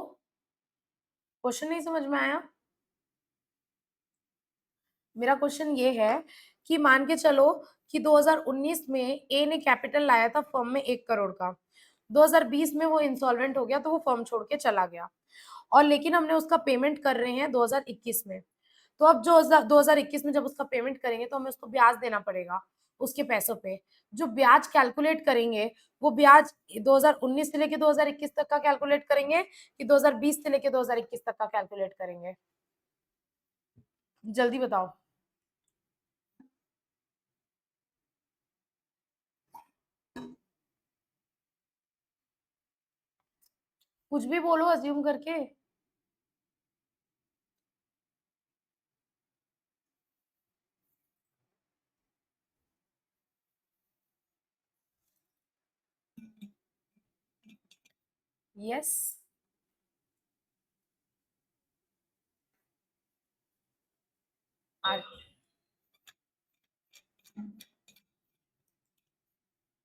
क्वेश्चन नहीं समझ में आया? मेरा क्वेश्चन ये है कि मान के चलो कि 2019 में ए ने कैपिटल लाया था फर्म में 1 करोड़ का. 2020 में वो इंसॉल्वेंट हो गया तो वो फर्म छोड़ के चला गया, और लेकिन हमने उसका पेमेंट कर रहे हैं 2021 में. तो अब जो 2021 में जब उसका पेमेंट करेंगे तो हमें उसको ब्याज देना पड़ेगा उसके पैसों पे. जो ब्याज कैलकुलेट करेंगे वो ब्याज 2019 से लेके 2021 तक का कैलकुलेट करेंगे, कि 2020 से लेके 2021 तक का कैलकुलेट करेंगे? जल्दी बताओ. कुछ भी बोलो अज्यूम करके. यस। आर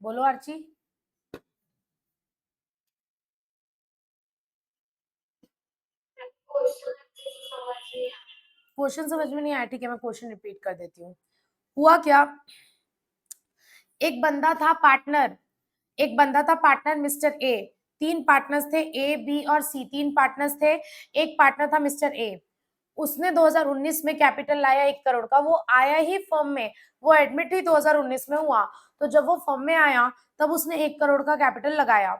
बोलो आर्ची। क्वेश्चन समझ में नहीं आया, ठीक है मैं क्वेश्चन रिपीट कर देती हूँ। हुआ क्या, एक बंदा था पार्टनर, एक बंदा था पार्टनर मिस्टर ए। तीन पार्टनर्स थे, ए बी और सी, तीन पार्टनर्स थे। एक पार्टनर था मिस्टर ए। उसने 2019 में कैपिटल लाया 1 करोड़ का, वो आया ही फर्म में, वो एडमिट ही 2019 में हुआ। तो जब वो फर्म में आया तब उसने 1 करोड़ का कैपिटल लगाया।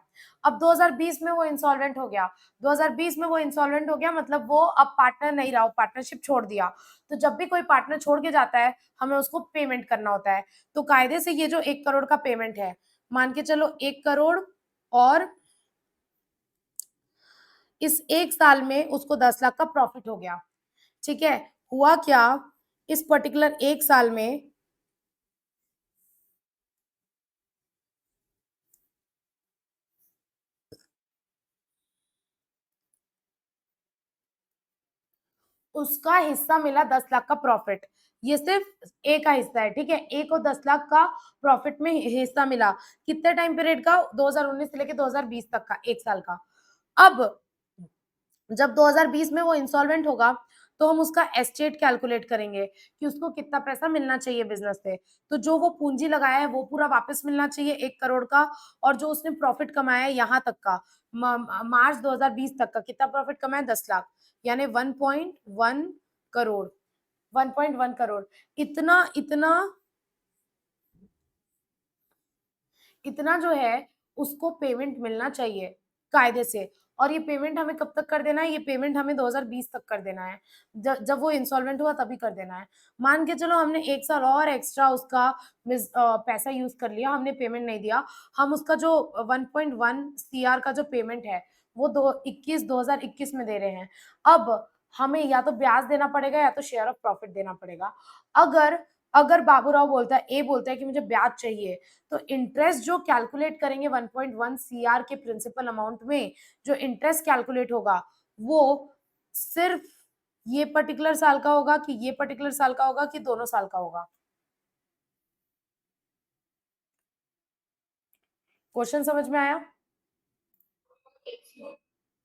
अब 2020 में वो इंसॉल्वेंट हो गया। 2020 में वो इंसॉल्वेंट हो गया मतलब वो अब पार्टनर नहीं रहा, वो पार्टनरशिप छोड़ दिया। तो जब भी कोई पार्टनर छोड़ के जाता है हमें उसको पेमेंट करना होता है। तो कायदे से ये जो 1 करोड़ का पेमेंट है, मान के चलो 1 करोड़, और इस 1 साल में उसको 10 लाख का प्रॉफिट हो गया। ठीक है। हुआ क्या, इस पर्टिकुलर 1 साल में उसका हिस्सा मिला 10 लाख का प्रॉफिट। ये सिर्फ ए का हिस्सा है, ठीक है। ए को 10 लाख का प्रॉफिट में हिस्सा मिला। कितने टाइम पीरियड का, 2019 से लेकर 2020 तक का, 1 साल का। अब जब 2020 में वो इंसॉल्वेंट होगा तो हम उसका एस्टेट कैलकुलेट करेंगे कि उसको कितना पैसा मिलना चाहिए बिजनेस से। तो जो वो पूंजी लगाया है वो पूरा वापस मिलना चाहिए 1 करोड़ का, और जो उसने प्रॉफिट कमाया है यहाँ तक का, मार्च 2020 तक का कितना प्रॉफिट कमाया, 10 लाख, यानी 1.1 करोड़। 1.1 करोड़, इतना इतना इतना जो है उसको पेमेंट मिलना चाहिए कायदे से। और ये पेमेंट हमें कब तक कर देना है, ये पेमेंट हमें 2020 तक कर देना है। जब वो इंसॉल्वेंट हुआ तभी कर देना है। मान के चलो हमने 1 साल और एक्स्ट्रा उसका पैसा यूज कर लिया, हमने पेमेंट नहीं दिया। हम उसका जो 1.1 CR का जो पेमेंट है वो 2021 में दे रहे हैं। अब हमें या तो ब्याज देना पड़ेगा या तो शेयर ऑफ प्रॉफिट देना पड़ेगा। अगर अगर बाबूराव बोलता है, ए बोलता है कि मुझे ब्याज चाहिए, तो इंटरेस्ट जो कैलकुलेट करेंगे 1.1 CR के प्रिंसिपल अमाउंट में, जो इंटरेस्ट कैलकुलेट होगा वो सिर्फ ये पर्टिकुलर साल का होगा कि ये पर्टिकुलर साल का होगा कि दोनों साल का होगा। क्वेश्चन समझ में आया?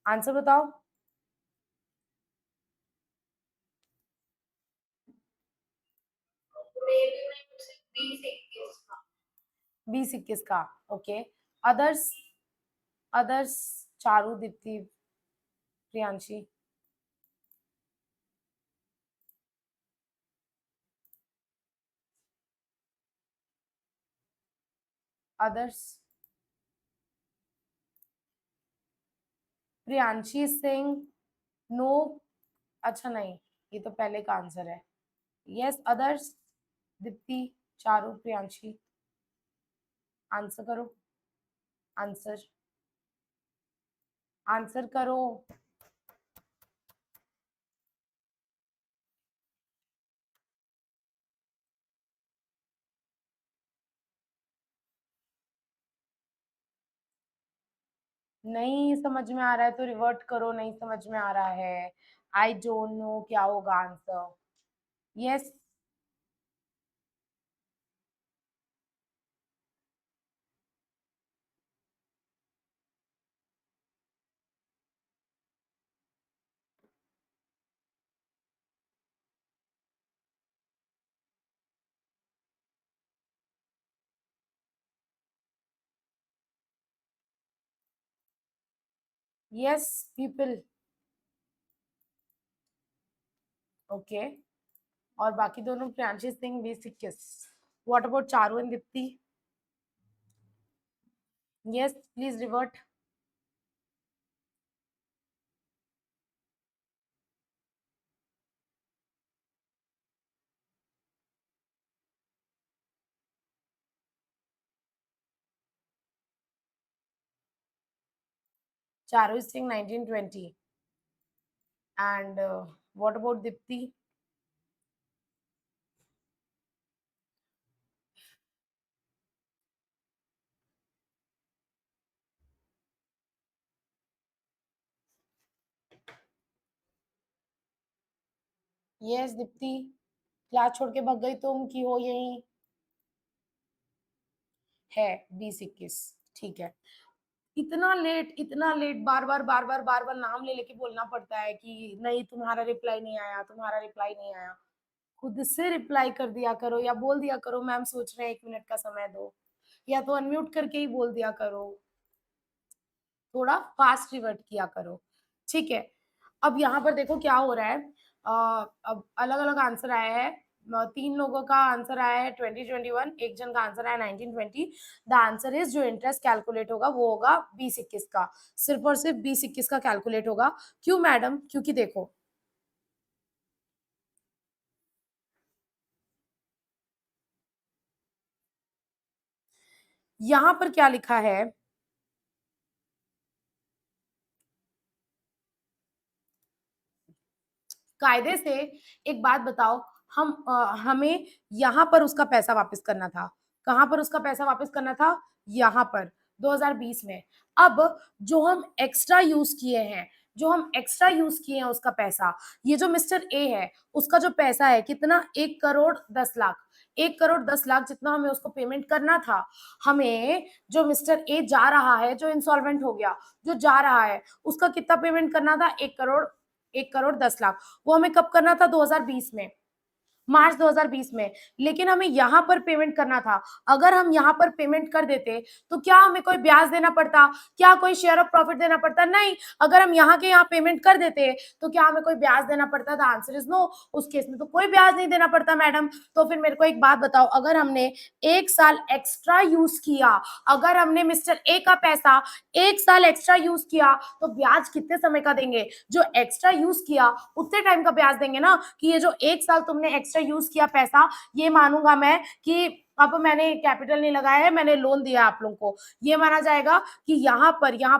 आंसर बताओ। 2021 का। Okay. Others, others, Charu, Deepti, Priyanshi. Others, Priyanshi Singh, no. अच्छा नहीं, ये तो पहले का आंसर है। Yes, others, Deepti, Charu, Priyanshi, answer करो। आंसर, आंसर करो। नहीं समझ में आ रहा है तो रिवर्ट करो, नहीं समझ में आ रहा है, आई डोंट नो क्या होगा answer. Yes. Yes people. Okay. और बाकी दोनों, Priyanshi Singh 2021। What about Charu and Deepti? Yes please revert. Charu Singh 1920 and what about Deepti? Yes Deepti, class छोड़ के भाग गई तुम कि हो यहीं? है 20-21, ठीक है। इतना लेट बार-बार नाम ले लेके बोलना पड़ता है कि नहीं तुम्हारा रिप्लाई नहीं आया, तुम्हारा रिप्लाई नहीं आया। खुद से रिप्लाई कर दिया करो या बोल दिया करो मैम सोच रहे हैं 1 मिनट का समय दो, या तो अनम्यूट करके ही बोल दिया करो। थोड़ा फास्ट रिवर्ट किया करो, ठीक है। अब यहाँ पर देखो क्या हो रहा है, अब अलग-अलग आंसर आया है। 3 लोगों का आंसर आया है 2021, एक जन का आंसर आया 1920। द आंसर इज जो इंटरेस्ट कैलकुलेट होगा वो होगा 20-21 का, सिर्फ और सिर्फ 20-21 का कैलकुलेट होगा। क्यों मैडम? क्योंकि देखो यहाँ पर क्या लिखा है, कायदे से एक बात बताओ, हमें यहाँ पर उसका पैसा वापस करना था। कहाँ पर उसका पैसा वापस करना था? यहाँ पर 2020 में। अब जो हम एक्स्ट्रा यूज किए हैं, उसका पैसा, ये जो मिस्टर ए है उसका जो पैसा है कितना, 1,10,00,000, 1,10,00,000 जितना हमें उसको पेमेंट करना था। हमें जो मिस्टर ए जा रहा है, जो इंसॉल्वेंट हो गया, जो जा रहा है, उसका कितना पेमेंट करना था? 1,10,00,000। वो हमें कब करना था? 2020 में, मार्च 2020 में। लेकिन हमें यहाँ पर पेमेंट करना था। अगर हम यहाँ पर पेमेंट कर देते तो क्या हमें कोई ब्याज देना पड़ता? क्या कोई शेयर ऑफ प्रॉफिट देना पड़ता? नहीं। अगर हम यहाँ के यहाँ पेमेंट कर देते तो क्या हमें कोई ब्याज देना पड़ता? The answer is no. उस केस में तो कोई ब्याज नहीं देना पड़ता मैडम। तो फिर मेरे को एक बात बताओ, अगर हमने 1 साल एक्स्ट्रा यूज किया, अगर हमने मिस्टर ए का पैसा 1 साल एक्स्ट्रा यूज किया तो ब्याज कितने समय का देंगे? जो एक्स्ट्रा यूज किया उतने टाइम का ब्याज देंगे ना, कि ये जो 1 साल तुमने एक्स्ट्रा यूज किया पैसा, ये मानूंगा मैं कि अब मैंने कैपिटल नहीं लगाया है, मैंने लोन दिया है आप लोगों को, ये माना जाएगा कि यहाँ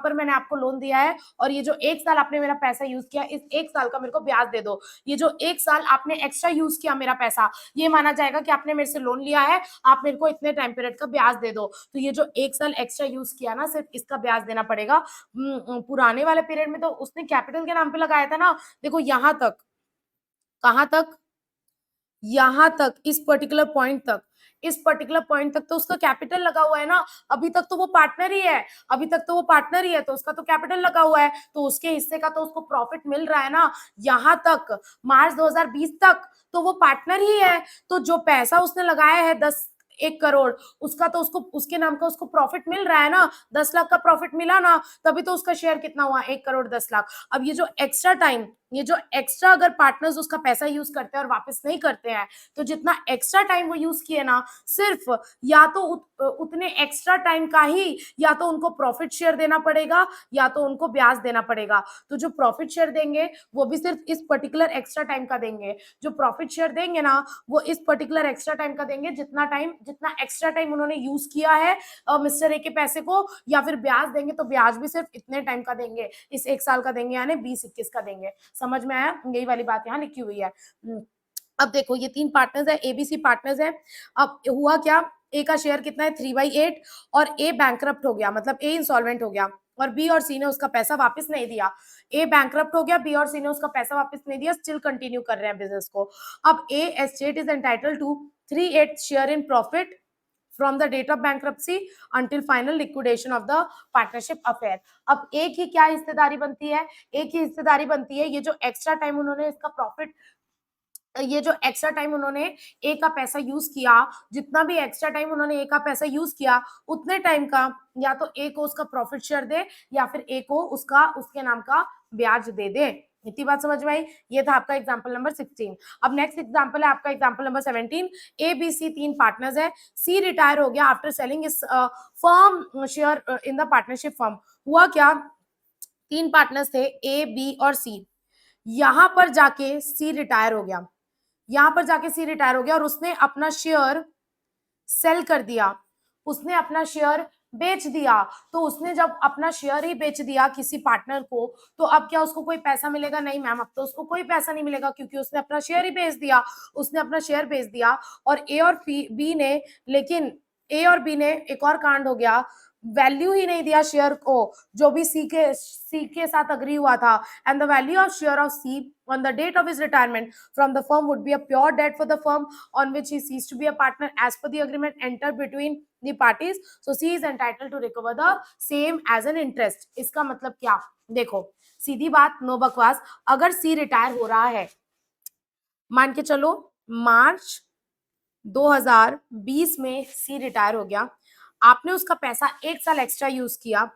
पर मैंने आपको लोन दिया है और ये जो 1 साल आपने मेरा पैसा यूज किया, इस 1 साल का मेरे को ब्याज दे दो। ये जो 1 साल आपने एक्स्ट्रा यूज किया मेरा पैसा, ये माना जाएगा कि आपने मेरे से लोन लिया है, आप मेरे को इतने टाइम पीरियड का ब्याज दे दो। तो ये जो 1 साल एक्स्ट्रा यूज किया ना, सिर्फ इसका ब्याज देना पड़ेगा। पुराने वाले पीरियड में तो उसने कैपिटल के नाम पे लगाया था ना। देखो यहाँ तक, कहाँ तक? यहाँ तक, इस पर्टिकुलर पॉइंट तक, इस पर्टिकुलर पॉइंट तक तो उसका कैपिटल लगा हुआ है ना। अभी तक तो वो पार्टनर ही है, अभी तक तो वो पार्टनर ही है, तो उसका तो कैपिटल लगा हुआ है, तो उसके हिस्से का तो उसको प्रॉफिट मिल रहा है ना। यहाँ तक, मार्च 2020 तक तो वो पार्टनर ही है। तो जो पैसा उसने लगाया है 1 करोड़, उसका तो उसको, उसके नाम का उसको प्रॉफिट मिल रहा है ना। 10 लाख का प्रॉफिट मिला ना, तभी तो उसका शेयर कितना हुआ? 1,10,00,000। अब ये जो एक्स्ट्रा टाइम, ये जो एक्स्ट्रा अगर पार्टनर्स उसका पैसा यूज करते हैं और वापस नहीं करते हैं, तो जितना एक्स्ट्रा टाइम वो यूज किए ना, सिर्फ या तो उतने एक्स्ट्रा टाइम का ही या तो उनको प्रॉफिट शेयर देना पड़ेगा या तो उनको ब्याज देना पड़ेगा। तो जो प्रॉफिट शेयर देंगे वो भी सिर्फ इस पर्टिकुलर एक्स्ट्रा टाइम का देंगे। जो प्रॉफिट शेयर देंगे ना, वो इस पर्टिकुलर एक्स्ट्रा टाइम का देंगे, जितना एक्स्ट्रा टाइम उन्होंने यूज किया है मिस्टर ए के पैसे को। या फिर ब्याज देंगे तो ब्याज भी सिर्फ इतने टाइम का देंगे, इस 1 साल का देंगे, यानी 20-21 का देंगे। समझ में आया? यही वाली बात यहाँ लिखी हुई है। अब देखो ये 3 पार्टनर्स है, एबीसी पार्टनर्स है। अब हुआ क्या, ए का शेयर कितना है? 3/8, और ए बैंकरप्ट हो गया, मतलब ए इंसॉल्वेंट हो गया, और बी और सी ने उसका पैसा वापस नहीं दिया। ए बैंकरप्ट हो गया, बी और सी ने उसका पैसा वापस नहीं दिया, स्टिल कंटिन्यू कर रहे हैं बिजनेस को। अब A estate is entitled to 3/8 share in profit from the date of bankruptcy until final liquidation of the partnership affair। अब एक ही क्या हिस्सेदारी बनती है? एक ही हिस्सेदारी बनती है। ये जो एक्स्ट्रा टाइम उन्होंने इसका प्रॉफिट, ये जो एक्स्ट्रा टाइम उन्होंने ए का पैसा यूज किया, जितना भी एक्स्ट्रा टाइम उन्होंने ए का पैसा यूज किया, उतने टाइम का या तो ए को उसका प्रॉफिट शेयर दे या फिर ए को उसका, उसके नाम का ब्याज दे दे। इतनी बात समझ में आई? ये था आपका एग्जांपल नंबर 16। अब नेक्स्ट एग्जांपल है आपका example number 17। A B C 3 partners है। सी रिटायर हो गया आफ्टर सेलिंग इस firm share in the partnership firm. हुआ क्या, 3 पार्टनर्स थे, ए बी और सी। यहां पर जाके सी रिटायर हो गया, यहां पर जाके सी रिटायर हो गया और उसने अपना शेयर सेल कर दिया, उसने अपना शेयर बेच दिया। तो उसने जब अपना शेयर ही बेच दिया किसी पार्टनर को, तो अब क्या उसको कोई पैसा मिलेगा? नहीं मैम, अब तो उसको कोई पैसा नहीं मिलेगा, क्योंकि उसने अपना शेयर ही बेच दिया, उसने अपना शेयर बेच दिया। और ए और बी ने, लेकिन ए और बी ने एक और कांड हो गया, वैल्यू ही नहीं दिया शेयर को जो भी सी के साथ अग्री हुआ था, and the value of share of C on the date of his retirement from the firm would be a pure debt for the firm on which he ceased to be a partner as per the agreement entered between the parties. So C is entitled to recover the same as an interest. इसका मतलब क्या? देखो, सीधी बात, no बकवास। अगर सी retire हो रहा है, मान के चलो मार्च 2020 में सी रिटायर हो गया, आपने उसका पैसा 1 साल एक्स्ट्रा यूज किया।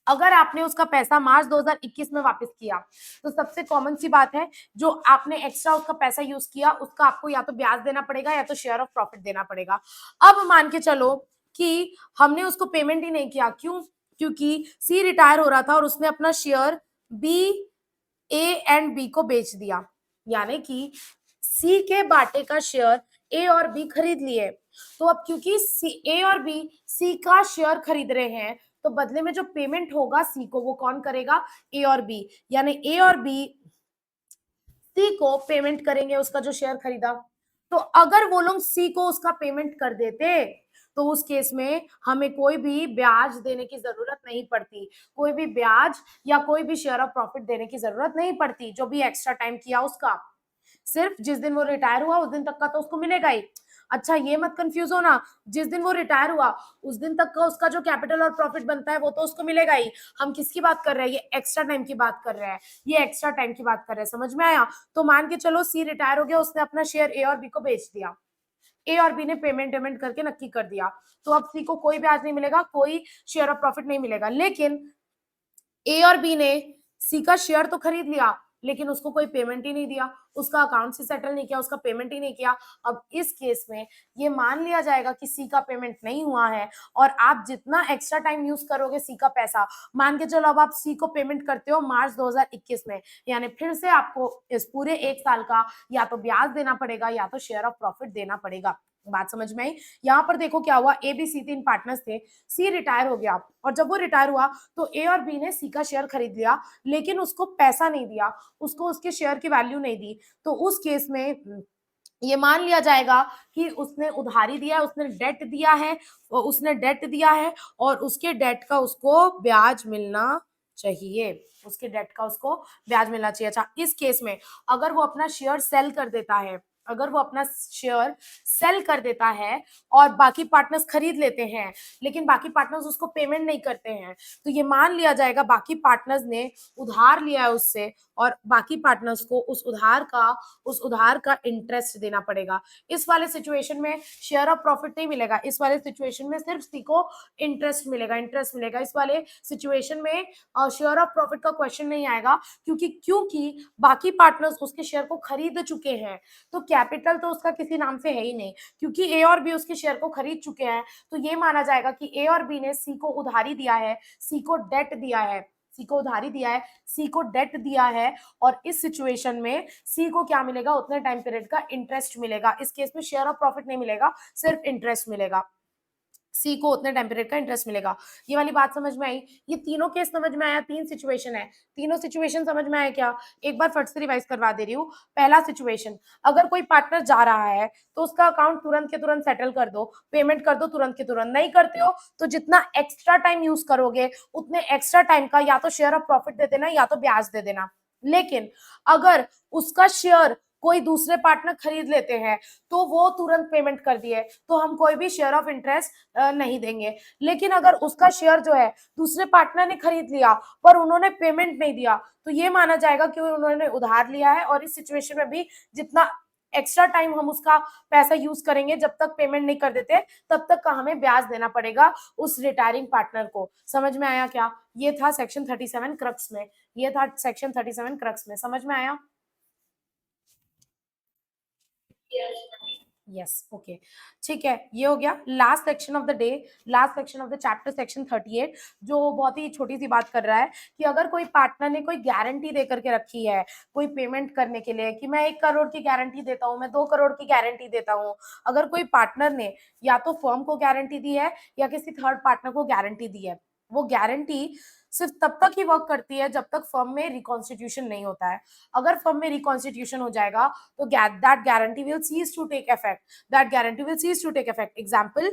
अगर आपने उसका पैसा मार्च 2021 में वापस किया, तो सबसे कॉमन सी बात है, जो आपने एक्स्ट्रा उसका पैसा यूज किया उसका आपको या तो ब्याज देना पड़ेगा या तो शेयर ऑफ प्रॉफिट देना पड़ेगा। अब मान के चलो कि हमने उसको पेमेंट ही नहीं किया, क्यों? क्योंकि सी रिटायर हो रहा था और उसने अपना share B, A and B को बेच दिया, यानी कि सी के बाटे का शेयर ए और बी खरीद लिए। तो अब क्योंकि ए और बी सी का शेयर खरीद रहे हैं, तो बदले में जो पेमेंट होगा सी को, वो कौन करेगा? ए और बी, यानी ए और बी सी को पेमेंट करेंगे उसका जो शेयर खरीदा। तो अगर वो लोग सी को उसका पेमेंट कर देते, तो उस केस में हमें कोई भी ब्याज देने की जरूरत नहीं पड़ती, कोई भी ब्याज या कोई भी शेयर ऑफ प्रॉफिट देने की जरूरत नहीं पड़ती, जो भी एक्स्ट्रा टाइम किया उसका। सिर्फ जिस दिन वो रिटायर हुआ उस दिन तक का तो उसको मिलेगा ही। अच्छा, ये मत कंफ्यूज होना, जिस दिन वो रिटायर हुआ उस दिन तक का उसका जो कैपिटल और प्रॉफिट बनता है वो तो उसको मिलेगा ही। हम किसकी बात कर रहे हैं? ये एक्स्ट्रा टाइम की बात कर रहे हैं, ये एक्स्ट्रा टाइम की बात कर रहे हैं। समझ में आया? तो मान के चलो सी रिटायर हो गया, उसने अपना शेयर ए और बी को बेच दिया, ए और बी ने पेमेंट करके नक्की कर दिया, तो अब सी को कोई ब्याज नहीं मिलेगा, कोई शेयर ऑफ प्रॉफिट नहीं मिलेगा। लेकिन ए और बी ने सी का शेयर तो खरीद लिया, लेकिन उसको कोई पेमेंट ही नहीं दिया, उसका अकाउंट से सेटल नहीं किया, उसका पेमेंट ही नहीं किया। अब इस केस में ये मान लिया जाएगा कि सी का पेमेंट नहीं हुआ है, और आप जितना एक्स्ट्रा टाइम यूज करोगे सी का पैसा, मान के चलो अब आप सी को पेमेंट करते हो मार्च 2021 में, यानी फिर से आपको इस पूरे 1 साल का या तो ब्याज देना पड़ेगा या तो शेयर ऑफ प्रॉफिट देना पड़ेगा। बात समझ में आई? यहाँ पर देखो क्या हुआ, ए बी सी 3 पार्टनर्स थे, सी रिटायर हो गया, और जब वो रिटायर हुआ तो ए और बी ने सी का शेयर खरीद लिया, लेकिन उसको पैसा नहीं दिया, उसको उसके शेयर की वैल्यू नहीं दी। तो उस केस में ये मान लिया जाएगा कि उसने उधारी दिया है, उसने डेट दिया है, उसने डेट दिया है और उसके डेट का उसको ब्याज मिलना चाहिए, उसके डेट का उसको ब्याज मिलना चाहिए। अच्छा, इस केस में अगर वो अपना शेयर सेल कर देता है, अगर वो अपना शेयर सेल कर देता है और बाकी पार्टनर्स खरीद लेते हैं, लेकिन बाकी पार्टनर्स उसको पेमेंट नहीं करते हैं, तो ये मान लिया जाएगा बाकी पार्टनर्स ने उधार लिया है उससे, और बाकी पार्टनर्स को उस उधार का इंटरेस्ट देना पड़ेगा। इस वाले सिचुएशन में शेयर ऑफ प्रॉफिट नहीं मिलेगा, इस वाले सिचुएशन में सिर्फ सी को इंटरेस्ट मिलेगा। इस वाले सिचुएशन में शेयर ऑफ प्रॉफिट का क्वेश्चन नहीं आएगा, क्योंकि बाकी पार्टनर्स उसके शेयर को खरीद चुके हैं, तो कैपिटल तो उसका किसी नाम से है ही नहीं, क्योंकि ए और बी उसके शेयर को खरीद चुके हैं। तो ये माना जाएगा कि ए और बी ने सी को उधारी दिया है, सी को डेट दिया है, सी को उधारी दिया है, सी को डेट दिया है, और इस सिचुएशन में सी को क्या मिलेगा? उतने टाइम पीरियड का इंटरेस्ट मिलेगा। इस केस में शेयर ऑफ प्रॉफिट नहीं मिलेगा, सिर्फ इंटरेस्ट मिलेगा, सी को उतने टाइम पीरियड का इंटरेस्ट मिलेगा। ये वाली बात समझ में आई? ये तीनों केस समझ में आया? 3 सिचुएशन है, तीनों सिचुएशन समझ में आया क्या? एक बार फट से रिवाइज करवा दे रही हूँ। पहला सिचुएशन, अगर कोई पार्टनर जा रहा है तो उसका अकाउंट तुरंत के तुरंत सेटल कर दो, पेमेंट कर दो तुरंत के तुरंत। नहीं करते हो तो जितना एक्स्ट्रा टाइम यूज करोगे उतने एक्स्ट्रा टाइम का या तो शेयर ऑफ प्रॉफिट दे देना या तो ब्याज दे देना। लेकिन अगर उसका शेयर कोई दूसरे पार्टनर खरीद लेते हैं तो वो तुरंत पेमेंट कर दिए, तो हम कोई भी शेयर ऑफ इंटरेस्ट नहीं देंगे। लेकिन अगर उसका शेयर जो है दूसरे पार्टनर ने खरीद लिया पर उन्होंने पेमेंट नहीं दिया, तो ये माना जाएगा कि उन्होंने उधार लिया है, और इस सिचुएशन में भी जितना एक्स्ट्रा टाइम हम उसका पैसा यूज करेंगे जब तक पेमेंट नहीं कर देते, तब तक का हमें ब्याज देना पड़ेगा उस रिटायरिंग पार्टनर को। समझ में आया क्या? ये था सेक्शन 37 क्रक्स में, ये था सेक्शन 37 क्रक्स में। समझ में आया? यस, ओके, ठीक है। ये हो गया last section of the day, last section of the chapter, section 38, जो बहुत ही छोटी सी बात कर रहा है कि अगर कोई पार्टनर ने कोई गारंटी दे करके रखी है कोई पेमेंट करने के लिए, कि मैं 1 करोड़ की गारंटी देता हूँ, मैं 2 करोड़ की गारंटी देता हूँ, अगर कोई पार्टनर ने या तो फर्म को गारंटी दी है या किसी थर्ड पार्टनर को गारंटी दी है, वो गारंटी सिर्फ तब तक ही वर्क करती है जब तक फर्म में रिकॉन्स्टिट्यूशन नहीं होता है। अगर फर्म में रिकॉन्स्टिट्यूशन हो जाएगा तो that guarantee will cease to take effect, that guarantee will cease to take effect. Example,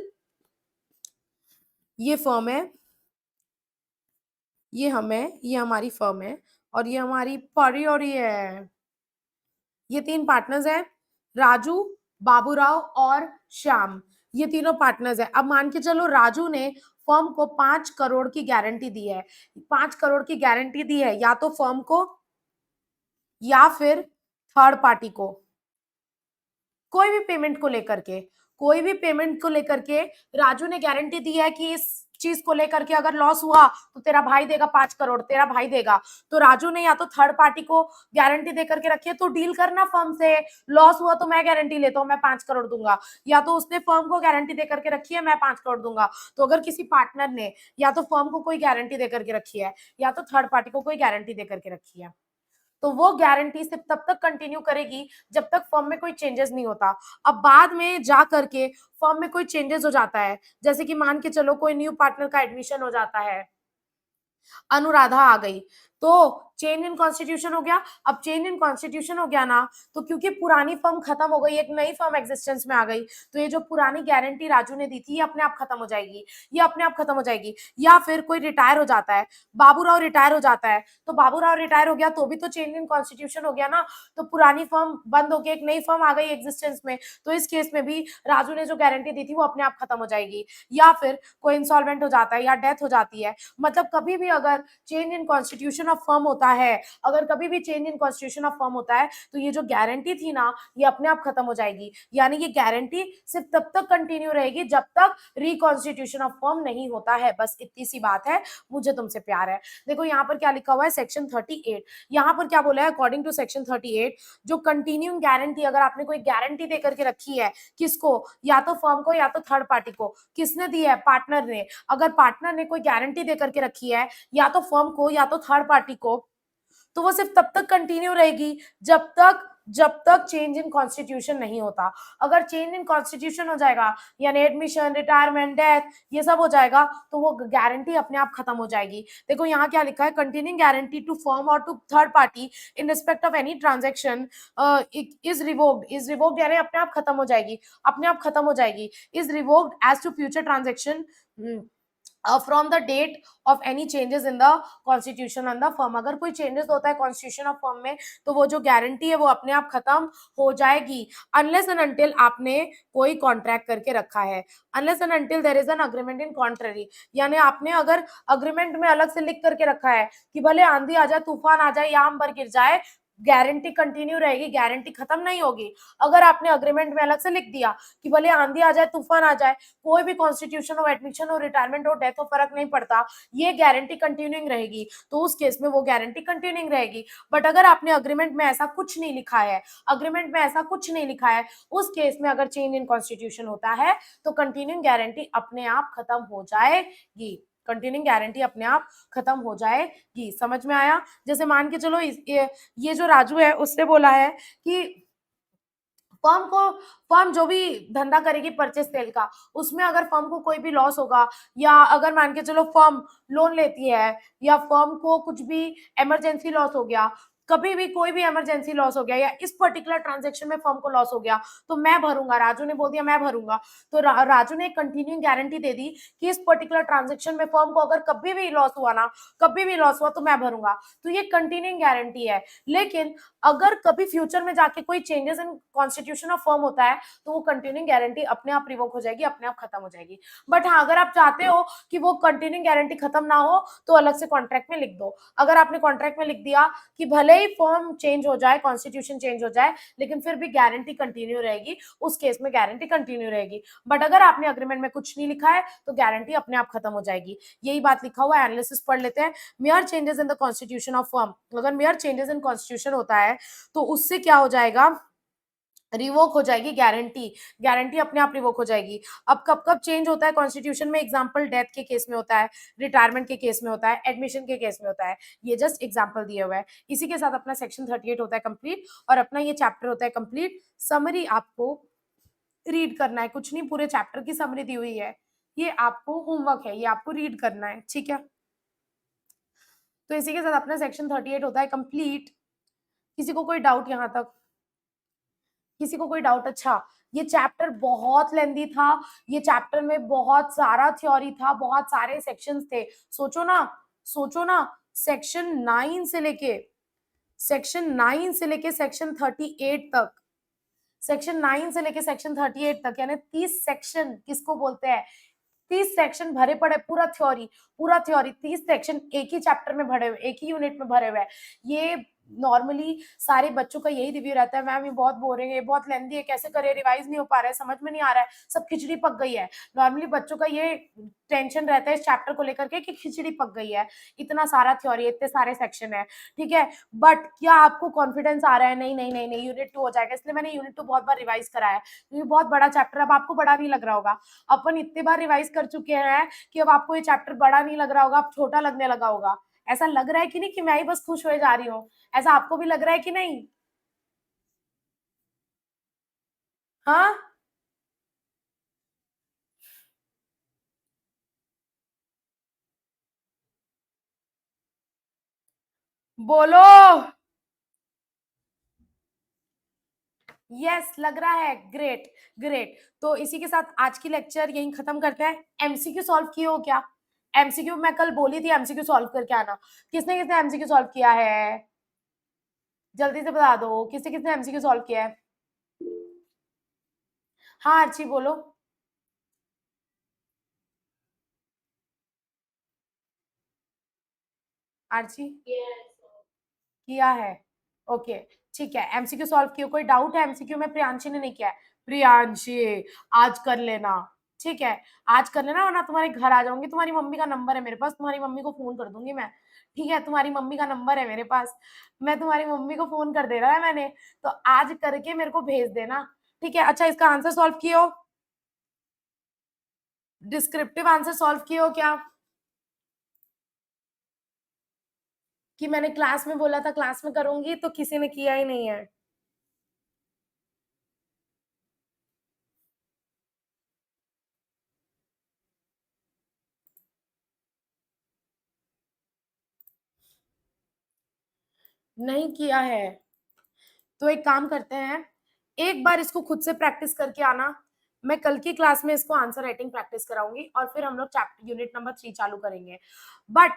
ये फर्म है, ये हम है, ये हमारी फर्म है, और ये हमारी परी और ये है, ये तीन पार्टनर्स हैं, राजू, बाबूराव और श्याम, ये तीनों पार्टनर्स हैं। अब मान के चलो राजू ने फर्म को 5 करोड़ की गारंटी दी है, 5 करोड़ की गारंटी दी है या तो फर्म को या फिर थर्ड पार्टी को, कोई भी पेमेंट को लेकर के, कोई भी पेमेंट को लेकर के राजू ने गारंटी दी है कि इस चीज को लेकर के अगर लॉस हुआ तो तेरा भाई देगा 5 करोड़, तेरा भाई देगा। तो राजू ने या तो थर्ड पार्टी को गारंटी दे करके रखी है, तो डील करना फर्म से, लॉस हुआ तो मैं गारंटी लेता हूं, मैं 5 करोड़ दूंगा, या तो उसने फर्म को गारंटी दे करके रखी है, मैं 5 करोड़ दूंगा। तो अगर किसी पार्टनर ने या तो फर्म को कोई गारंटी दे करके रखी है या तो थर्ड पार्टी को कोई गारंटी दे करके रखी है, तो वो गारंटी सिर्फ तब तक कंटिन्यू करेगी जब तक फर्म में कोई चेंजेस नहीं होता। अब बाद में जा करके फर्म में कोई चेंजेस हो जाता है, जैसे कि मान के चलो कोई न्यू पार्टनर का एडमिशन हो जाता है, अनुराधा आ गई, तो चेंज इन कॉन्स्टिट्यूशन हो गया। अब चेंज इन कॉन्स्टिट्यूशन हो गया ना, तो क्योंकि पुरानी फर्म खत्म हो गई, एक नई फर्म एग्जिस्टेंस में आ गई, तो ये जो पुरानी गारंटी राजू ने दी थी ये अपने आप खत्म हो जाएगी, ये अपने आप खत्म हो जाएगी। या फिर कोई रिटायर हो जाता है, बाबूराव रिटायर हो जाता है, तो बाबूराव रिटायर हो गया तो भी तो चेंज इन कॉन्स्टिट्यूशन हो गया ना, तो पुरानी फर्म बंद हो गई, एक नई फर्म आ गई एग्जिस्टेंस में, तो इस केस में भी राजू ने जो गारंटी दी थी वो अपने आप खत्म हो जाएगी। या फिर कोई इंसॉल्वेंट हो जाता है या डेथ हो जाती है, मतलब कभी भी अगर change in constitution of firm होता है, अगर कभी भी change in constitution of firm होता है, तो ये जो गारंटी थी ना ये अपने आप खत्म हो जाएगी। यानी ये गारंटी सिर्फ तब तक कंटिन्यू रहेगी जब तक रिकॉन्स्टिट्यूशन ऑफ फर्म नहीं होता है। बस इतनी सी बात है, मुझे तुमसे प्यार है। देखो यहाँ पर क्या लिखा हुआ है, सेक्शन 38, यहाँ पर क्या बोला है, अकॉर्डिंग टू सेक्शन 38, जो कंटिन्यूइंग गारंटी, अगर आपने कोई गारंटी देकर के रखी है, किसको, या तो फर्म को या तो थर्ड पार्टी को, किसने दी है, पार्टनर ने, अगर पार्टनर ने कोई गारंटी देकर के रखी है या तो फर्म को या तो थर्ड पार्टी को, तो वो सिर्फ तब तक कंटिन्यू रहेगी जब तक चेंज इन कॉन्स्टिट्यूशन नहीं होता। अगर चेंज इन कॉन्स्टिट्यूशन हो जाएगा, यानी एडमिशन, रिटायरमेंट, डेथ, ये सब हो जाएगा, तो वो गारंटी अपने आप खत्म हो जाएगी। देखो यहाँ क्या लिखा है, continuing guarantee to firm or to third party in respect of any transaction is revoked, यानी अपने आप खत्म हो जाएगी, अपने आप खत्म हो जाएगी। Is revoked as to future transaction from the date of any changes in the constitution on the firm. अगर कोई चेंजेस होता है कॉन्स्टिट्यूशन ऑफ फर्म में, तो वो जो गारंटी है वो अपने आप खत्म हो जाएगी, अनलेस एंड अनटिल आपने कोई कॉन्ट्रैक्ट करके रखा है, unless and until there is an agreement in contrary, यानी आपने अगर अग्रीमेंट में अलग से लिख करके रखा है कि भले आंधी आ जाए, तूफान आ जाए या अंबर गिर जाए, गारंटी कंटिन्यू रहेगी, गारंटी खत्म नहीं होगी। अगर आपने अग्रीमेंट में अलग से लिख दिया कि भले आंधी आ जाए, तूफान आ जाए, कोई भी कॉन्स्टिट्यूशन हो, एडमिशन हो, रिटायरमेंट हो, डेथ हो, फर्क नहीं पड़ता, ये गारंटी कंटिन्यूइंग रहेगी, तो उस केस में वो गारंटी कंटिन्यूइंग रहेगी। बट अगर आपने अग्रीमेंट में ऐसा कुछ नहीं लिखा है, अग्रीमेंट में ऐसा कुछ नहीं लिखा है, उस केस में अगर चेंज इन कॉन्स्टिट्यूशन होता है तो कंटिन्यूइंग गारंटी अपने आप खत्म हो जाएगी, कंटिन्यूइंग गारंटी अपने आप खत्म हो जाएगी। समझ में आया? जैसे मान के चलो ये जो राजू है उसने बोला है कि फर्म जो भी धंधा करेगी परचेस सेल का, उसमें अगर फर्म को कोई भी लॉस होगा, या अगर मान के चलो फर्म लोन लेती है, या फर्म को कुछ भी इमरजेंसी लॉस हो गया, कभी भी कोई भी इमरजेंसी लॉस हो गया, या इस पर्टिकुलर ट्रांजेक्शन में फर्म को लॉस हो गया, तो मैं भरूंगा, राजू ने बोल दिया मैं भरूंगा, तो राजू ने एक कंटिन्यूइंग गारंटी दे दी कि इस पर्टिकुलर ट्रांजेक्शन में फर्म को अगर कभी भी लॉस हुआ ना, कभी भी लॉस हुआ तो मैं भरूंगा, तो ये कंटिन्यूइंग गारंटी है। लेकिन अगर कभी फ्यूचर में जाके कोई changes in constitution of firm होता है, तो वो कंटिन्यूइंग गारंटी अपने आप रिवोक हो जाएगी, अपने आप खत्म हो जाएगी। बट हाँ, अगर आप चाहते हो कि वो कंटिन्यूइंग गारंटी खत्म ना हो, तो अलग से कॉन्ट्रैक्ट में लिख दो। अगर आपने कॉन्ट्रैक्ट में लिख दिया कि भले ही फर्म चेंज हो जाए, कॉन्स्टिट्यूशन चेंज हो जाए, लेकिन फिर भी गारंटी कंटिन्यू रहेगी, उस केस में गारंटी कंटिन्यू रहेगी। बट अगर आपने अग्रीमेंट में कुछ नहीं लिखा है, तो गारंटी अपने आप खत्म हो जाएगी। यही बात लिखा हुआ है, एनालिसिस पढ़ लेते हैं। Mayor changes in the constitution of firm, अगर मेयर चेंजेस इन कॉन्स्टिट्यूशन होता है तो उससे क्या हो जाएगा, रिवोक हो जाएगी गारंटी, गारंटी अपने आप रिवोक हो जाएगी। अब कब कब चेंज होता है कॉन्स्टिट्यूशन में, एग्जांपल डेथ के केस में होता है, रिटायरमेंट के केस में होता है, एडमिशन के केस में होता है, ये जस्ट एग्जांपल दिए हुए हैं। इसी के साथ अपना सेक्शन 38 होता है कंप्लीट, और अपना ये चैप्टर होता है कंप्लीट। समरी आपको रीड करना है, कुछ नहीं, पूरे चैप्टर की समरी दी हुई है, ये आपको होमवर्क है, ये आपको रीड करना है, ठीक है। तो इसी के साथ अपना सेक्शन 38 होता है कंप्लीट। किसी को कोई डाउट यहाँ तक? किसी को कोई डाउट? अच्छा, ये चैप्टर बहुत लेंदी था, ये चैप्टर में बहुत सारा थ्योरी था, बहुत सारे सेक्शंस थे। सोचो ना, सेक्शन 9 से लेके सेक्शन 38 तक, सेक्शन 9 से लेके सेक्शन 38 तक, यानी 30 सेक्शन किसको बोलते हैं? 30 सेक्शन भरे पड़े, पूरा थ्योरी 30 सेक्शन एक ही चैप्टर में भरे हुए, एक ही यूनिट में भरे हुए हैं। ये नॉर्मली सारे बच्चों का यही रिव्यू रहता है, मैम ये बहुत बोरिंग है, बहुत लेंदी है, कैसे करें, रिवाइज नहीं हो पा रहा है, समझ में नहीं आ रहा है, सब खिचड़ी पक गई है। नॉर्मली बच्चों का ये टेंशन रहता है इस चैप्टर को लेकर के कि खिचड़ी पक गई है, इतना सारा थ्योरी, इतने सारे सेक्शन है, ठीक है। बट क्या आपको कॉन्फिडेंस आ रहा है? नहीं नहीं नहीं नहीं, यूनिट 2 हो जाएगा। इसलिए मैंने यूनिट 2 बहुत बार रिवाइज करा है, ये बहुत बड़ा चैप्टर, अब आपको बड़ा नहीं लग रहा होगा। अपन इतने बार रिवाइज कर चुके हैं कि अब आपको ये चैप्टर बड़ा नहीं लग रहा होगा, अब छोटा लगने लगा होगा। ऐसा लग रहा है कि नहीं कि मैं ही बस खुश हुए जा रही हूँ? ऐसा आपको भी लग रहा है कि नहीं? हाँ, बोलो। यस, लग रहा है। Great, great. तो इसी के साथ आज की लेक्चर यहीं खत्म करते हैं। एमसीक्यू सॉल्व किए हो क्या? एमसीक्यू मैं कल बोली थी एमसीक्यू सॉल्व करके आना। किसने किसने एमसीक्यू सॉल्व किया है? जल्दी से बता दो, किसने किसने एमसीक्यू सॉल्व किया है? हाँ अर्ची बोलो। आर्ची किया है? ओके, ठीक है, एमसीक्यू सॉल्व किया। कोई डाउट है एमसीक्यू में? प्रियांशी ने नहीं किया है? प्रियांशी, आज कर लेना, ठीक है, आज कर लेना, वरना तुम्हारे घर आ जाऊंगी। तुम्हारी मम्मी का नंबर है मेरे पास, तुम्हारी मम्मी को फोन कर दूंगी मैं, ठीक है। तुम्हारी मम्मी का नंबर है मेरे पास, मैं तुम्हारी मम्मी को फोन कर दे रहा है मैंने, तो आज करके मेरे को भेज देना, ठीक है। अच्छा, इसका आंसर सॉल्व किए हो? डिस्क्रिप्टिव आंसर सॉल्व किए हो क्या? कि मैंने क्लास में बोला था क्लास में करूंगी, तो किसी ने किया ही नहीं है। नहीं किया है तो एक काम करते हैं, एक बार इसको खुद से प्रैक्टिस करके आना। मैं कल की क्लास में इसको आंसर राइटिंग प्रैक्टिस कराऊंगी और फिर हम लोग चैप्टर यूनिट नंबर 3 चालू करेंगे। बट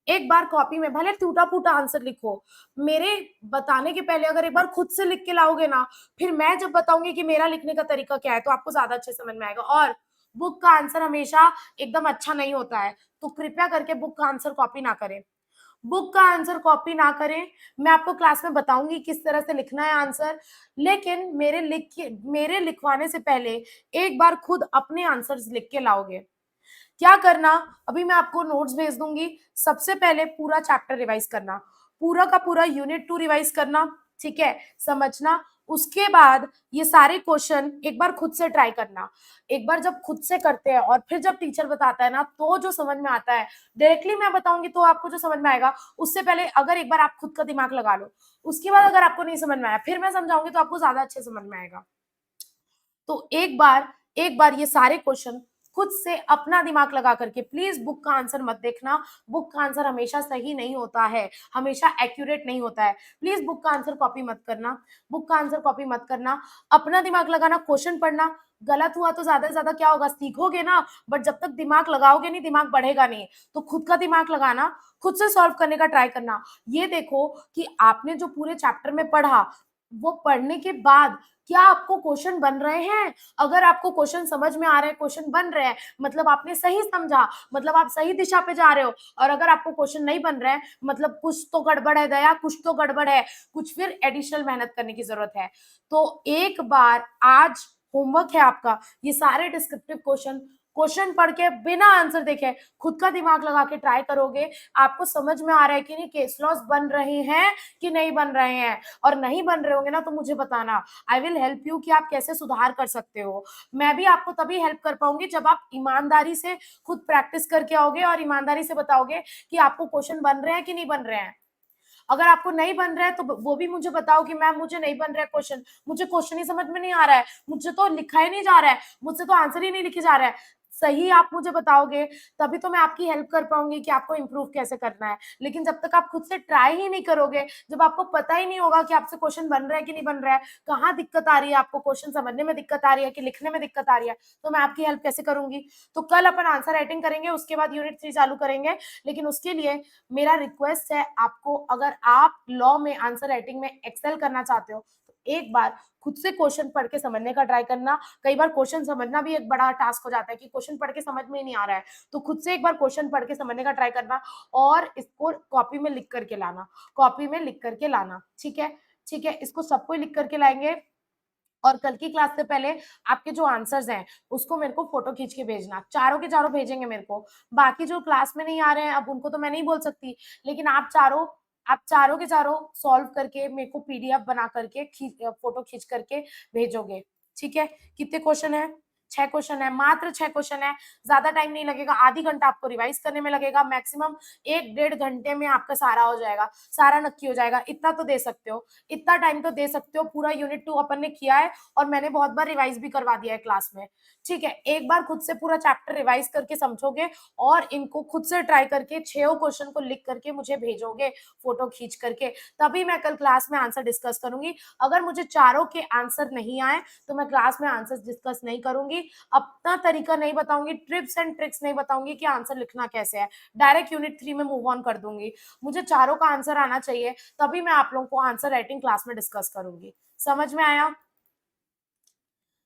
एक बार कॉपी में भले टूटा फूटा आंसर लिखो, मेरे बताने के पहले अगर एक बार खुद से लिख के लाओगे ना, फिर मैं जब बताऊंगी कि मेरा लिखने का तरीका क्या है, तो आपको ज्यादा अच्छे समझ में आएगा। और बुक का आंसर हमेशा एकदम अच्छा नहीं होता है, तो कृपया करके बुक का आंसर कॉपी ना करें, बुक का आंसर कॉपी ना करें। मैं आपको क्लास में बताऊंगी किस तरह से लिखना है आंसर, लेकिन मेरे लिखवाने से पहले एक बार खुद अपने आंसर्स लिख के लाओगे। क्या करना, अभी मैं आपको नोट्स भेज दूंगी। सबसे पहले पूरा चैप्टर रिवाइज करना, पूरा का पूरा यूनिट 2 रिवाइज करना, ठीक है, समझना। उसके बाद ये सारे क्वेश्चन एक बार खुद से ट्राई करना। एक बार जब खुद से करते हैं और फिर जब टीचर बताता है ना, तो जो समझ में आता है, डायरेक्टली मैं बताऊंगी तो आपको जो समझ में आएगा, उससे पहले अगर एक बार आप खुद का दिमाग लगा लो, उसके बाद अगर आपको नहीं समझ में आया, फिर मैं समझाऊंगी तो आपको ज्यादा अच्छे समझ में आएगा। तो एक बार ये सारे क्वेश्चन खुद से अपना दिमाग लगा करके, प्लीज बुक का आंसर मत देखना। बुक का आंसर हमेशा सही नहीं होता है, हमेशा एक्यूरेट नहीं होता है। प्लीज बुक का आंसर कॉपी मत करना, बुक का आंसर कॉपी मत करना। अपना दिमाग लगाना, क्वेश्चन पढ़ना। गलत हुआ तो ज्यादा से ज्यादा क्या होगा, सीखोगे ना, बट जब तक दिमाग लगाओगे नहीं, दिमाग बढ़ेगा नहीं। तो खुद का दिमाग लगाना, खुद से सॉल्व करने का ट्राई करना। ये देखो कि आपने जो पूरे चैप्टर में पढ़ा, वो पढ़ने के बाद क्या आपको क्वेश्चन बन रहे हैं? अगर आपको क्वेश्चन समझ में आ रहे हैं, क्वेश्चन बन रहे हैं, मतलब आपने सही समझा, मतलब आप सही दिशा पे जा रहे हो। और अगर आपको क्वेश्चन नहीं बन रहे हैं, मतलब कुछ तो गड़बड़ है दया, कुछ तो गड़बड़ है, कुछ फिर एडिशनल मेहनत करने की जरूरत है। तो एक बार आज होमवर्क है आपका, ये सारे डिस्क्रिप्टिव क्वेश्चन क्वेश्चन पढ़ के बिना आंसर देखे खुद का दिमाग लगा के ट्राई करोगे। आपको समझ में आ रहा है कि नहीं, केस लॉस बन रहे हैं कि नहीं बन रहे हैं? और नहीं बन रहे होंगे ना, तो मुझे बताना, आई विल हेल्प यू कि आप कैसे सुधार कर सकते हो। मैं भी आपको तभी हेल्प कर पाऊंगी जब आप ईमानदारी से खुद प्रैक्टिस करके आओगे और ईमानदारी से बताओगे कि आपको क्वेश्चन बन रहे हैं कि नहीं बन रहे हैं। अगर आपको नहीं बन रहा है तो वो भी मुझे बताओ कि मैम मुझे नहीं बन रहा है क्वेश्चन, मुझे क्वेश्चन ही समझ में नहीं आ रहा है, मुझे तो लिखा ही नहीं जा रहा है, मुझसे तो आंसर ही नहीं लिखे जा रहा है। सही आप मुझे बताओगे, तभी तो मैं आपकी हेल्प कर पाऊँगी कि आपको इम्प्रूव कैसे करना है। लेकिन जब तक आप खुद से ट्राई ही नहीं करोगे, जब आपको पता ही नहीं होगा कि आपसे क्वेश्चन बन रहा है कि नहीं बन रहा है, कहाँ दिक्कत आ रही है, आपको क्वेश्चन समझने में दिक्कत आ रही है कि लिखने में दिक्कत आ रही है, तो मैं आपकी हेल्प कैसे करूँगी? तो कल अपन आंसर राइटिंग करेंगे, उसके बाद यूनिट 3 चालू करेंगे। लेकिन उसके लिए मेरा रिक्वेस्ट है आपको, अगर आप लॉ में आंसर राइटिंग में एक्सेल करना चाहते हो, तो एक बार खुद से क्वेश्चन पढ़ के समझने का ट्राई करना। कई बार क्वेश्चन समझना भी एक बड़ा टास्क हो जाता है कि क्वेश्चन पढ़ के समझ में ही नहीं आ रहा है, तो खुद से एक बार क्वेश्चन पढ़ के समझने का ट्राई करना और इसको कॉपी में लिख करके लाना, कॉपी में लिख करके लाना, ठीक है? ठीक है, इसको सबको लिख करके लाएँगे और कल की क्लास से पहले आपके जो आंसर्स हैं, उसको मेरे को फ़ोटो खींच के भेजना। चारों के चारों भेजेंगे मेरे को। बाकी जो क्लास में नहीं आ रहे हैं, अब उनको तो मैं नहीं बोल सकती, लेकिन आप चारों के चारों सॉल्व करके मेरे को पीडीएफ बना करके फ़ोटो खींच करके भेजोगे, ठीक है? कितने क्वेश्चन हैं? 6 क्वेश्चन है, मात्र 6 क्वेश्चन है, ज़्यादा टाइम नहीं लगेगा, आधी घंटा आपको रिवाइज़ करने में लगेगा, मैक्सिमम 1 डेढ़ घंटे में आपका सारा हो जाएगा, सारा नक्की हो जाएगा, इतना तो दे सकते हो। इतना टाइम तो दे सकते हो, पूरा यूनिट 2 अपन ने किया है और मैंने बहुत बार रिवाइज़ भी करवा दिया है क्लास में, ठीक है? एक बार खुद से पूरा चैप्टर रिवाइज़ करके समझोगे और इनको खुद से ट्राई करके 6 क्वेश्चन को लिख करके मुझे भेजोगे फ़ोटो खींच करके, तभी मैं कल क्लास में आंसर डिस्कस करूँगी। अगर मुझे चारों के आंसर नहीं आए, तो मैं क्लास में आंसर्स डिस्कस नहीं करूँगी, अपना तरीका नहीं बताऊँगी, टिप्स एंड ट्रिक्स नहीं बताऊँगी कि आंसर लिखना कैसे है, डायरेक्ट यूनिट 3 में मूव ऑन कर दूँगी। मुझे चारों का आंसर आना चाहिए, तभी मैं आप लोगों को आंसर राइटिंग क्लास में डिस्कस करूँगी। समझ में आया?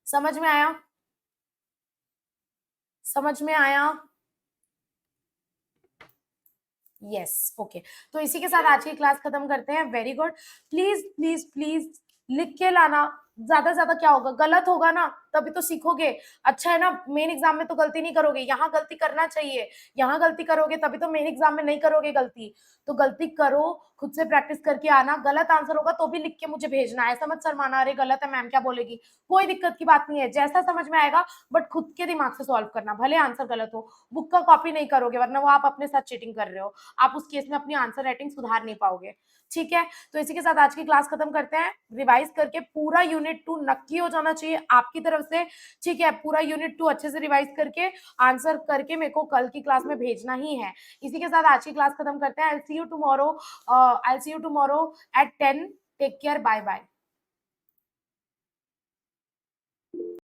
समझ में आया? समझ में आया? Yes, okay. तो इसी के साथ आज की क्लास खत्म करते हैं। Very good. Please, please, please लिख के लाना। ज़्यादा से ज़्यादा क्या होगा? गलत होगा ना, तभी तो सीखोगे। अच्छा है ना, मेन एग्ज़ाम में तो गलती नहीं करोगे, यहाँ गलती करना चाहिए। यहाँ गलती करोगे तभी तो मेन एग्ज़ाम में नहीं करोगे गलती। तो गलती करो, खुद से प्रैक्टिस करके आना। गलत आंसर होगा तो भी लिख के मुझे भेजना। ऐसा मत शर्माना, अरे गलत है मैम क्या बोलेगी? कोई दिक्कत की बात नहीं है, जैसा समझ में आएगा बट खुद के दिमाग से सॉल्व करना, भले आंसर गलत हो। बुक का कॉपी नहीं करोगे वरना वो आप अपने साथ चीटिंग कर रहे हो। आप उस केस में अपनी आंसर राइटिंग सुधार नहीं पाओगे, ठीक है? तो इसी के साथ आज की क्लास खत्म करते हैं। रिवाइज़ करके पूरा यूनिट 2 नक्की हो जाना चाहिए आपकी तरफ से, ठीक है? पूरा यूनिट 2 अच्छे से रिवाइज़ करके, आंसर करके मेरे को कल की क्लास में भेजना ही है। इसी के साथ आज की क्लास खत्म करते हैं। I will see you tomorrow at 10। Take care, bye bye.